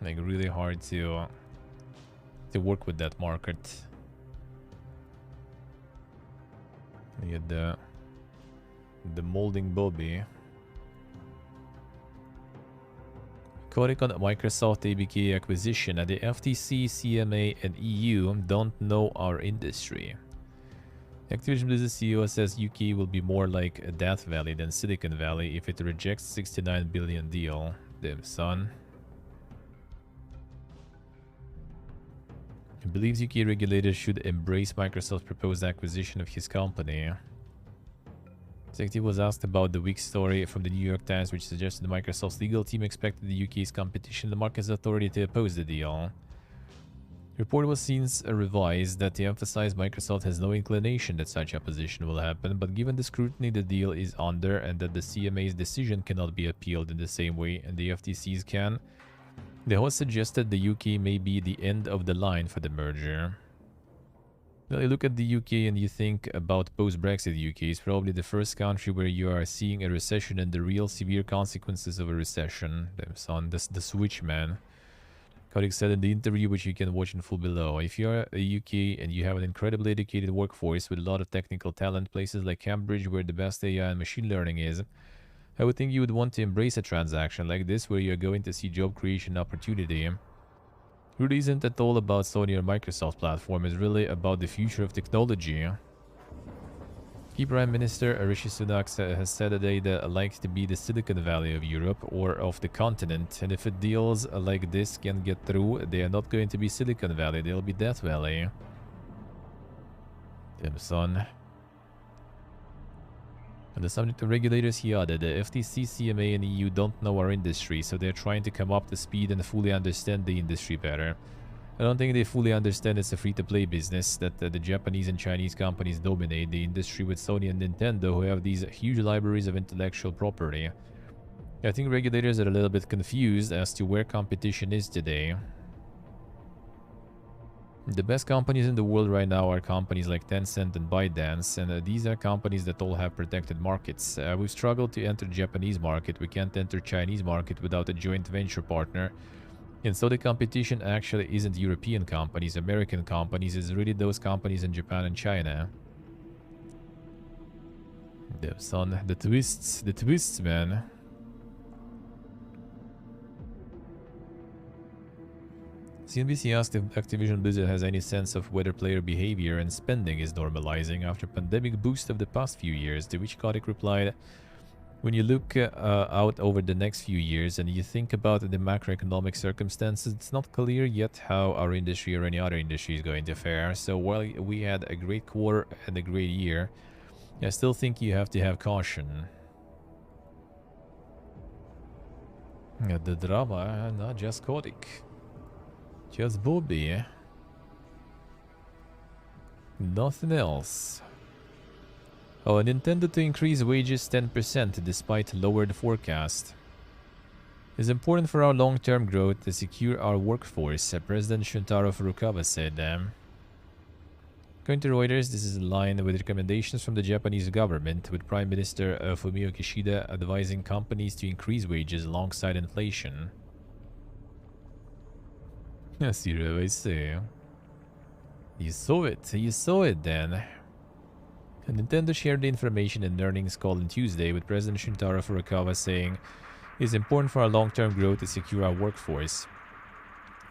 Like really hard to work with that market. You get the molding Bobby. Kotick on Microsoft ABK acquisition at the FTC, CMA, and EU don't know our industry. Activision Blizzard CEO says UK will be more like Death Valley than Silicon Valley if it rejects $69 billion deal. Damn, son. He believes UK regulators should embrace Microsoft's proposed acquisition of his company. Executive was asked about the weak story from the New York Times, which suggested Microsoft's legal team expected the UK's Competition and Markets Authority to oppose the deal. The report was since revised that to emphasize Microsoft has no inclination that such opposition will happen, but given the scrutiny the deal is under and that the CMA's decision cannot be appealed in the same way and the FTC's can, the host suggested the UK may be the end of the line for the merger. Well, you look at the UK and you think about post-Brexit. UK is probably the first country where you are seeing a recession and the real severe consequences of a recession. Damn son, that's the switch, man. Kotick said in the interview, which you can watch in full below, if you are a UK and you have an incredibly educated workforce with a lot of technical talent, places like Cambridge where the best AI and machine learning is, I would think you would want to embrace a transaction like this where you're going to see job creation opportunity. Really isn't at all about Sony or Microsoft platform, it's really about the future of technology. Key Prime Minister Rishi Sunak has said that they like to be the Silicon Valley of Europe or of the continent, and if deals like this can get through, they are not going to be Silicon Valley, they'll be Death Valley. Damn son. On the subject of regulators, he added, the FTC, CMA, and EU don't know our industry, so they're trying to come up to speed and fully understand the industry better. I don't think they fully understand it's a free-to-play business, that the Japanese and Chinese companies dominate the industry with Sony and Nintendo, who have these huge libraries of intellectual property. I think regulators are a little bit confused as to where competition is today. The best companies in the world right now are companies like Tencent and ByteDance, and these are companies that all have protected markets. We've struggled to enter Japanese market, we can't enter Chinese market without a joint venture partner. And so the competition actually isn't European companies, American companies, it's really those companies in Japan and China. Damn son, the twists, man. CNBC asked if Activision Blizzard has any sense of whether player behavior and spending is normalizing after pandemic boost of the past few years, to which Kotick replied, When you look out over the next few years and you think about the macroeconomic circumstances, it's not clear yet how our industry or any other industry is going to fare. So while we had a great quarter and a great year, I still think you have to have caution. The drama, not just Kodik. Just Bobby. Nothing else. Oh, and intended to increase wages 10% despite lowered forecast. It's important for our long-term growth to secure our workforce, President Shuntaro Furukawa said. According to Reuters, this is in line with recommendations from the Japanese government, with Prime Minister Fumio Kishida advising companies to increase wages alongside inflation. I see what I say. You saw it then. Nintendo shared the information in an earnings call on Tuesday, with President Shuntaro Furukawa saying it's important for our long-term growth to secure our workforce.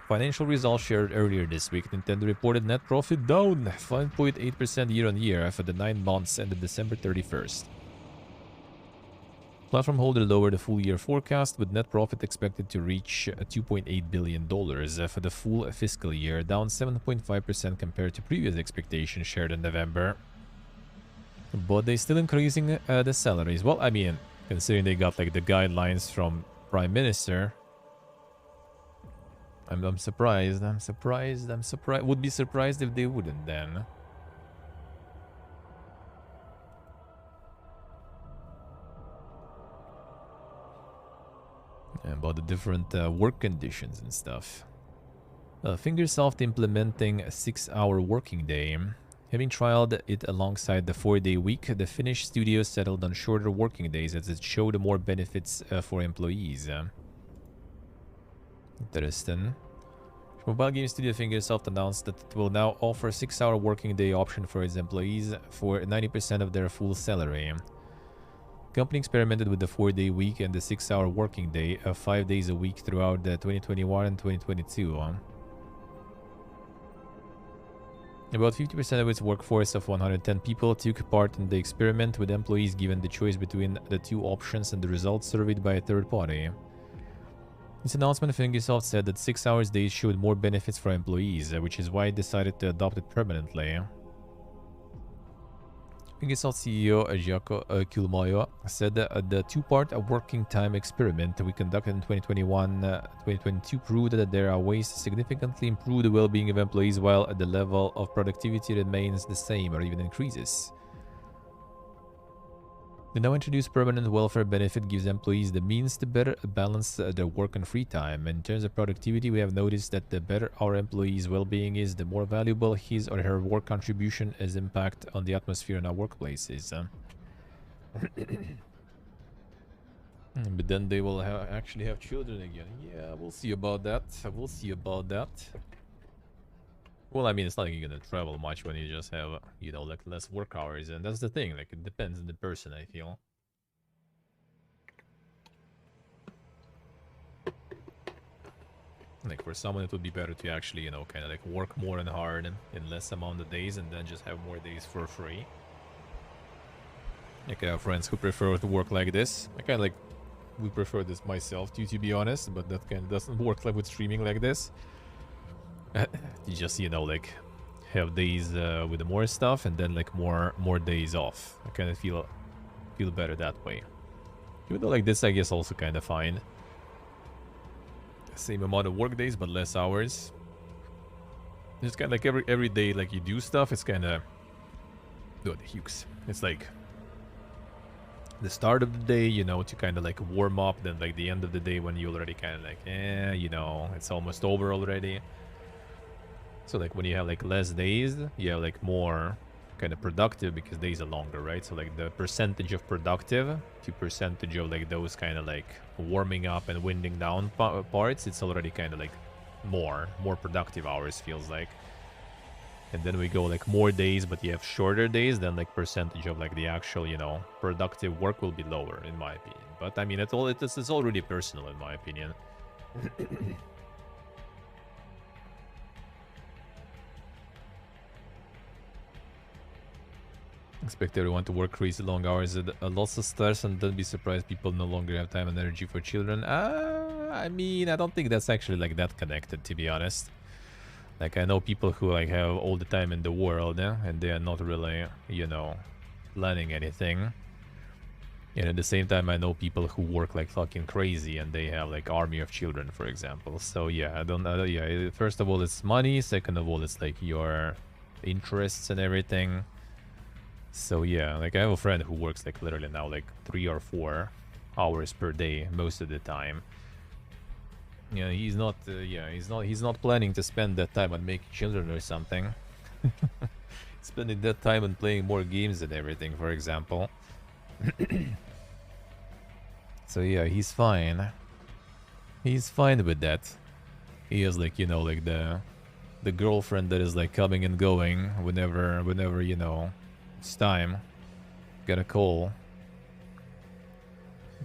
Financial results shared earlier this week, Nintendo reported net profit down 5.8% year-on-year for the 9 months ended December 31st. Platform holder lowered the full-year forecast, with net profit expected to reach $2.8 billion for the full fiscal year, down 7.5% compared to previous expectations shared in November. But they're still increasing the salaries. Well, I mean, considering they got like the guidelines from Prime Minister, I'm surprised. I'm surprised. Would be surprised if they wouldn't then. About the different work conditions and stuff. Fingersoft implementing a 6-hour working day. Having trialed it alongside the 4-day week, the Finnish studio settled on shorter working days as it showed more benefits for employees. Interesting. Mobile game studio Fingersoft announced that it will now offer a 6-hour working day option for its employees for 90% of their full salary. The company experimented with the 4-day week and the 6-hour working day 5 days a week throughout 2021 and 2022. About 50% of its workforce of 110 people took part in the experiment, with employees given the choice between the two options and the results surveyed by a third party. In its announcement, Fingersoft said that 6-hour days showed more benefits for employees, which is why it decided to adopt it permanently. Fingersoft CEO Jaco Kilmayo said that the two-part working time experiment we conducted in 2021-2022 proved that there are ways to significantly improve the well-being of employees while the level of productivity remains the same or even increases. The now introduced permanent welfare benefit gives employees the means to better balance their work and free time. In terms of productivity, we have noticed that the better our employees' well-being is, the more valuable his or her work contribution is impact on the atmosphere in our workplaces. But then they will actually have children again. Yeah, we'll see about that. We'll see about that. Well, I mean, it's not like you're gonna travel much when you just have, you know, like less work hours, and that's the thing. Like, it depends on the person, I feel. Like, for someone, it would be better to actually, you know, kind of like work more and hard in less amount of days, and then just have more days for free. Like, I have friends who prefer to work like this. I kind of like, we prefer this myself, to be honest, but that kind of doesn't work like with streaming like this. You just, you know, like have days with more stuff and then like more days off. I kind of feel better that way. Even though like this, I guess also kind of fine. Same amount of work days but less hours. It's kind of like every day like you do stuff. It's kind of the hukes. It's like the start of the day, you know, to kind of like warm up. Then like the end of the day when you already kind of like, you know, it's almost over already. So like when you have like less days, you have like more kind of productive because days are longer, right? So like the percentage of productive to percentage of like those kind of like warming up and winding down parts, it's already kind of like more productive hours, feels like. And then we go like more days, but you have shorter days, then like percentage of like the actual, you know, productive work will be lower, in my opinion. But I mean, it's all really personal, in my opinion. Expect everyone to work crazy long hours, lots of stress, and don't be surprised people no longer have time and energy for children. I mean, I don't think that's actually like that connected, to be honest. Like, I know people who like have all the time in the world, and they are not really, you know, planning anything. And at the same time, I know people who work like fucking crazy, and they have like army of children, for example. So yeah, I don't. Yeah, first of all, it's money. Second of all, it's like your interests and everything. So yeah, like I have a friend who works like literally now like 3 or 4 hours per day most of the time. Yeah, he's not. Yeah, he's not planning to spend that time on making children or something. Spending that time on playing more games and everything, for example. So yeah, he's fine. He's fine with that. He has like, you know, like the girlfriend that is like coming and going whenever you know it's time. Got a call.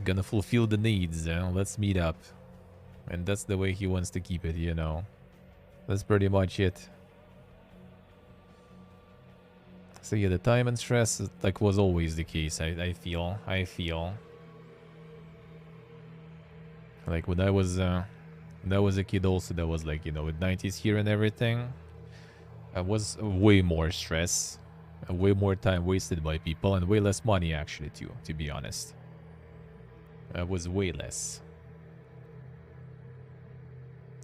Gonna fulfill the needs. Let's meet up. And that's the way he wants to keep it, you know. That's pretty much it. So yeah, the time and stress like was always the case. I feel. Like when I was a kid, also there was like, you know, with 90s here and everything. I was way more stress, way more time wasted by people, and way less money actually too. To be honest, I was way less.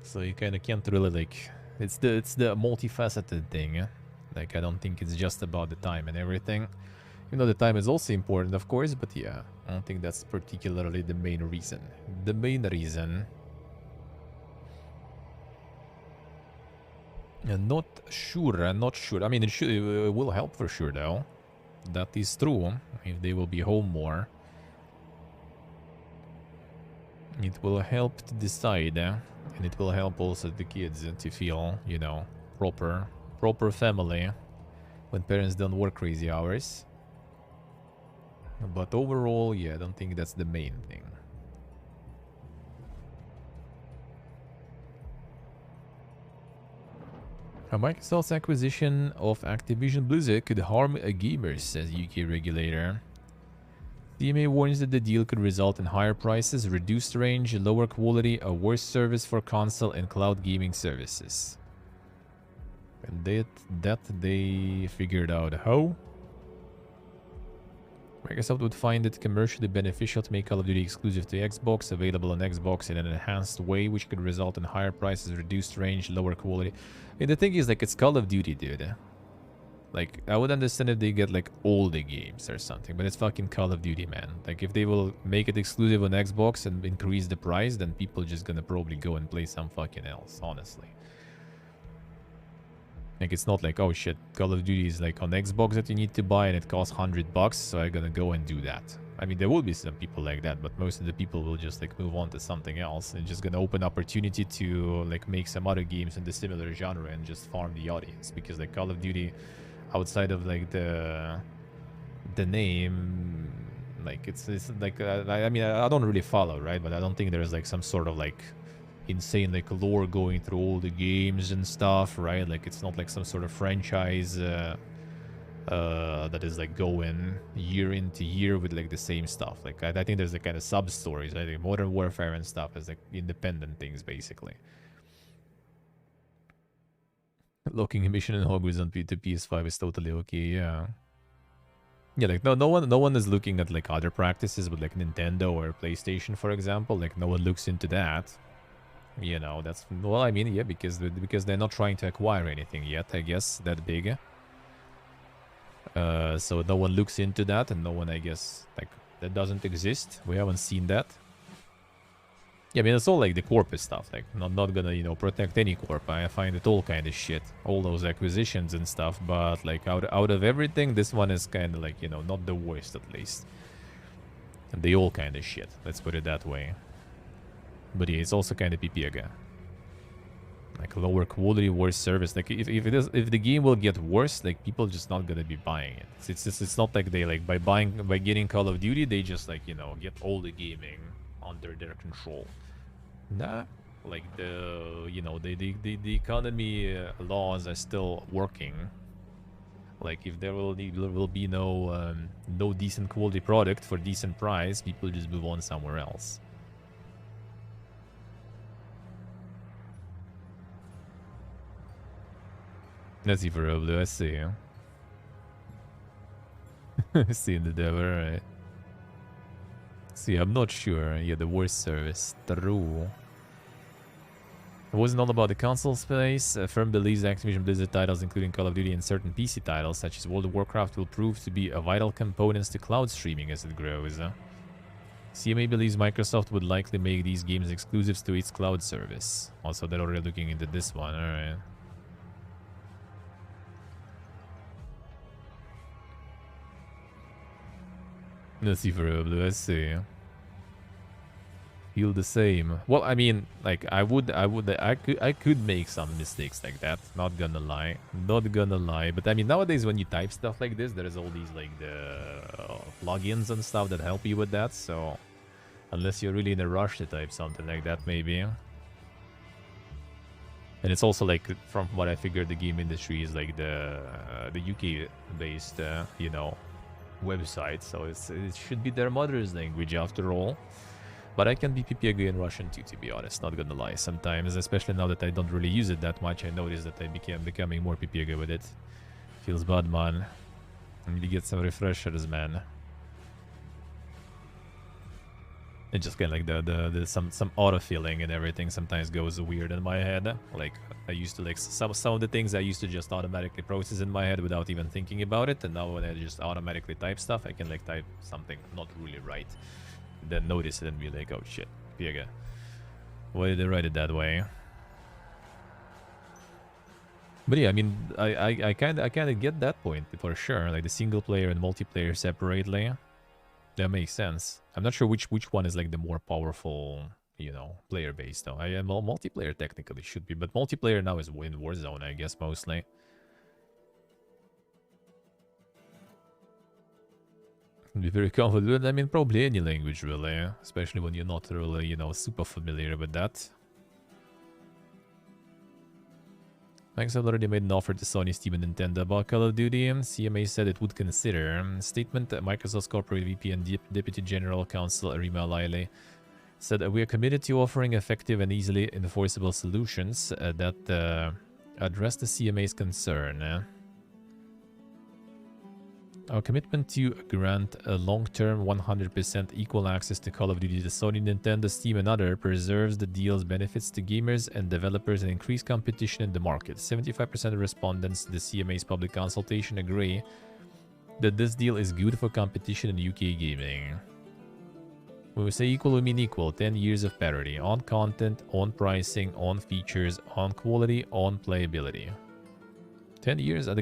So you kind of can't really like. It's the multifaceted thing. Like I don't think it's just about the time and everything. You know, the time is also important, of course, but yeah, I don't think that's particularly the main reason. The main reason. I'm not sure. I mean, it will help for sure, though. That is true. If they will be home more, it will help to decide, and it will help also the kids to feel, you know, proper family when parents don't work crazy hours. But overall, yeah, I don't think that's the main thing. Microsoft's acquisition of Activision Blizzard could harm gamers, says UK regulator. CMA warns that the deal could result in higher prices, reduced range, lower quality, a worse service for console and cloud gaming services. And that they figured out how. Microsoft would find it commercially beneficial to make Call of Duty exclusive to Xbox, available on Xbox in an enhanced way, which could result in higher prices, reduced range, lower quality. And the thing is, like, it's Call of Duty, dude. Like, I would understand if they get, like, all the games or something, but it's fucking Call of Duty, man. Like, if they will make it exclusive on Xbox and increase the price, then people just gonna probably go and play some fucking else, honestly. Like, it's not like, oh shit, Call of Duty is like on Xbox that you need to buy and it costs $100, so I'm gonna go and do that. I mean, there will be some people like that, but most of the people will just like move on to something else and just gonna open opportunity to like make some other games in the similar genre and just farm the audience. Because like Call of Duty, outside of like the name, like it's like, I mean, I don't really follow, right? But I don't think there's like some sort of like insane like lore going through all the games and stuff, right? Like it's not like some sort of franchise that is like going year into year with like the same stuff. Like I think there's like kind of sub stories. I think Modern Warfare and stuff is like independent things basically. Locking emission and Hogwarts on the PS5 is totally okay. Yeah. Yeah, like no one is looking at like other practices with like Nintendo or PlayStation, for example. Like no one looks into that. You know, that's, well, I mean, yeah, because they're not trying to acquire anything yet, I guess, that big. So no one looks into that, and no one, I guess, like, that doesn't exist. We haven't seen that. Yeah, I mean, it's all like the corporate stuff, like, not gonna, you know, protect any corp. I find it all kind of shit, all those acquisitions and stuff, but, like, out of everything, this one is kind of, like, you know, not the worst, at least. And they all kind of shit, let's put it that way. But yeah, it's also kind of PP again. Like lower quality, worse service. Like if the game will get worse, like people just not gonna be buying it. It's not like they like by getting Call of Duty, they just like, you know, get all the gaming under their control. Nah, like the, you know, the economy laws are still working. Like if there will be no decent quality product for decent price, people just move on somewhere else. Let's see for Roblo, I see. I see in the devil, right? See, I'm not sure. Yeah, the worst service. True. It wasn't all about the console space. Firm believes Activision Blizzard titles, including Call of Duty and certain PC titles, such as World of Warcraft, will prove to be a vital component to cloud streaming as it grows. CMA believes Microsoft would likely make these games exclusives to its cloud service. Also, they're already looking into this one, alright. Let's see for Blue, let's see. Feel the same. Well, I mean, like I could make some mistakes like that. Not gonna lie, But I mean, nowadays when you type stuff like this, there's all these like the plugins and stuff that help you with that. So unless you're really in a rush to type something like that, maybe. And it's also like, from what I figured, the game industry is like the UK based, you know, website. So it should be their mother's language after all. But I can be PPG in Russian too, to be honest, not gonna lie. Sometimes, especially now that I don't really use it that much, I notice that I becoming more PPG with it. Feels bad, man. I need to get some refreshers, man. It just kind of like some autofilling and everything sometimes goes weird in my head. Like I used to like some of the things I used to just automatically process in my head without even thinking about it, and now when I just automatically type stuff, I can like type something not really right. Then notice it and be like, oh shit, Piega. Why did they write it that way? But yeah, I mean, I kind of get that point for sure. Like the single player and multiplayer separately, that makes sense. I'm not sure which one is like the more powerful, you know, player base though. I am multiplayer technically should be, but multiplayer now is in Warzone, I guess mostly. Be very confident. I mean, probably any language, really. Especially when you're not really, you know, super familiar with that. Microsoft already made an offer to Sony, Steam, and Nintendo about Call of Duty. CMA said it would consider. Statement Microsoft's corporate VP and Deputy General Counsel Rima Laile said, we are committed to offering effective and easily enforceable solutions that address the CMA's concern. Our commitment to grant a long-term 100% equal access to Call of Duty to Sony, Nintendo, Steam, and other preserves the deal's benefits to gamers and developers and increase competition in the market. 75% of respondents to the CMA's public consultation agree that this deal is good for competition in UK gaming. When we say equal, we mean equal. 10 years of parity on content, on pricing, on features, on quality, on playability. 10 years? I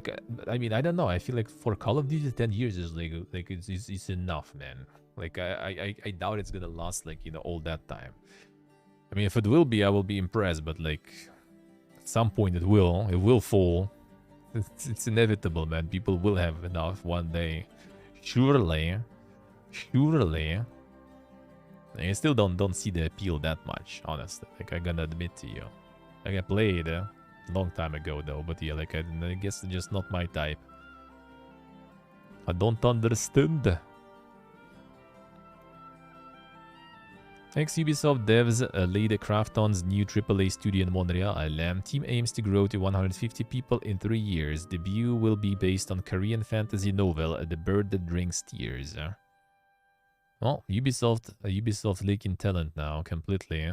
mean, I don't know. I feel like for Call of Duty, 10 years is like it's enough, man. Like, I doubt it's gonna last, like, you know, all that time. I mean, if it will be, I will be impressed, but, like, at some point it will fall. It's inevitable, man. People will have enough one day. Surely. I still don't see the appeal that much, honestly. Like, I'm gonna admit to you. Like, I played a long time ago, though, but yeah, like, I guess it's just not my type. I don't understand. Ex-Ubisoft devs lead Krafton's new AAA studio in Montreal. Team aims to grow to 150 people in 3 years. Debut will be based on Korean fantasy novel The Bird That Drinks Tears. Well, Ubisoft leaking talent now, completely.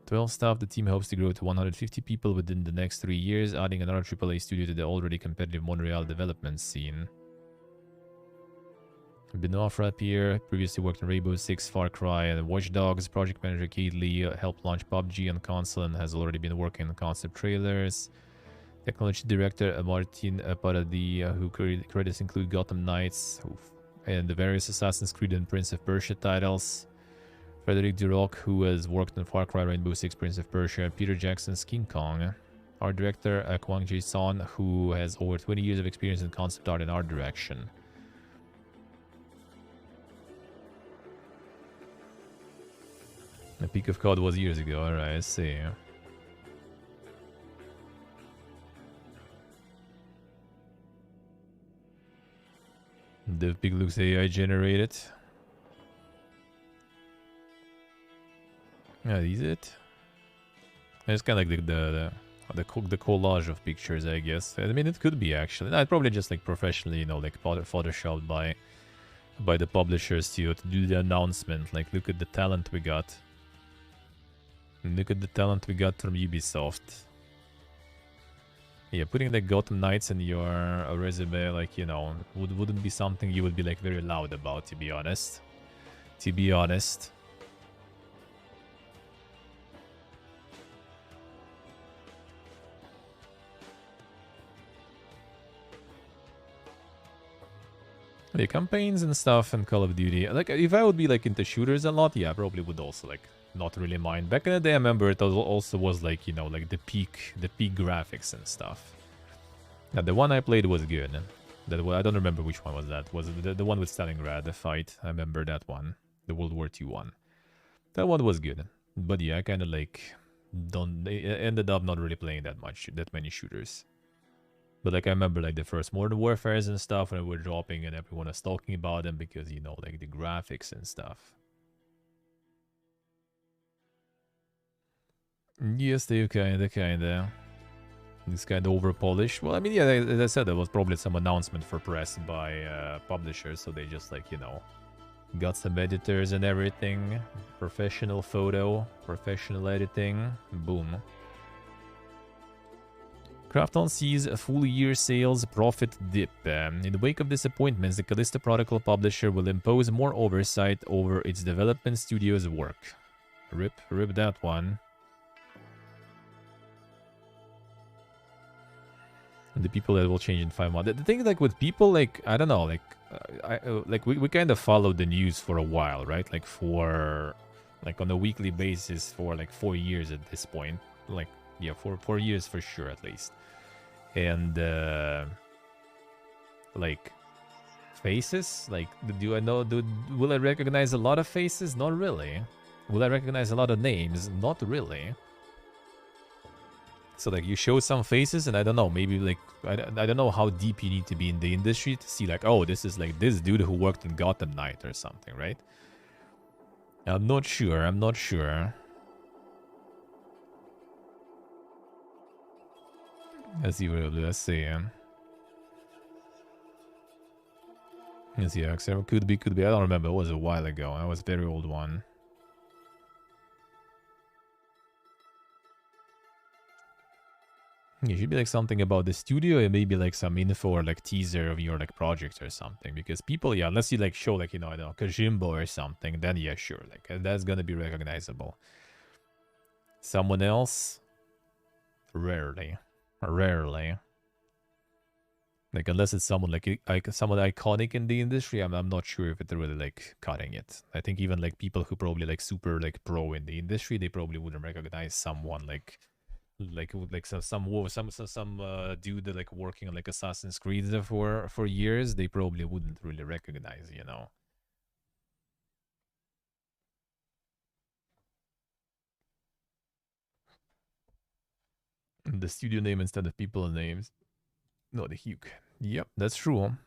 12 staff, the team hopes to grow to 150 people within the next 3 years, adding another AAA studio to the already competitive Montreal development scene. Benoit Frappier previously worked on Rainbow Six, Far Cry, and Watch Dogs. Project manager Kate Lee helped launch PUBG on console and has already been working on concept trailers. Technology director Martin Paradis, who credits include Gotham Knights and the various Assassin's Creed and Prince of Persia titles. Frederic Duroc, who has worked on Far Cry, Rainbow Six, Prince of Persia. Peter Jackson's King Kong. Art director Kwang Jae-son, who has over 20 years of experience in concept art and art direction. The peak of COD was years ago, alright, I see. The pig looks AI generated. Yeah, is it? It's kind of like the collage of pictures, I guess. I mean, it could be actually. No, it's probably just like professionally, you know, like photoshopped by the publishers to do the announcement. Like, look at the talent we got. Look at the talent we got from Ubisoft. Yeah, putting like Gotham Knights in your resume, like, you know, wouldn't be something you would be like very loud about, to be honest. To be honest. The campaigns and stuff and Call of Duty. Like, if I would be like into shooters a lot, yeah, I probably would also like not really mind. Back in the day, I remember it also was like, you know, like the peak graphics and stuff. Now, the one I played was good. I don't remember which one was that. Was it the one with Stalingrad, the fight? I remember that one, the World War II one. That one was good, but yeah, I kind of like ended up not really playing that many shooters. But like I remember like the first Modern Warfares and stuff when we were dropping and everyone was talking about them because, you know, like the graphics and stuff. Yes, they kinda. It's kind of over-polished. Well, I mean, yeah, as I said, there was probably some announcement for press by publishers, so they just like, you know, got some editors and everything. Professional photo, professional editing. Boom. Krafton sees a full year sales profit dip. In the wake of disappointments, the Callisto Protocol publisher will impose more oversight over its development studio's work. Rip that one. The people that will change in 5 months. The thing, like, with people, like, I don't know, like, we kind of followed the news for a while, right? Like, on a weekly basis for, like, 4 years at this point. Like, yeah, 4 years for sure, at least. And, like, faces? Like, will I recognize a lot of faces? Not really. Will I recognize a lot of names? Not really. So, like, you show some faces, and I don't know, maybe, like, I don't know how deep you need to be in the industry to see, like, oh, this is, like, this dude who worked in Gotham Knight or something, right? I'm not sure. Let's see. Let's see. Could be. I don't remember. It was a while ago. That was a very old one. It should be like something about the studio and maybe like some info or like teaser of your like project or something. Because people, yeah, unless you like show like, you know, I don't know, Kojimbo or something, then yeah, sure. Like that's gonna be recognizable. Someone else? Rarely. Like, unless it's someone like someone iconic in the industry, I'm not sure if it's really like cutting it. I think even like people who probably like super like pro in the industry, they probably wouldn't recognize someone like some dude that like working on like Assassin's Creed for years. They probably wouldn't really recognize, you know. The studio name instead of people names. No, the Hugh. Yep, that's true.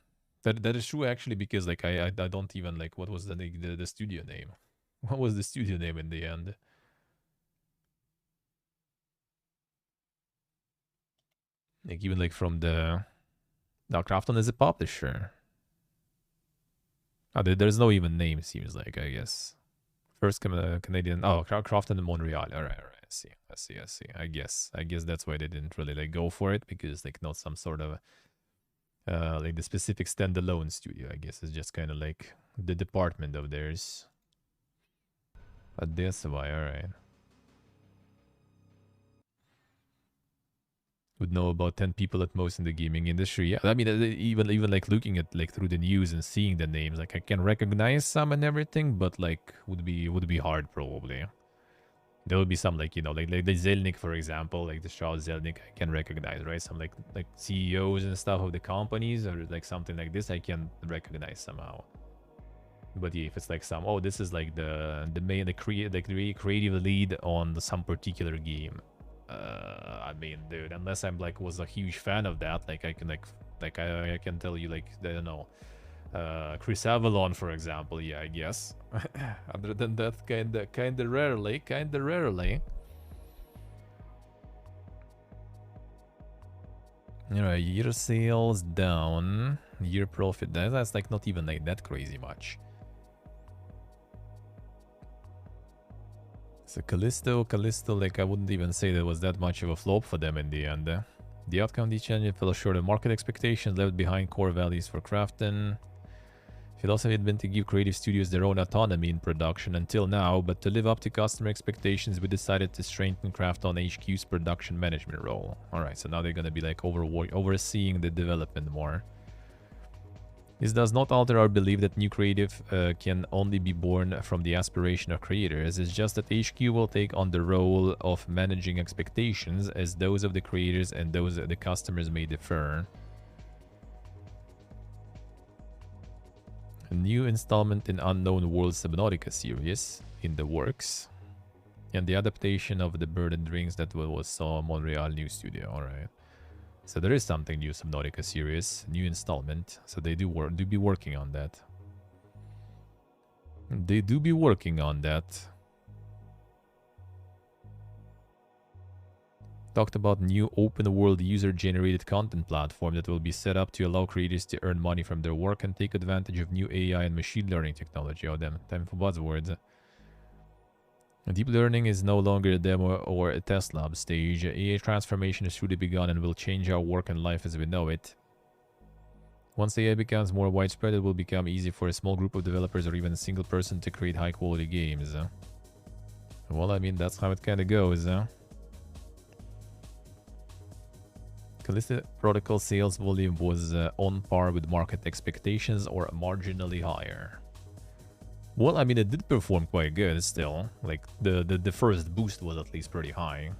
That is true actually, because like I don't even like what was the studio name. What was the studio name in the end? Like even like from the now Crafton is a publisher. Oh, there's no even name, seems like, I guess. First Canadian. Oh, Crafton in Montreal. All right. I see. I guess that's why they didn't really like go for it, because like not some sort of like the specific standalone studio. I guess it's just kind of like the department of theirs. But that's why. All right. Would know about 10 people at most in the gaming industry. Yeah, I mean, even like looking at like through the news and seeing the names, like I can recognize some and everything, but like would be hard probably. There would be some like, you know, like the Zelnik, for example, like the Charles Zelnik I can recognize, right? Some like CEOs and stuff of the companies or like something like this I can recognize somehow. But yeah, if it's like some, oh, this is like the creative lead on some particular game. I mean, dude, unless I'm like was a huge fan of that, like I can I can tell you like, I don't know, Chris Avalon, for example. Yeah, I guess. Other than that, kinda rarely. Alright, year sales down. Year profit. That's like not even like that crazy much. So Callisto, like I wouldn't even say that was that much of a flop for them in the end. The outcome of these challenges fell short of market expectations, left behind core values for Krafton. Philosophy had been to give creative studios their own autonomy in production until now, but to live up to customer expectations, we decided to strengthen Krafton HQ's production management role. Alright, so now they're gonna be like overseeing the development more. This does not alter our belief that new creative can only be born from the aspiration of creators. It's just that HQ will take on the role of managing expectations, as those of the creators and those of the customers may differ. A new installment in Unknown World Subnautica series in the works. And the adaptation of the Bird and Drinks that was saw Montreal New Studio. Alright. So there is something new, Subnautica series, new installment. So they do be working on that. They do be working on that. Talked about new open world user-generated content platform that will be set up to allow creators to earn money from their work and take advantage of new AI and machine learning technology. Oh damn, time for buzzwords. Deep learning is no longer a demo or a test lab stage. AI transformation has truly begun and will change our work and life as we know it. Once AI becomes more widespread, it will become easy for a small group of developers or even a single person to create high-quality games. Well, I mean, that's how it kind of goes. Callisto Protocol sales volume was on par with market expectations or marginally higher. Well, I mean, it did perform quite good still. Like, the first boost was at least pretty high.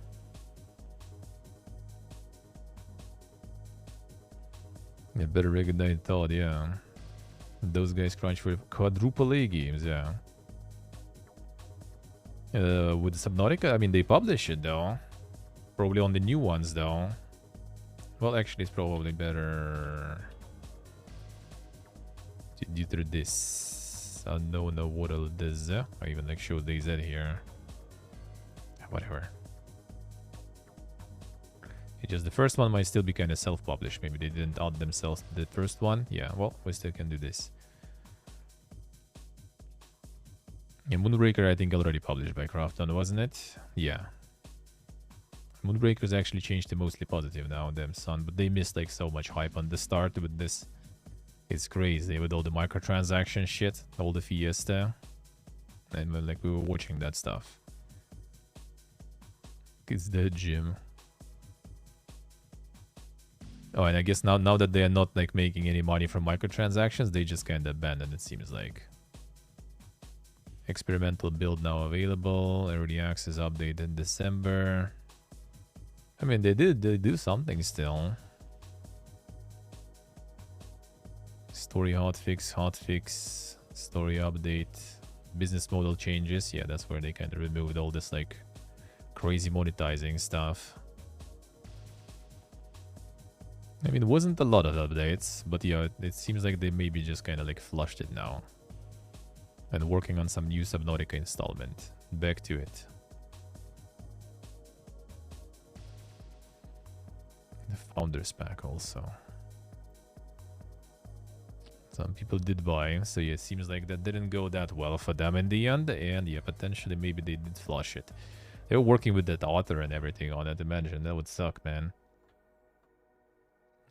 Yeah, better rig than I thought, yeah. Those guys crunch for quadruple A games, yeah. With Subnautica, I mean, they publish it, though. Probably on the new ones, though. Well, actually, it's probably better to do through this. I don't know what all this. I even like show these at here. Whatever. It's just the first one might still be kind of self-published. Maybe they didn't add themselves to the first one. Yeah, well, we still can do this. Yeah, Moonbreaker, I think already published by Krafton, wasn't it? Yeah. Moonbreaker's actually changed to mostly positive now, them son, but they missed like so much hype on the start with this. It's crazy with all the microtransaction shit, all the Fiesta. And like we were watching that stuff. It's the gym. Oh, and I guess now that they are not like making any money from microtransactions, they just kind of abandoned, it seems like. Experimental build now available. Early access update in December. I mean, they do something still. Story hotfix, story update, business model changes. Yeah, that's where they kind of removed all this like crazy monetizing stuff. I mean, it wasn't a lot of updates, but yeah, it seems like they maybe just kind of like flushed it now. And working on some new Subnautica installment. Back to it. The Founders Pack also. Some people did buy, so yeah, it seems like that didn't go that well for them in the end, and yeah, potentially maybe they did flush it. They were working with that author and everything on it, imagine, that would suck, man.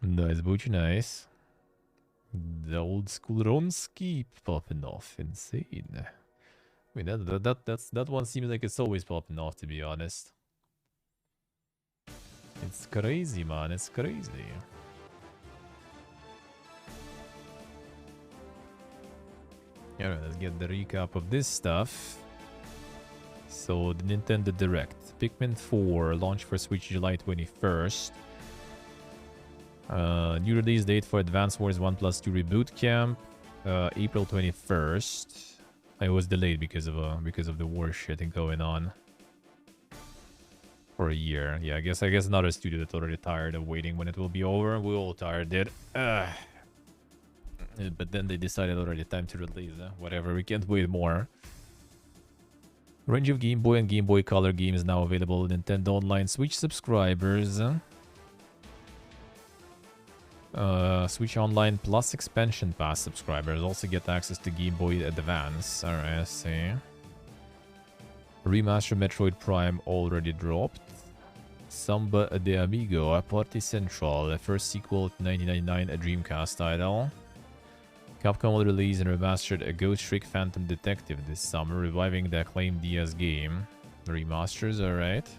Nice, Booch, nice. The old school Ronski popping off, insane. I mean, that one seems like it's always popping off, to be honest. It's crazy, man, it's crazy. Alright, let's get the recap of this stuff. So, the Nintendo Direct. Pikmin 4, launch for Switch July 21st. New release date for Advance Wars 1+2 Reboot Camp. April 21st. It was delayed because of the war shit going on. For a year. Yeah, I guess another studio that's already tired of waiting when it will be over. We're all tired, dude. But then they decided already time to release. Whatever, we can't wait more. Range of Game Boy and Game Boy Color games now available. Nintendo Online Switch subscribers. Switch Online Plus Expansion Pass subscribers also get access to Game Boy Advance. Alright, I see. Remaster Metroid Prime already dropped. Samba de Amigo, a Party Central, the first sequel to 1999, a Dreamcast title. Capcom will release and remastered a Ghost Trick Phantom Detective this summer, reviving the acclaimed DS game. The remasters, alright.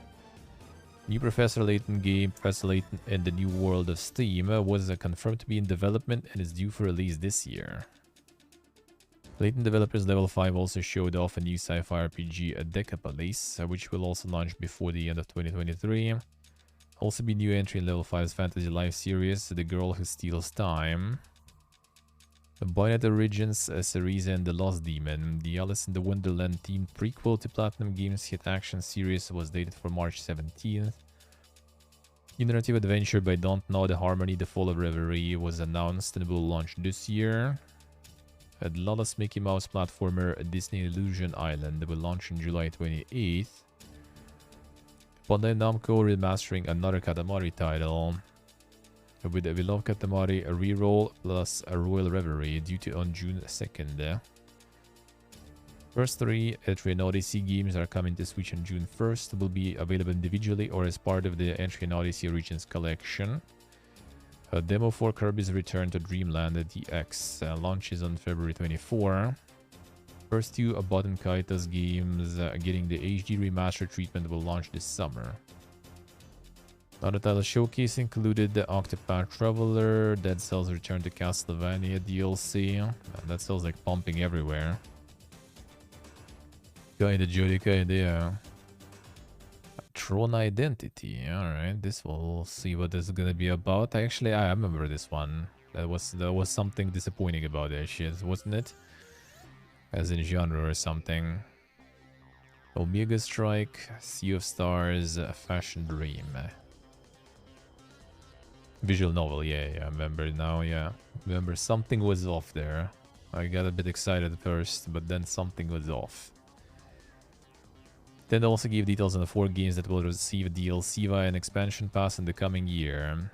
New Professor Layton game, Professor Layton in the New World of Steam, was confirmed to be in development and is due for release this year. Layton developers Level 5 also showed off a new sci-fi RPG, Decapolis, which will also launch before the end of 2023. Also be new entry in Level 5's Fantasy Life series, The Girl Who Steals Time. Bayonetta Origins, Cereza and the Lost Demon, the Alice in the Wonderland themed prequel to Platinum Games' hit action series, was dated for March 17th. New narrative adventure by Don't Know the Harmony, The Fall of Reverie, was announced and will launch this year. A Lawless Mickey Mouse platformer, Disney Illusion Island, will launch on July 28th. Bandai Namco remastering another Katamari title, with a Beloved Katamari, a reroll plus a Royal Reverie, due to on June 2nd. First three Entry and Odyssey games are coming to Switch on June 1st, will be available individually or as part of the Entry and Odyssey Origins collection. A demo for Kirby's Return to Dreamland DX launches on February 24. First two Abbott & Kaita's games getting the HD remaster treatment will launch this summer. Other title showcase included the Octopath Traveler, Dead Cells Return to Castlevania DLC. That Cells like pumping everywhere. Kinda Jody, kinda, yeah. Tron Identity, alright, this we'll see what this is gonna be about. I remember this one. There was something disappointing about that shit, wasn't it? As in genre or something. Omega Strike, Sea of Stars, Fashion Dream. Visual novel, yeah, I remember now, yeah. Remember, something was off there. I got a bit excited first, but then something was off. Then they also gave details on the 4 games that will receive DLC via an expansion pass in the coming year.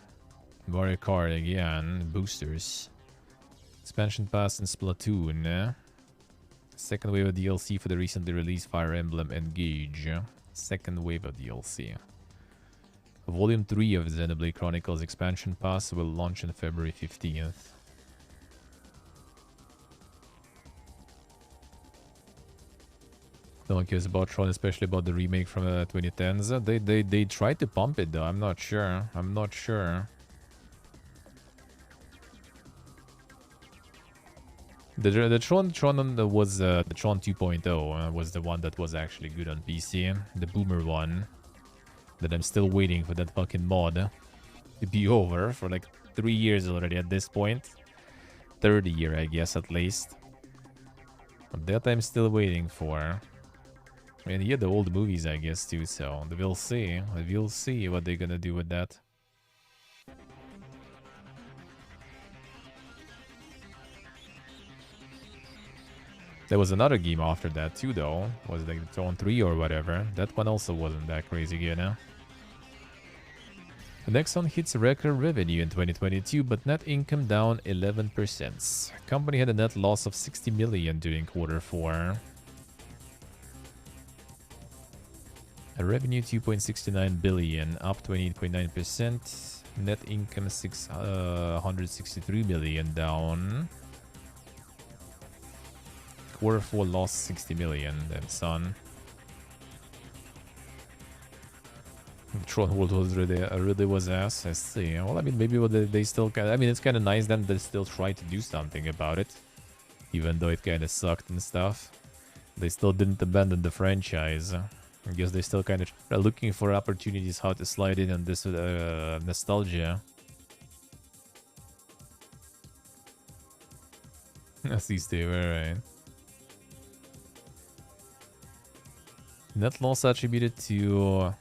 Mario Kart again, boosters. Expansion pass in Splatoon. Second wave of DLC for the recently released Fire Emblem Engage. Second wave of DLC. Volume 3 of Xenoblade Chronicles expansion pass will launch on February 15th. No one cares about Tron, especially about the remake from 2010s. They tried to pump it though. I'm not sure. The Tron was the Tron 2.0 was the one that was actually good on PC. The boomer one. That I'm still waiting for that fucking mod to be over for like 3 years already at this point. Third year, I guess, at least. But that I'm still waiting for. And yeah, the old movies, I guess, too, so we'll see. We'll see what they're gonna do with that. There was another game after that, too, though. Was it like Tron 3 or whatever? That one also wasn't that crazy, you know? The next one hits record revenue in 2022, but net income down 11%. Company had a net loss of 60 million during quarter 4. A revenue 2.69 billion, up 28.9%. Net income 663 million, down. Quarter 4 lost 60 million, then son. Tron World was really was ass. I see. Well, I mean, maybe they still kind. I mean, it's kind of nice then they still try to do something about it, even though it kind of sucked and stuff. They still didn't abandon the franchise. I guess they still kind of are looking for opportunities how to slide in on this nostalgia. At least they were, right? Net loss attributed to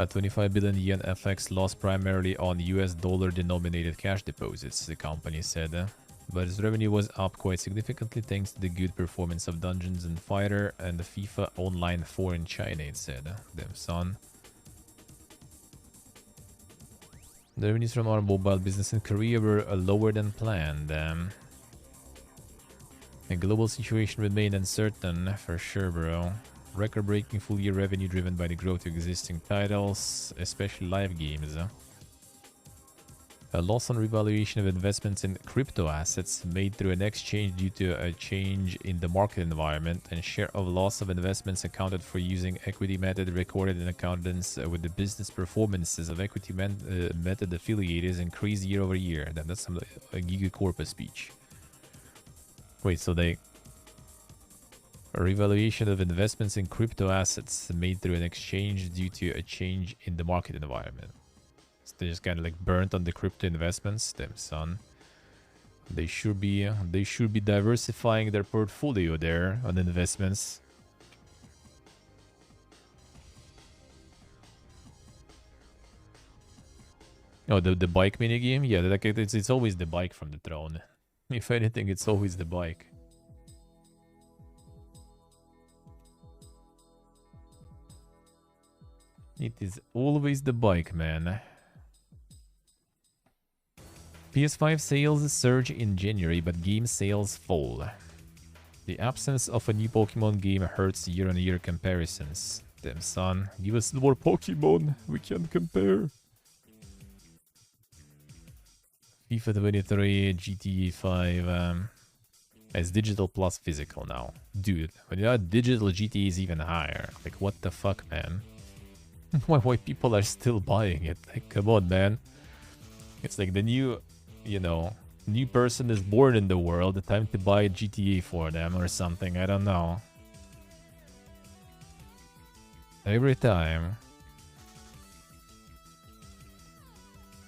25 billion yen FX loss primarily on US dollar denominated cash deposits, the company said. But its revenue was up quite significantly thanks to the good performance of Dungeons and Fighter and the FIFA Online 4 in China, it said. Damn son. The revenues from our mobile business in Korea were lower than planned. The global situation remained uncertain, for sure, bro. Record-breaking full-year revenue driven by the growth of existing titles, especially live games. A loss on revaluation of investments in crypto assets made through an exchange due to a change in the market environment, and share of loss of investments accounted for using equity method recorded in accordance with the business performances of equity method affiliates increased year over year. Then that's some a gigacorpus speech. Wait, so they... A revaluation of investments in crypto assets made through an exchange due to a change in the market environment. So they just kind of like burnt on the crypto investments. Damn son. They should be diversifying their portfolio there on investments. Oh, the bike minigame? Yeah, like it's always the bike from the throne. If anything, it's always the bike. It is always the bike, man. PS5 sales surge in January, but game sales fall. The absence of a new Pokemon game hurts year-on-year comparisons. Damn son, give us more Pokemon, we can compare. FIFA 23, GTA 5, it's digital plus physical now. Dude, when you add digital, GTA is even higher. Like, what the fuck, man? Why people are still buying it? Like, come on, man. It's like the new, you know, new person is born in the world. The time to buy GTA for them or something. I don't know. Every time.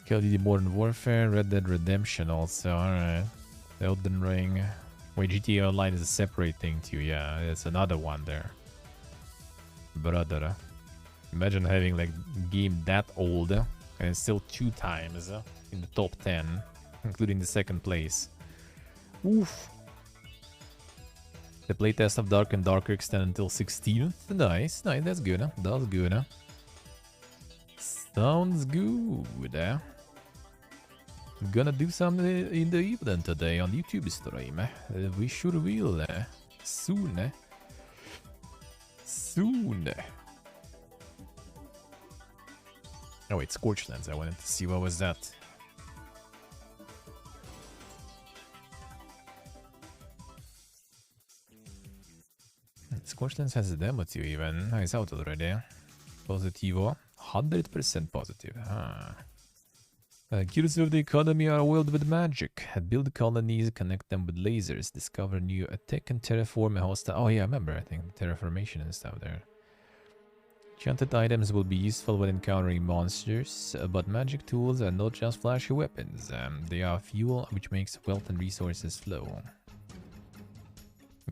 Call of Duty Modern Warfare, Red Dead Redemption also. Alright. Elden Ring. Wait, GTA Online is a separate thing too. Yeah, it's another one there. Brother. Imagine having like a game that old and still 2 times in the top 10, including the 2nd place. Oof. The playtest of Dark and Darker extend until 16th. Nice, nice, that's good, huh? That's good, huh? Sounds good, eh? Gonna do some in the evening today on YouTube stream. We sure will, soon, soon. Oh wait, Scorchlands, I wanted to see what was that. Scorchlands has a demo too even. It's out already. Positivo. 100% positive. Gears of the economy are wild with magic. Build colonies, connect them with lasers, discover new tech and terraform a hostile... Oh yeah, I remember, I think, terraformation and stuff there. Enchanted items will be useful when encountering monsters, but magic tools are not just flashy weapons. They are fuel which makes wealth and resources flow.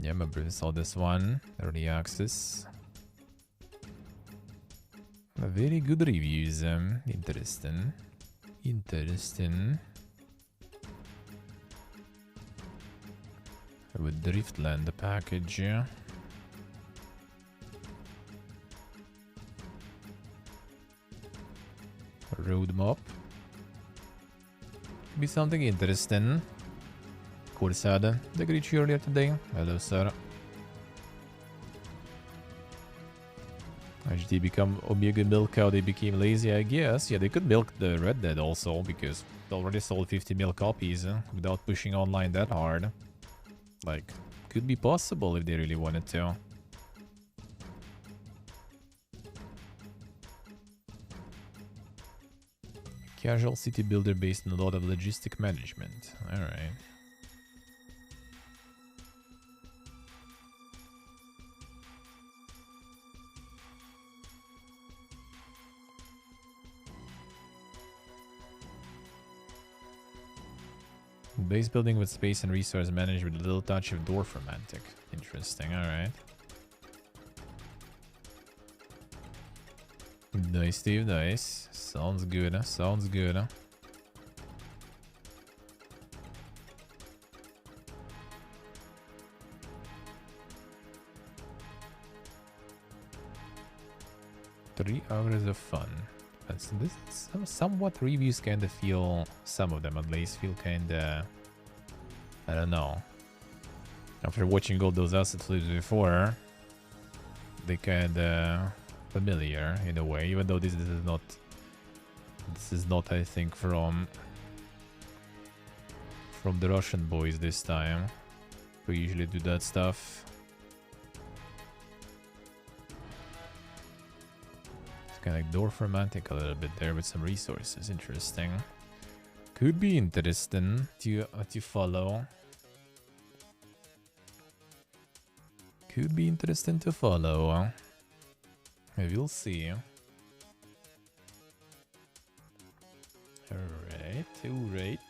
Yeah, I remember I saw this one. Early access. Very good reviews. Interesting. Interesting. With Driftland, the package. Road map. Could be something interesting. Corsada, they greet you earlier today. Hello, sir. Did they become Omega Milk Cow? They became lazy, I guess. Yeah, they could milk the Red Dead also, because they already sold 50 mil copies without pushing online that hard. Like, could be possible if they really wanted to. Casual city builder based on a lot of logistic management. Alright. Base building with space and resource managed with a little touch of dwarf romantic. Interesting, alright. Nice, Steve, nice. Sounds good, sounds good. 3 hours of fun. And so this somewhat reviews kind of feel, some of them at least feel kind of, I don't know. After watching all those asset flips before, they kind of familiar in a way, even though this is not, I think, from the Russian boys this time, who usually do that stuff. It's kind of like Dwarf Romantic a little bit there with some resources. Interesting. Could be interesting to follow. Could be interesting to follow. We'll see. Alright, alright.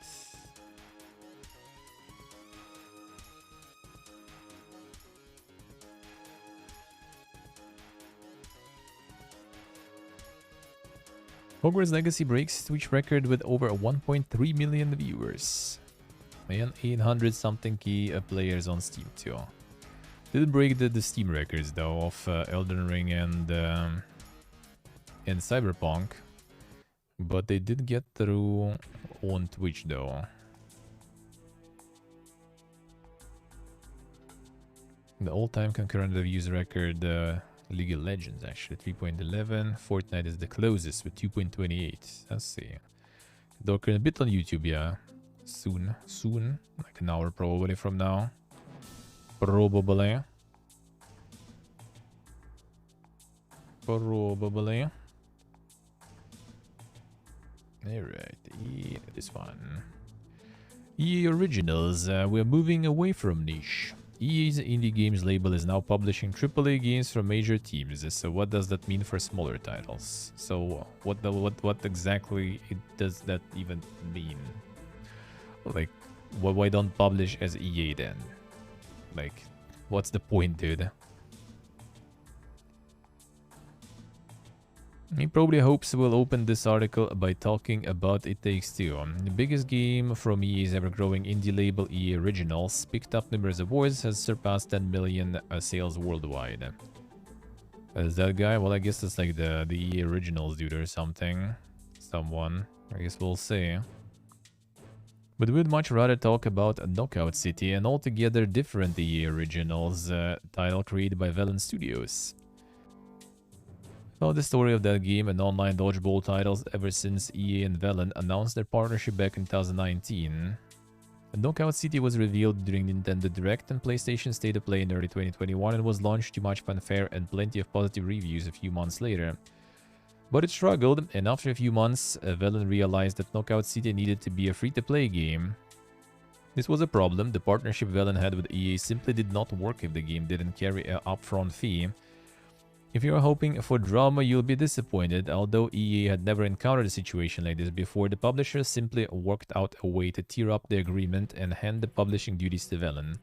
Hogwarts Legacy breaks Twitch record with over 1.3 million viewers. And 800 something key players on Steam too. Didn't break the Steam records though of Elden Ring and Cyberpunk. But they did get through on Twitch though. The all-time concurrent views record, League of Legends actually, 3.11. Fortnite is the closest with 2.28. Let's see. Dorker a bit on YouTube, yeah. Soon, like an hour probably from now. Probably. Alright, this one. EA Originals, we're moving away from niche. EA's indie games label is now publishing AAA games from major teams. So what does that mean for smaller titles? So what exactly does that even mean? Like, why don't publish as EA then? Like, what's the point, dude? He probably hopes we'll open this article by talking about It Takes Two. The biggest game from EA's ever-growing indie label, EA Originals, picked up numerous awards, has surpassed 10 million sales worldwide. Is that guy? Well, I guess it's like the EA Originals dude or something. Someone. I guess we'll see. But we'd much rather talk about Knockout City, an altogether different EA Originals title created by Velen Studios. Well, the story of that game and online dodgeball titles ever since EA and Velen announced their partnership back in 2019. Knockout City was revealed during Nintendo Direct and PlayStation State of Play in early 2021 and was launched to much fanfare and plenty of positive reviews a few months later. But it struggled, and after a few months, Velen realized that Knockout City needed to be a free-to-play game. This was a problem. The partnership Velen had with EA simply did not work if the game didn't carry an upfront fee. If you are hoping for drama, you'll be disappointed. Although EA had never encountered a situation like this before, the publisher simply worked out a way to tear up the agreement and hand the publishing duties to Velen.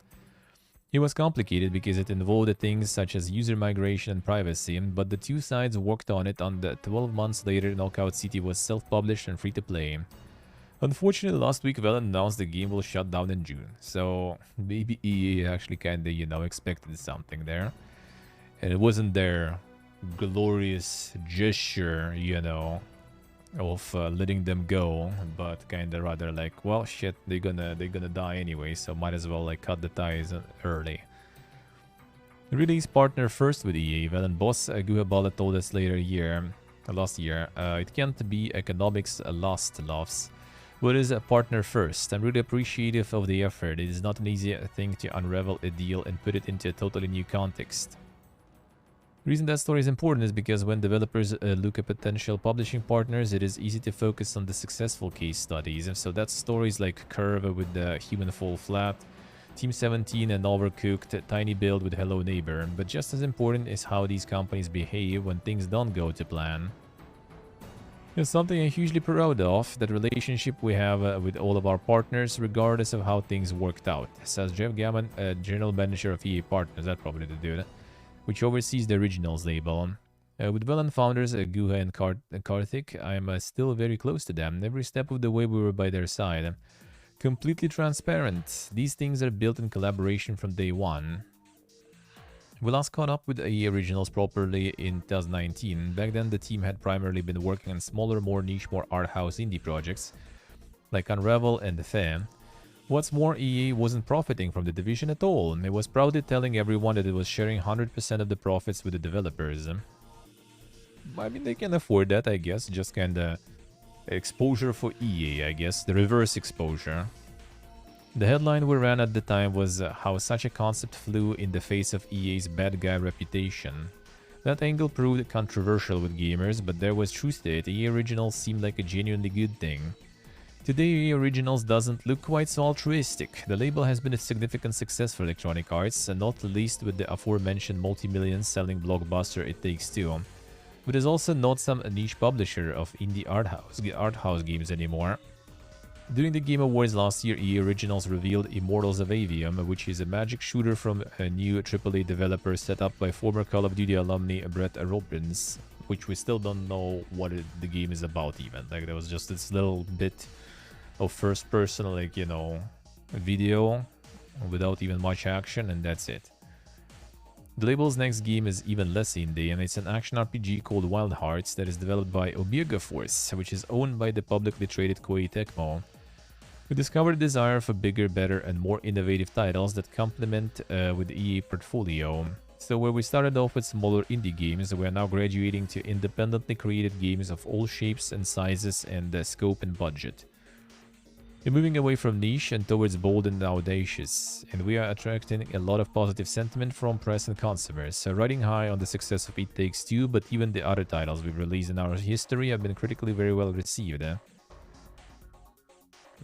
It was complicated because it involved things such as user migration and privacy, but the two sides worked on it, and 12 months later, Knockout City was self-published and free-to-play. Unfortunately, last week, Velen announced the game will shut down in June, so maybe EA actually kinda, expected something there. And it wasn't their glorious gesture, of letting them go, but kinda rather like, well, shit, they're gonna die anyway, so might as well like cut the ties early. Release partner first with EA. Velen boss Guhabala told us last year, it can't be economics lost loves. What is a partner first? I'm really appreciative of the effort. It is not an easy thing to unravel a deal and put it into a totally new context. The reason that story is important is because when developers look at potential publishing partners, it is easy to focus on the successful case studies. And so that's stories like Curve with the Human Fall Flat, Team 17 and Overcooked, Tiny Build with Hello Neighbor. But just as important is how these companies behave when things don't go to plan. It's something I'm hugely proud of, that relationship we have with all of our partners, regardless of how things worked out, says Jeff Gammon, General Manager of EA Partners. That's probably the dude, which oversees the Originals label. With Velen founders Guha and Karthik, I am still very close to them. Every step of the way we were by their side. Completely transparent. These things are built in collaboration from day one. We last caught up with EA Originals properly in 2019. Back then, the team had primarily been working on smaller, more niche, more art house indie projects like Unravel and The Fan. What's more, EA wasn't profiting from the division at all. It was proudly telling everyone that it was sharing 100% of the profits with the developers. I mean, they can afford that, I guess. Just kinda exposure for EA, I guess. The reverse exposure. The headline we ran at the time was how such a concept flew in the face of EA's bad guy reputation. That angle proved controversial with gamers, but there was truth to it. EA Originals seemed like a genuinely good thing. Today, EA Originals doesn't look quite so altruistic. The label has been a significant success for Electronic Arts, and not least with the aforementioned multi-million selling blockbuster It Takes Two. But is also not some niche publisher of indie art house games anymore. During the Game Awards last year, EA Originals revealed Immortals of Avium, which is a magic shooter from a new AAA developer set up by former Call of Duty alumni Brett Robbins, which we still don't know what the game is about even. Like, there was just this little bit of first-person, like, you know, video without even much action, and that's it. The label's next game is even less indie, and it's an action RPG called Wild Hearts that is developed by Omega Force, which is owned by the publicly traded Koei Tecmo. We discovered a desire for bigger, better, and more innovative titles that complement with the EA portfolio. So where we started off with smaller indie games, we are now graduating to independently created games of all shapes and sizes and scope and budget. We're moving away from niche and towards bold and audacious, and we are attracting a lot of positive sentiment from press and consumers. So riding high on the success of It Takes Two, but even the other titles we've released in our history have been critically very well received.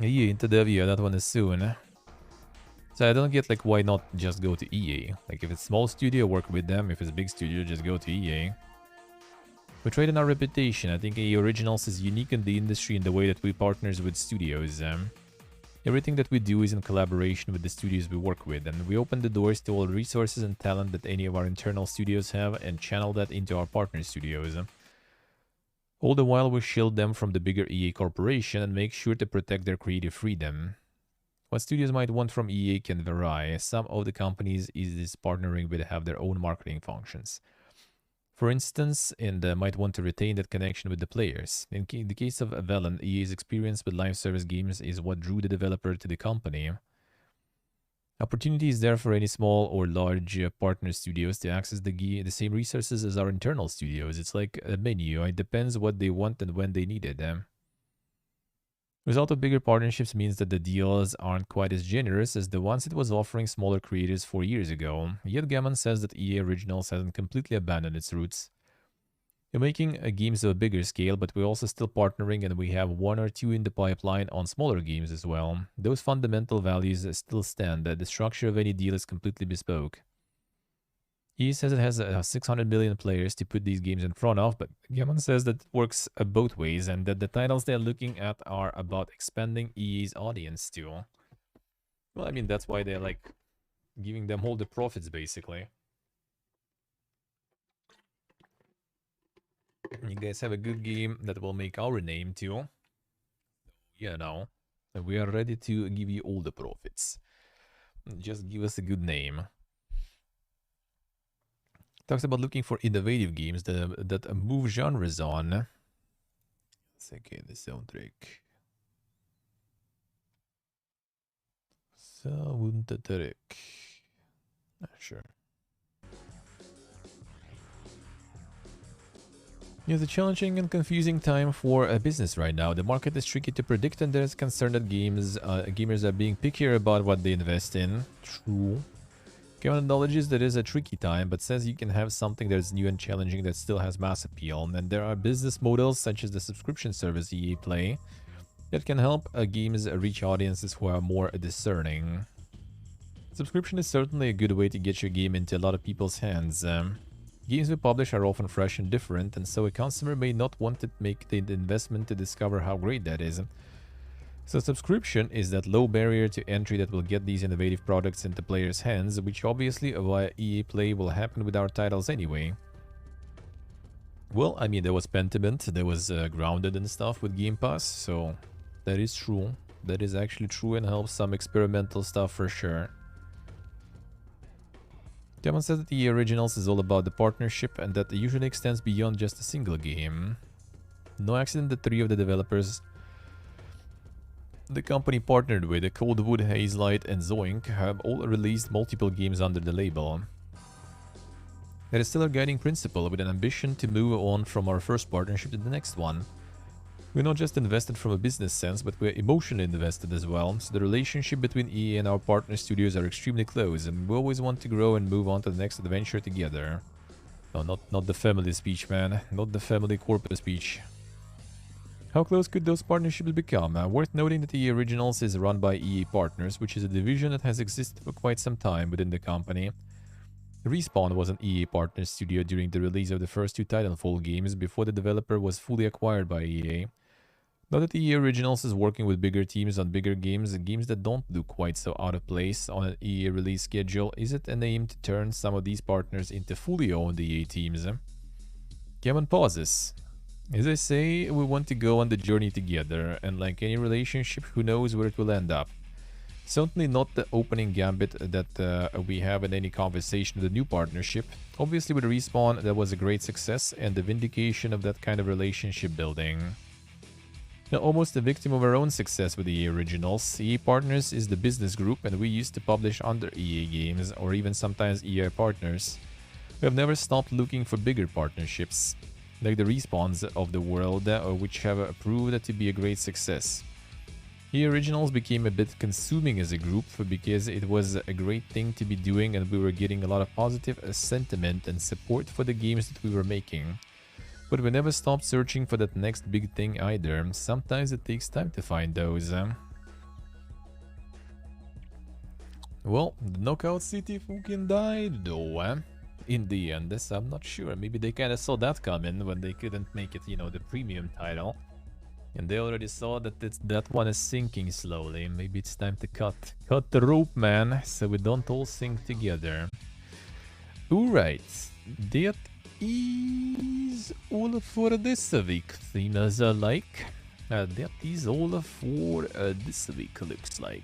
EA into Devia, that one is soon. So I don't get, like, why not just go to EA? Like, if it's small studio, work with them. If it's big studio, just go to EA. We trade in our reputation. I think EA Originals is unique in the industry in the way that we partners with studios. Everything that we do is in collaboration with the studios we work with, and we open the doors to all resources and talent that any of our internal studios have and channel that into our partner studios. All the while we shield them from the bigger EA corporation and make sure to protect their creative freedom. What studios might want from EA can vary. Some of the companies it is partnering with have their own marketing functions, for instance, and might want to retain that connection with the players. In the case of Avalon, EA's experience with live service games is what drew the developer to the company. Opportunity is there for any small or large partner studios to access the same resources as our internal studios. It's like a menu. It depends what they want and when they need it. Result of bigger partnerships means that the deals aren't quite as generous as the ones it was offering smaller creators 4 years ago. Yet Gammon says that EA Originals hasn't completely abandoned its roots. We're making games of a bigger scale, but we're also still partnering, and we have 1 or 2 in the pipeline on smaller games as well. Those fundamental values still stand. The structure of any deal is completely bespoke. EA says it has 600 million players to put these games in front of, but Gammon says that it works both ways, and that the titles they're looking at are about expanding EA's audience too. Well, I mean, that's why they're, like, giving them all the profits, basically. You guys have a good game that will make our name too. You know, and we are ready to give you all the profits. Just give us a good name. Talks about looking for innovative games that move genres on. Let's okay, the soundtrack. Soundtrack. Sure. It's a challenging and confusing time for a business right now. The market is tricky to predict, and there's concern that gamers are being pickier about what they invest in. True. Kevin acknowledges that it is a tricky time, but says you can have something that is new and challenging that still has mass appeal. And there are business models such as the subscription service EA Play that can help games reach audiences who are more discerning. Subscription is certainly a good way to get your game into a lot of people's hands. Games we publish are often fresh and different, and so a consumer may not want to make the investment to discover how great that is. So subscription is that low barrier to entry that will get these innovative products into players' hands, which obviously via EA Play will happen with our titles anyway. Well, I mean, there was Pentiment, there was Grounded and stuff with Game Pass, so that is true. That is actually true and helps some experimental stuff for sure. Demon said that the Originals is all about the partnership and that it usually extends beyond just a single game. No accident that 3 of the developers the company partnered with, Coldwood, Hazelight, and Zoink, have all released multiple games under the label. That is still our guiding principle, with an ambition to move on from our first partnership to the next one. We're not just invested from a business sense, but we're emotionally invested as well, so the relationship between EA and our partner studios are extremely close, and we always want to grow and move on to the next adventure together. No, not the family speech, man. Not the family corporate speech. How close could those partnerships become? Worth noting that EA Originals is run by EA Partners, which is a division that has existed for quite some time within the company. Respawn was an EA Partners studio during the release of the first 2 Titanfall games before the developer was fully acquired by EA. Now that EA Originals is working with bigger teams on bigger games that don't look quite so out of place on an EA release schedule, is it an aim to turn some of these partners into fully owned EA teams? Cameron pauses. As I say, we want to go on the journey together, and like any relationship, who knows where it will end up. Certainly not the opening gambit that we have in any conversation with a new partnership. Obviously with Respawn, that was a great success and the vindication of that kind of relationship building. Now, almost a victim of our own success with EA Originals, EA Partners is the business group and we used to publish under EA Games or even sometimes EA Partners. We have never stopped looking for bigger partnerships, like the Respawns of the world, which have proved to be a great success. EA Originals became a bit consuming as a group because it was a great thing to be doing and we were getting a lot of positive sentiment and support for the games that we were making. But we never stopped searching for that next big thing either. Sometimes it takes time to find those. Well, the Knockout City fucking died though, in the end. So I'm not sure. Maybe they kind of saw that coming when they couldn't make it, you know, the premium title. And they already saw that that one is sinking slowly. Maybe it's time to cut the rope, man, so we don't all sink together. Alright, that is all for this week, seems like. That is all for this week, looks like.